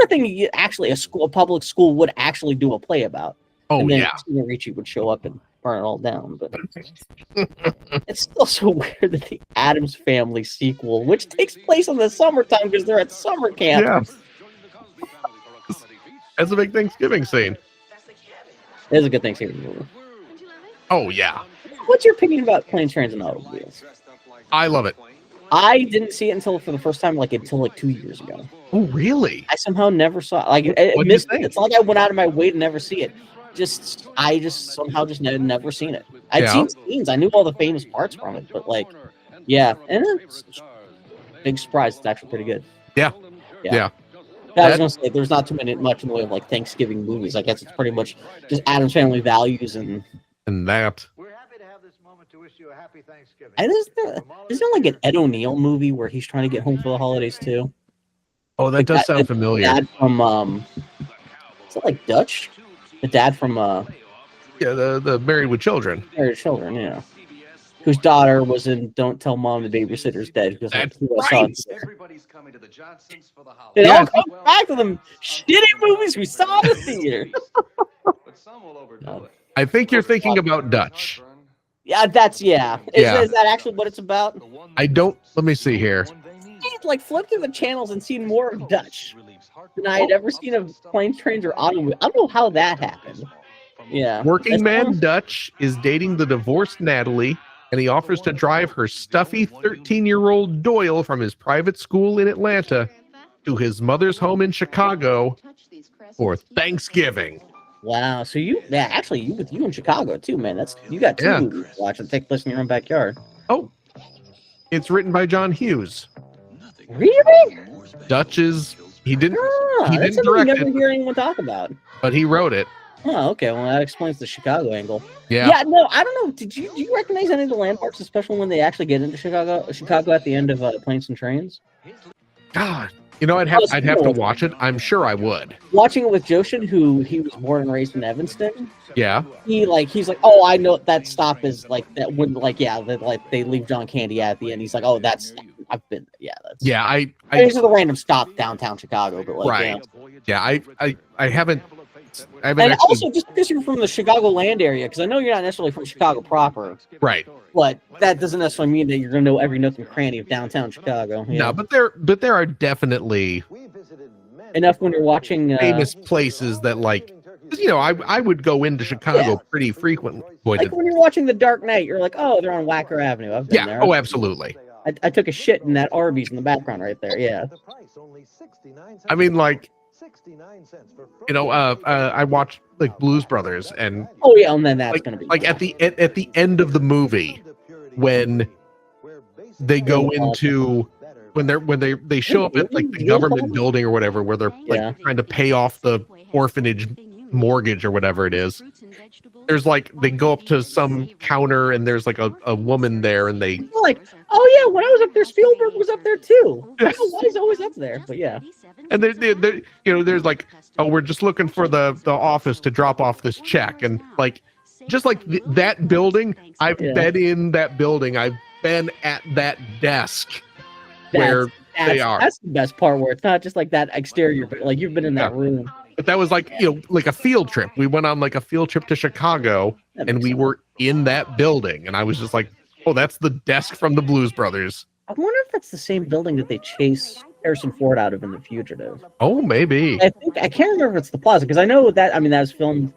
thing a public school would actually do a play about. Oh, and then yeah. Christina Ricci would show up and burn it all down. But it's still so weird that the Addams Family sequel, which takes place in the summertime because they're at summer camp. Yeah. That's a big Thanksgiving scene. It's a good Thanksgiving movie. Oh yeah, What's your opinion about planes, trains, and automobiles? I love it. I didn't see it until for the first time, until 2 years ago. Oh really? I somehow never saw I What do you missed it. think? It's not like I went out of my way to never see it. I just somehow just never seen it. I'd Yeah. seen scenes. I knew all the famous parts from it, but yeah, and it's big surprise. It's actually pretty good. Yeah. I was gonna say there's not much in the way of Thanksgiving movies. I guess it's pretty much just Addams Family Values and that. We're happy to have this moment to wish you a happy Thanksgiving. And is there an Ed O'Neill movie where he's trying to get home for the holidays too? Oh, that does sound familiar. The dad from is it Dutch? The dad from Yeah, the Married with Children. Married with Children, yeah. Whose daughter was in Don't Tell Mom the Babysitter's Dead. Because That's right. Everybody's coming to the Johnsons for the holidays. It all comes back to them shitty movies we saw in the theater. But some will overdo it. I think you're thinking about Dutch. Yeah, Is that actually what it's about? I don't. Let me see here. I flipped through the channels and seen more of Dutch than I had ever seen of Planes, Trains, or Automobile. I don't know how that happened. Yeah. Working man Dutch is dating the divorced Natalie, and he offers to drive her stuffy 13-year-old Doyle from his private school in Atlanta to his mother's home in Chicago for Thanksgiving. Wow. So you in Chicago too, man. You got two movies to watch and take place in your own backyard. Oh, it's written by John Hughes. Really? Dutch is he didn't that's something direct you never it, hear anyone talk about. but he wrote it. Oh, okay. Well, that explains the Chicago angle. Yeah. Yeah. No, I don't know. Do you recognize any of the landmarks, especially when they actually get into Chicago at the end of Planes and Trains? God, I'd have to watch it. I'm sure I would. Watching it with Joshin, who he was born and raised in Evanston. Yeah. He's like, oh, I know that stop is that when they leave John Candy at the end. He's like, oh, I've been that's these are the random stop downtown Chicago, but right. Yeah, I haven't. And actually, also, just because you're from the Chicago land area, because I know you're not necessarily from Chicago proper, right? But that doesn't necessarily mean that you're going to know every nook and cranny of downtown Chicago. No, but there are definitely enough when you're watching famous places that I would go into Chicago pretty frequently. When you're watching The Dark Knight, you're like, oh, they're on Wacker Avenue. I've been there. Oh, absolutely. I took a shit in that Arby's in the background right there. Yeah. I mean, I watched Blues Brothers, and and then that's gonna be at the end of the movie when they go into when they show up at the government building or whatever, where they're trying to pay off the orphanage mortgage or whatever it is. There's they go up to some counter and there's a woman there, and they oh yeah, when I was up there, Spielberg was up there too. I don't know why he's always up there, but yeah. And there's oh, we're just looking for the office to drop off this check, and that building, I've been in that building. I've been at that desk where they are. That's the best part, where it's not just that exterior, but you've been in that room. But that was a field trip. We went on a field trip to Chicago, and we were in that building, and I was just oh, that's the desk from the Blues Brothers. I wonder if that's the same building that they chase Harrison Ford out of in The Fugitive. Oh, maybe. I can't remember if it's the plaza, because I know that that was filmed.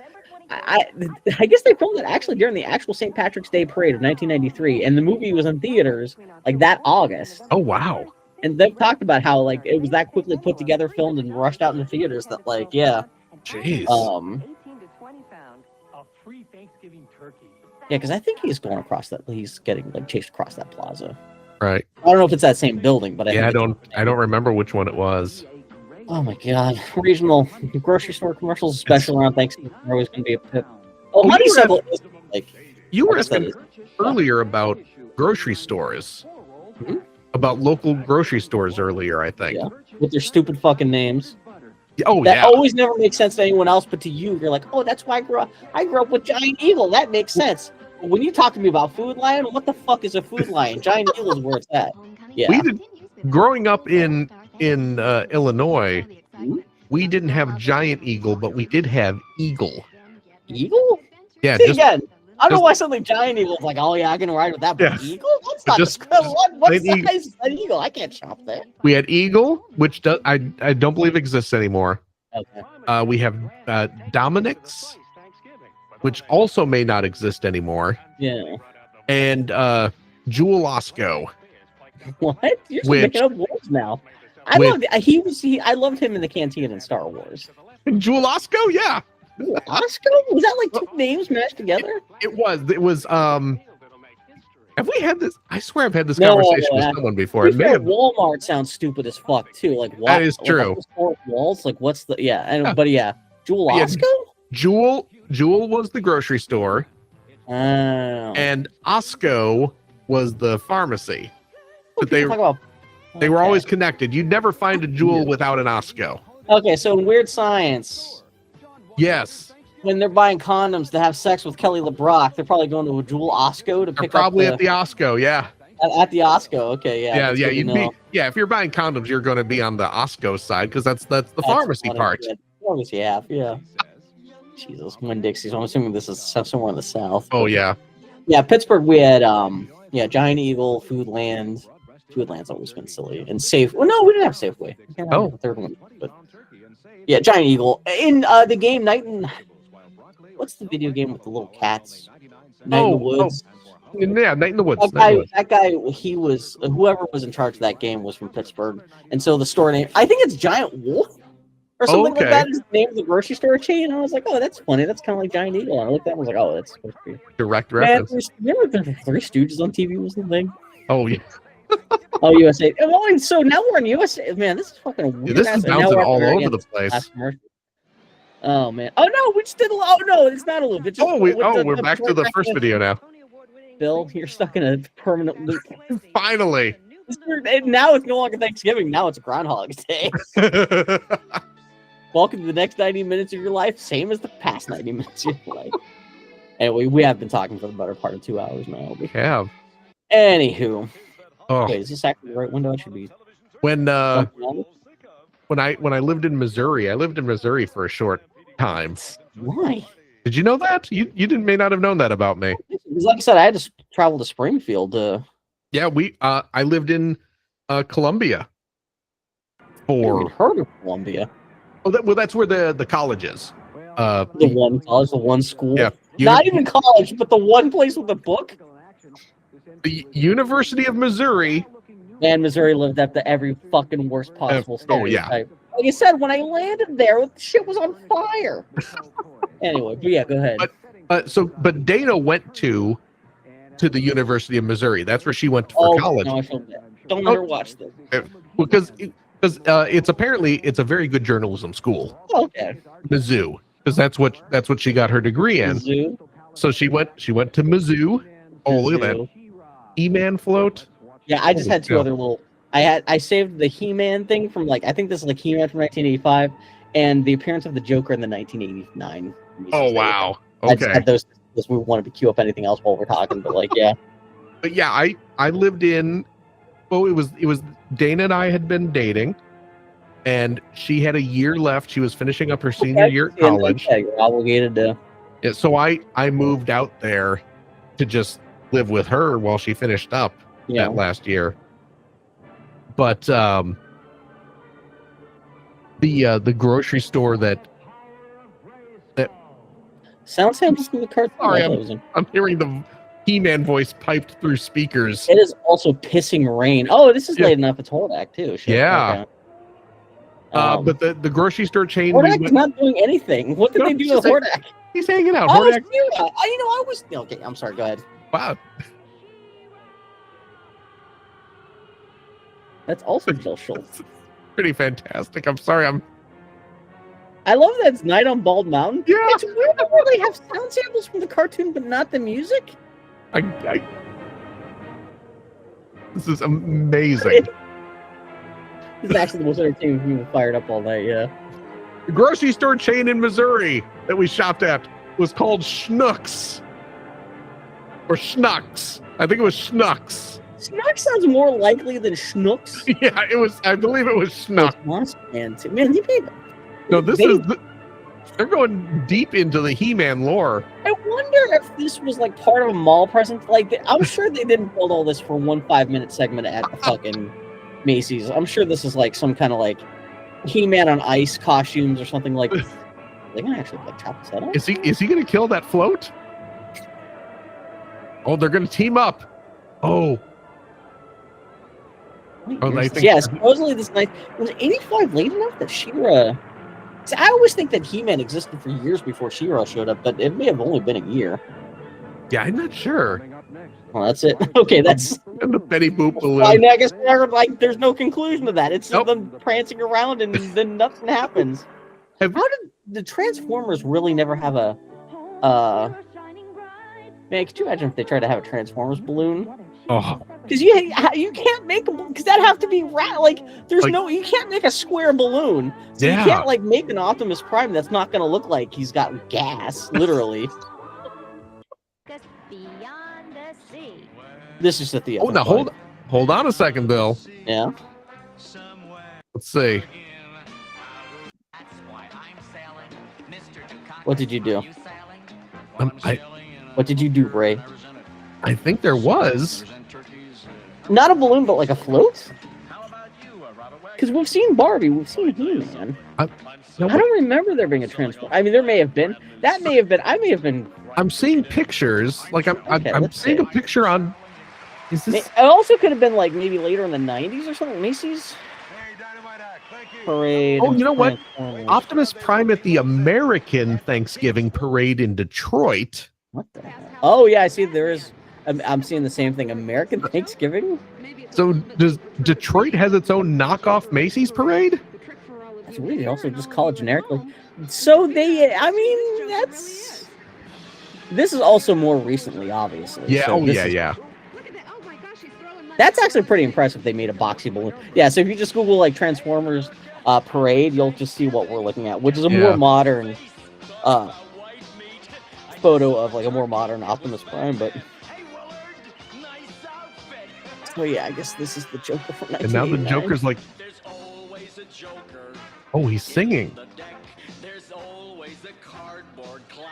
I guess they filmed it actually during the actual St. Patrick's Day parade of 1993, and the movie was in theaters that August. Oh wow! And they've talked about how it was that quickly put together, filmed, and rushed out in the theaters that Jeez. Yeah, because I think he's going across that. He's getting chased across that plaza. Right. I don't know if it's that same building, but I don't remember which one it was. Oh my god! Regional grocery store commercials, especially around Thanksgiving, are always going to be a pit. Oh, Honey Rebel is you were asking earlier about grocery stores, about local grocery stores earlier, I think. Yeah, with their stupid fucking names. Oh, that always never makes sense to anyone else, but to you, you're like, oh, that's why I grew up with Giant Eagle. That makes sense. But when you talk to me about Food Lion, what the fuck is a Food Lion? Giant Eagle is where it's at. Yeah. Growing up in Illinois, we didn't have Giant Eagle, but we did have Eagle. Eagle? Yeah. See, again, I don't know why something Giant Eagle is oh yeah, I can ride with that, but Eagle? That's not what size is an Eagle? I can't shop that. We had Eagle, which I don't believe exists anymore. Okay. We have Dominic's. which also may not exist anymore. Yeah. And Jewel Osco. What? You're just making up words now. I loved him in the canteen in Star Wars. Jewel Osco, yeah. Jewel Osco? Was that like two names mashed together? It was. Have we had this? I swear I've had this conversation with someone before. Walmart sounds stupid as fuck too. Like what? That is true. Like, walls. Like what's the but Jewel Osco? Jewel was the grocery store. Oh. And Osco was the pharmacy. But they were Okay. always connected. You'd never find a Jewel without an Osco. Okay, so in Weird Science, yes, when they're buying condoms to have sex with Kelly LeBrock, they're probably going to a Jewel Osco to pick probably at the Osco, yeah. At the Osco, okay, yeah. If you're buying condoms, you're going to be on the Osco side because that's the pharmacy part. Pharmacy half, yeah. Jesus, Winn-Dixie's. I'm assuming this is somewhere in the South. Oh yeah. Yeah, Pittsburgh. We had Giant Eagle, Foodland. Foodland's always been silly and safe. Well, no, we didn't have Safeway. I can't remember the third one, but yeah, Giant Eagle in the game Night and what's the video game with the little cats? Night in the Woods. Yeah, Night in the Woods. That guy, he was whoever was in charge of that game was from Pittsburgh, and so the store name, I think it's Giant Wolf or something like that, is the name of the grocery store chain. And I was like, oh, that's funny. That's kind of like Giant Eagle. And I looked at it and was like, oh, that's supposed to be direct reference. Remember the Three Stooges on TV was the thing? Oh yeah. Oh, USA. Oh, and so now we're in USA. Man, this is fucking weird. This is bouncing all over the place. Oh man. Oh no, we just did. Oh no, it's not a loop. It's just, we're back to the first video now. Bill, you're stuck in a permanent loop. Finally. And now it's no longer Thanksgiving. Now it's Groundhog's Day. Welcome to the next 90 minutes of your life, same as the past 90 minutes of your life. Anyway, we have been talking for the better part of 2 hours now. We have. Anywho. Oh. Wait, is this actually the right window? I should be. When I lived in Missouri, for a short time. Why? Did you know that? You may not have known that about me. Because like I said, I had to travel to Springfield. Yeah, I lived in Columbia. I heard of Columbia. Oh, that's where the college is. The one college, the one school. Yeah, not even college, but the one place with a book. The University of Missouri. And Missouri lived up to every fucking worst possible stereotype. Oh yeah. Like I said, when I landed there, shit was on fire. Anyway, but yeah, go ahead. But Dana went to the University of Missouri. That's where she went for college. No, I filmed that. Don't let her watch this. Because it's a very good journalism school. Okay. Mizzou, because that's what she got her degree in. Mizzou. So she went to Mizzou. Oh, look at that He-Man float. Yeah, I just had two other little. I saved the He-Man thing from I think this is like He-Man from 1985, and the appearance of the Joker in the 1989. Oh wow! Okay. I just had those. We wanted to queue up anything else while we're talking, but yeah. But yeah, I lived in. Well, it was Dana and I had been dating, and she had a year left. She was finishing up her senior year at college. Yeah, you're obligated to. Yeah, so I moved out there to just live with her while she finished up that last year. But the grocery store that sound samples from the cartoon. Sorry, I'm hearing the He-Man voice piped through speakers. It is also pissing rain. Oh, this is late enough. It's Hordak too. Shit. Yeah. Okay. But the grocery store chain. Hordak's not doing anything. What did they do to Hordak? He's hanging out. Oh, I was. Okay, I'm sorry. Go ahead. Wow. That's also Jill Schultz. Pretty fantastic. I'm sorry. I love that it's Night on Bald Mountain. Yeah. It's weird that they have sound samples from the cartoon, but not the music. This is amazing. This is actually the most entertaining thing we fired up all night. Yeah. The grocery store chain in Missouri that we shopped at was called Schnucks. Or Schnucks. I think it was Schnucks. Schnucks sounds more likely than Schnooks. Yeah, it was. I believe it was Schnucks. Man, you made. No, they're going deep into the He-Man lore. I wonder if this was like part of a mall presence. I'm sure they didn't build all this for 1 5-minute segment at the fucking Macy's. I'm sure this is like some kind of like He-Man on ice costumes or something like. Are they gonna actually like chop his head off? Is he gonna kill that float? Oh, they're gonna team up. Oh. Yeah, supposedly this night was 85 late enough that She-Ra. See, I always think that He-Man existed for years before She-Ra showed up, but it may have only been a year. Yeah, I'm not sure. Well, that's it. Okay, that's and the Betty Boop balloon. I guess like there's no conclusion to that. It's just them prancing around and then nothing happens. How did the Transformers really never have a man, could you imagine if they tried to have a Transformers balloon? Oh. Because you can't make them, because that'd have to be like there's no, you can't make a square balloon. So you can't like make an Optimus Prime that's not going to look like he's got gas, literally. This is at the Oh, now hold on a second, Bill. Yeah. Let's see. What did you do? I What did you do, Ray? I think there was not a balloon, but like a float. Because we've seen Barbie, we've seen He-Man. I don't remember there being a Transformer. I mean, there may have been. That may have been. I may have been. I'm seeing pictures. Like I'm seeing a picture on. Is this? It also could have been like maybe later in the '90s or something. Macy's parade. Oh, you know what? Optimus Prime at the American Thanksgiving parade in Detroit. What the hell? Oh yeah, I see. There is. I'm seeing the same thing. American Thanksgiving. So does Detroit has its own knockoff Macy's parade? That's weird. They also just call it generically. So they. I mean, that's. This is also more recently, obviously. Yeah. So yeah. That's actually pretty impressive. They made a boxy balloon. Yeah. So if you just Google like Transformers parade, you'll just see what we're looking at, which is a more modern photo of like a more modern Optimus Prime, but. Oh yeah, I guess this is the Joker from 1989. And now the Joker's like, oh, he's singing. There's always a cardboard clown.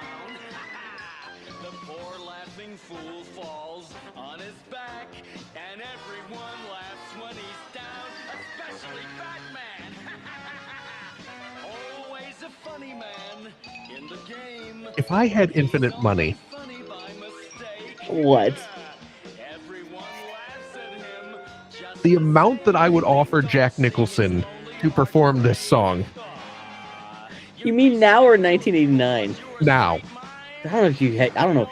The poor laughing fool falls on his back, and everyone laughs when he's down, especially Batman. Always a funny man in the game. If I had infinite money. What? The amount that I would offer Jack Nicholson to perform this song. You mean now or 1989? Now. I don't know if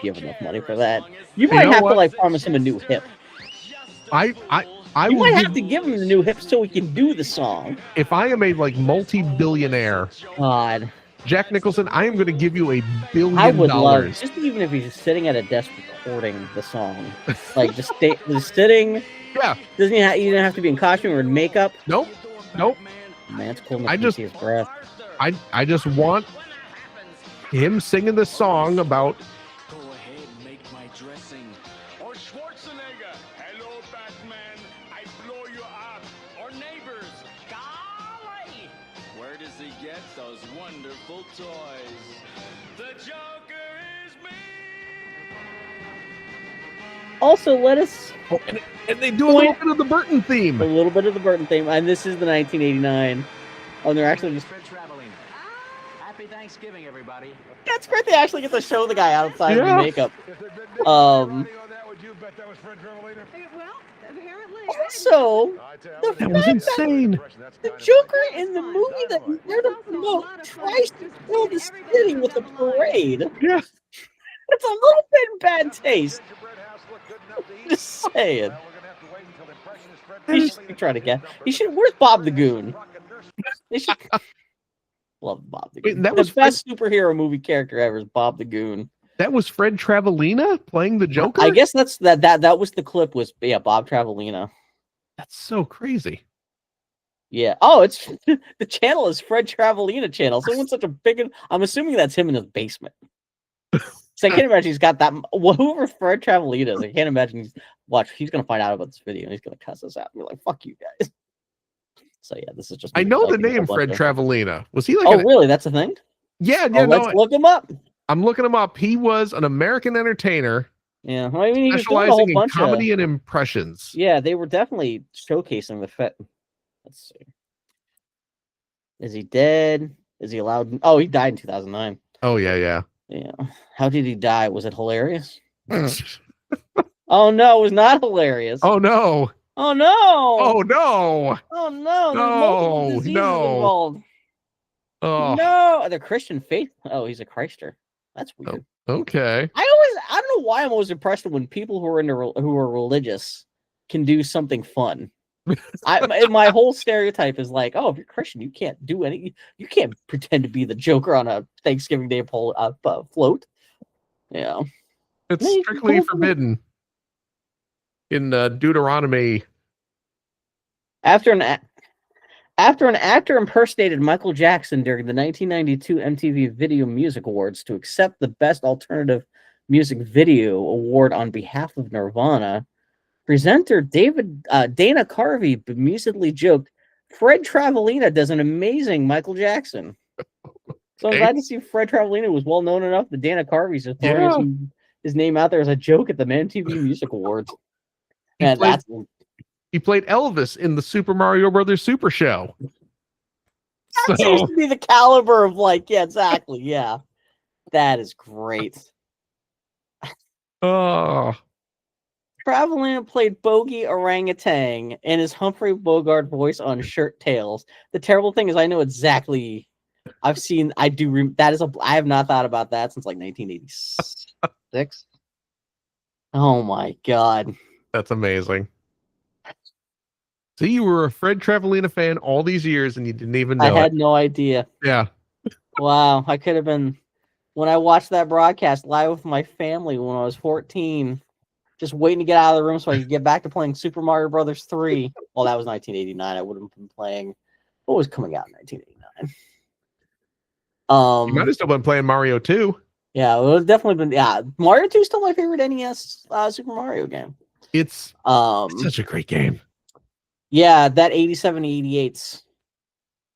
you have enough money for that. You might have to like promise him a new hip. I you might have to give him the new hip so he can do the song. If I am a like multi-billionaire, God, Jack Nicholson, I am going to give you $1 billion. I would love, just even if he's just sitting at a desk recording the song, like just sitting. Yeah. Doesn't he? You don't have to be in costume or in makeup. Nope. Man, it's cool enough to see his breath. I just want him singing the song about. Go ahead, make my dressing. Or Schwarzenegger, hello Batman, I blow you up. Or neighbors, golly, where does he get those wonderful toys? The Joker is me. Also, let us. Oh, and they do a little bit of the Burton theme. A little bit of the Burton theme, and this is the 1989. Oh, they're actually just. Happy Thanksgiving, everybody. That's great. They actually get to show the guy outside of the makeup. Also, that was insane. The Joker in the movie that they're to promote tries to fill the city with a parade. Yeah. It's a little bit in bad taste. Just saying. He should try to get. He should. Where's Bob the Goon? They should. Love Bob the Goon. Wait, that was the best superhero movie character ever is Bob the Goon. That was Fred Travellina playing the Joker? I guess that was the clip was Bob Travellina. That's so crazy. Yeah. Oh, it's the channel is Fred Travellina channel. Someone's such a big. I'm assuming that's him in his basement. So I can't imagine he's got that. Whoever Fred Travellina is, I can't imagine he's gonna find out about this video and he's gonna cuss us out. We're like, fuck you guys. So yeah, this is just. I know the name Fred Travellina. Was he like? Oh, really? That's a thing. Yeah. Let's look him up. I'm looking him up. He was an American entertainer. Yeah, I mean, he was doing a specializing whole in bunch comedy and impressions. Yeah, they were definitely showcasing the fit. Let's see. Is he dead? Is he allowed? Oh, he died in 2009. Oh yeah. Yeah. How did he die? Was it hilarious? Oh no, it was not hilarious. Oh no. Oh no. Oh no. Oh no. There's No, multiple diseases no. involved. Oh No, the Christian faith. Oh, he's a Christer. That's weird. okay. I don't know why I'm always impressed when people who are religious can do something fun. My whole stereotype is like, oh, if you're Christian, you can't do you can't pretend to be the Joker on a Thanksgiving Day float. Yeah, It's strictly forbidden in Deuteronomy. After an actor impersonated Michael Jackson during the 1992 MTV Video Music Awards to accept the Best Alternative Music Video Award on behalf of Nirvana, presenter Dana Carvey bemusedly joked, "Fred Travellina does an amazing Michael Jackson." So I'm glad to see Fred Travellina was well known enough that Dana Carvey's just throwing his name out there as a joke at the MTV Music Awards. He played Elvis in the Super Mario Brothers Super Show. That seems to be the caliber of exactly. Yeah. That is great. Oh. Travellina played Bogey Orangutan in his Humphrey Bogart voice on Shirt Tales. The terrible thing is I know exactly. I have not thought about that since 1986. Oh my God. That's amazing. So you were a Fred Travellina fan all these years and you didn't even know I had no idea. Yeah. Wow. I could have been, when I watched that broadcast live with my family when I was 14, just waiting to get out of the room so I could get back to playing Super Mario Brothers 3. Well, that was 1989. I would have been playing, what was coming out in 1989? You might have still been playing Mario 2. Yeah, it would definitely been. Yeah, Mario 2 is still my favorite NES Super Mario game. It's such a great game. Yeah, that 87-88's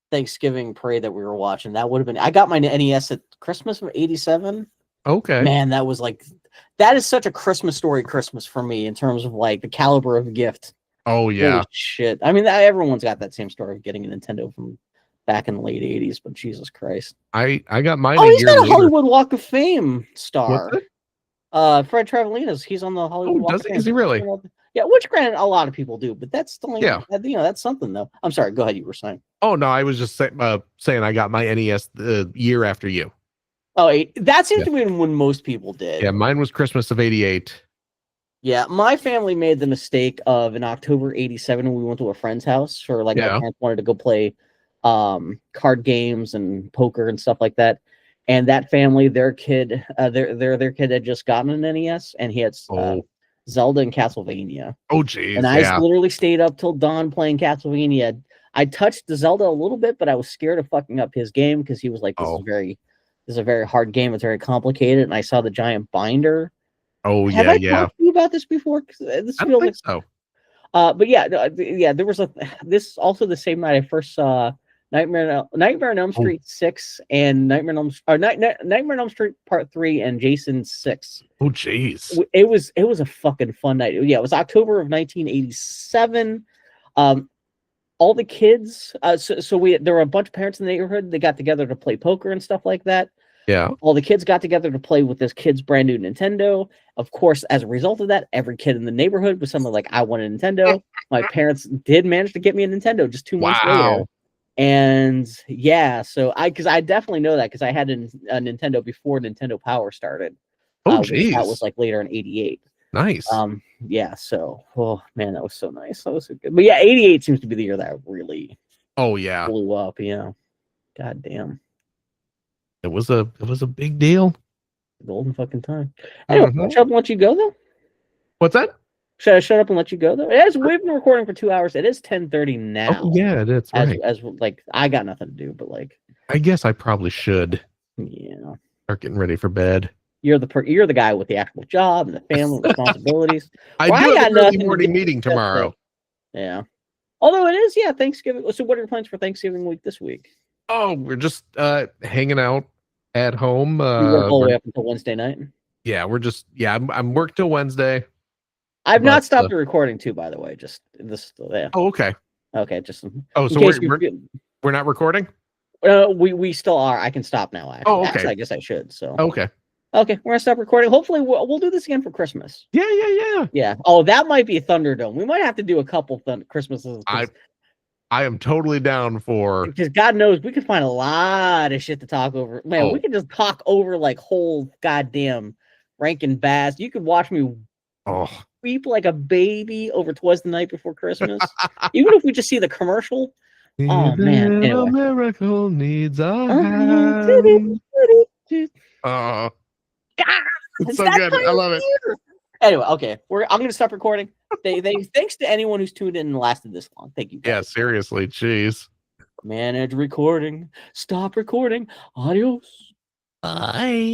Thanksgiving parade that we were watching, that would have been. I got my NES at Christmas of 87. Okay. Man, that is such a Christmas story Christmas for me in terms of the caliber of gift. Oh yeah. Holy shit. I mean, everyone's got that same story of getting a Nintendo from back in the late 80s, but Jesus Christ. I got mine. Oh, he's got a Hollywood Walk of Fame star. Fred Travellina's. He's on the Hollywood Walk of Fame. Is he really? Yeah, which granted a lot of people do, but that's still that's something though. I'm sorry. Go ahead. You were saying. Oh no, I was just saying I got my NES the year after you. Oh, that seems to be when most people did. Yeah, mine was Christmas of 88. Yeah, my family made the mistake of in October 87 when we went to a friend's house for my parents wanted to go play card games and poker and stuff like that. And that family, their kid had just gotten an NES and he had Zelda and Castlevania. Oh geez. And I literally stayed up till dawn playing Castlevania. I touched the Zelda a little bit, but I was scared of fucking up his game because he was like, this is a very hard game. It's very complicated. And I saw the giant binder. Oh Have I talked to you about this before? This I don't think so. But there was this also the same night I first saw Nightmare on Elm Street 6 and Nightmare on Elm Street Part 3 and Jason 6. Oh jeez. It was a fucking fun night. Yeah, it was October of 1987. All the kids, there were a bunch of parents in the neighborhood. They got together to play poker and stuff like that. Yeah. All the kids got together to play with this kid's brand new Nintendo. Of course, as a result of that, every kid in the neighborhood was something like, I want a Nintendo. My parents did manage to get me a Nintendo just 2 months later. And yeah, so I definitely know that because I had a Nintendo before Nintendo Power started. Oh, geez. That was '88 or '88. Nice. Yeah. So, oh man, that was so nice. That was so good. But yeah, '88 seems to be the year that really. Oh yeah. Blew up. Yeah. God damn. It was a big deal. Golden fucking time. Anyway, shut up and let you go though. What's that? Should I shut up and let you go though? We've been recording for 2 hours. It is 10:30 now. Oh yeah, it is. Right. As I got nothing to do, but I guess I probably should. Yeah. Start getting ready for bed. You're the guy with the actual job and the family responsibilities. I do have an early morning meeting tomorrow. Yeah. Although it is, Thanksgiving. So what are your plans for Thanksgiving week this week? Oh, we're just hanging out at home. You work all the way up until Wednesday night? Yeah, I'm work till Wednesday. I've not stopped the recording too, by the way. Just this. Yeah. Oh, okay. Okay, just. Oh, so we're not recording? We still are. I can stop now. Actually, Oh, okay. Actually, I guess I should. So Okay. Okay, we're gonna stop recording. Hopefully, we'll do this again for Christmas. Yeah. Oh, that might be a Thunderdome. We might have to do a couple Christmases. I am totally down for. Because God knows we could find a lot of shit to talk over. Man, we could just talk over like whole goddamn Rankin Bass. You could watch me weep like a baby over 'Twas the Night Before Christmas. Even if we just see the commercial. Oh man! Anyway. A miracle needs a hand. It's so good. I love it. Anyway, okay, I'm gonna stop recording. Thanks to anyone who's tuned in and lasted this long. Thank you. Yeah, seriously, jeez. Manage recording. Stop recording. Adios. Bye.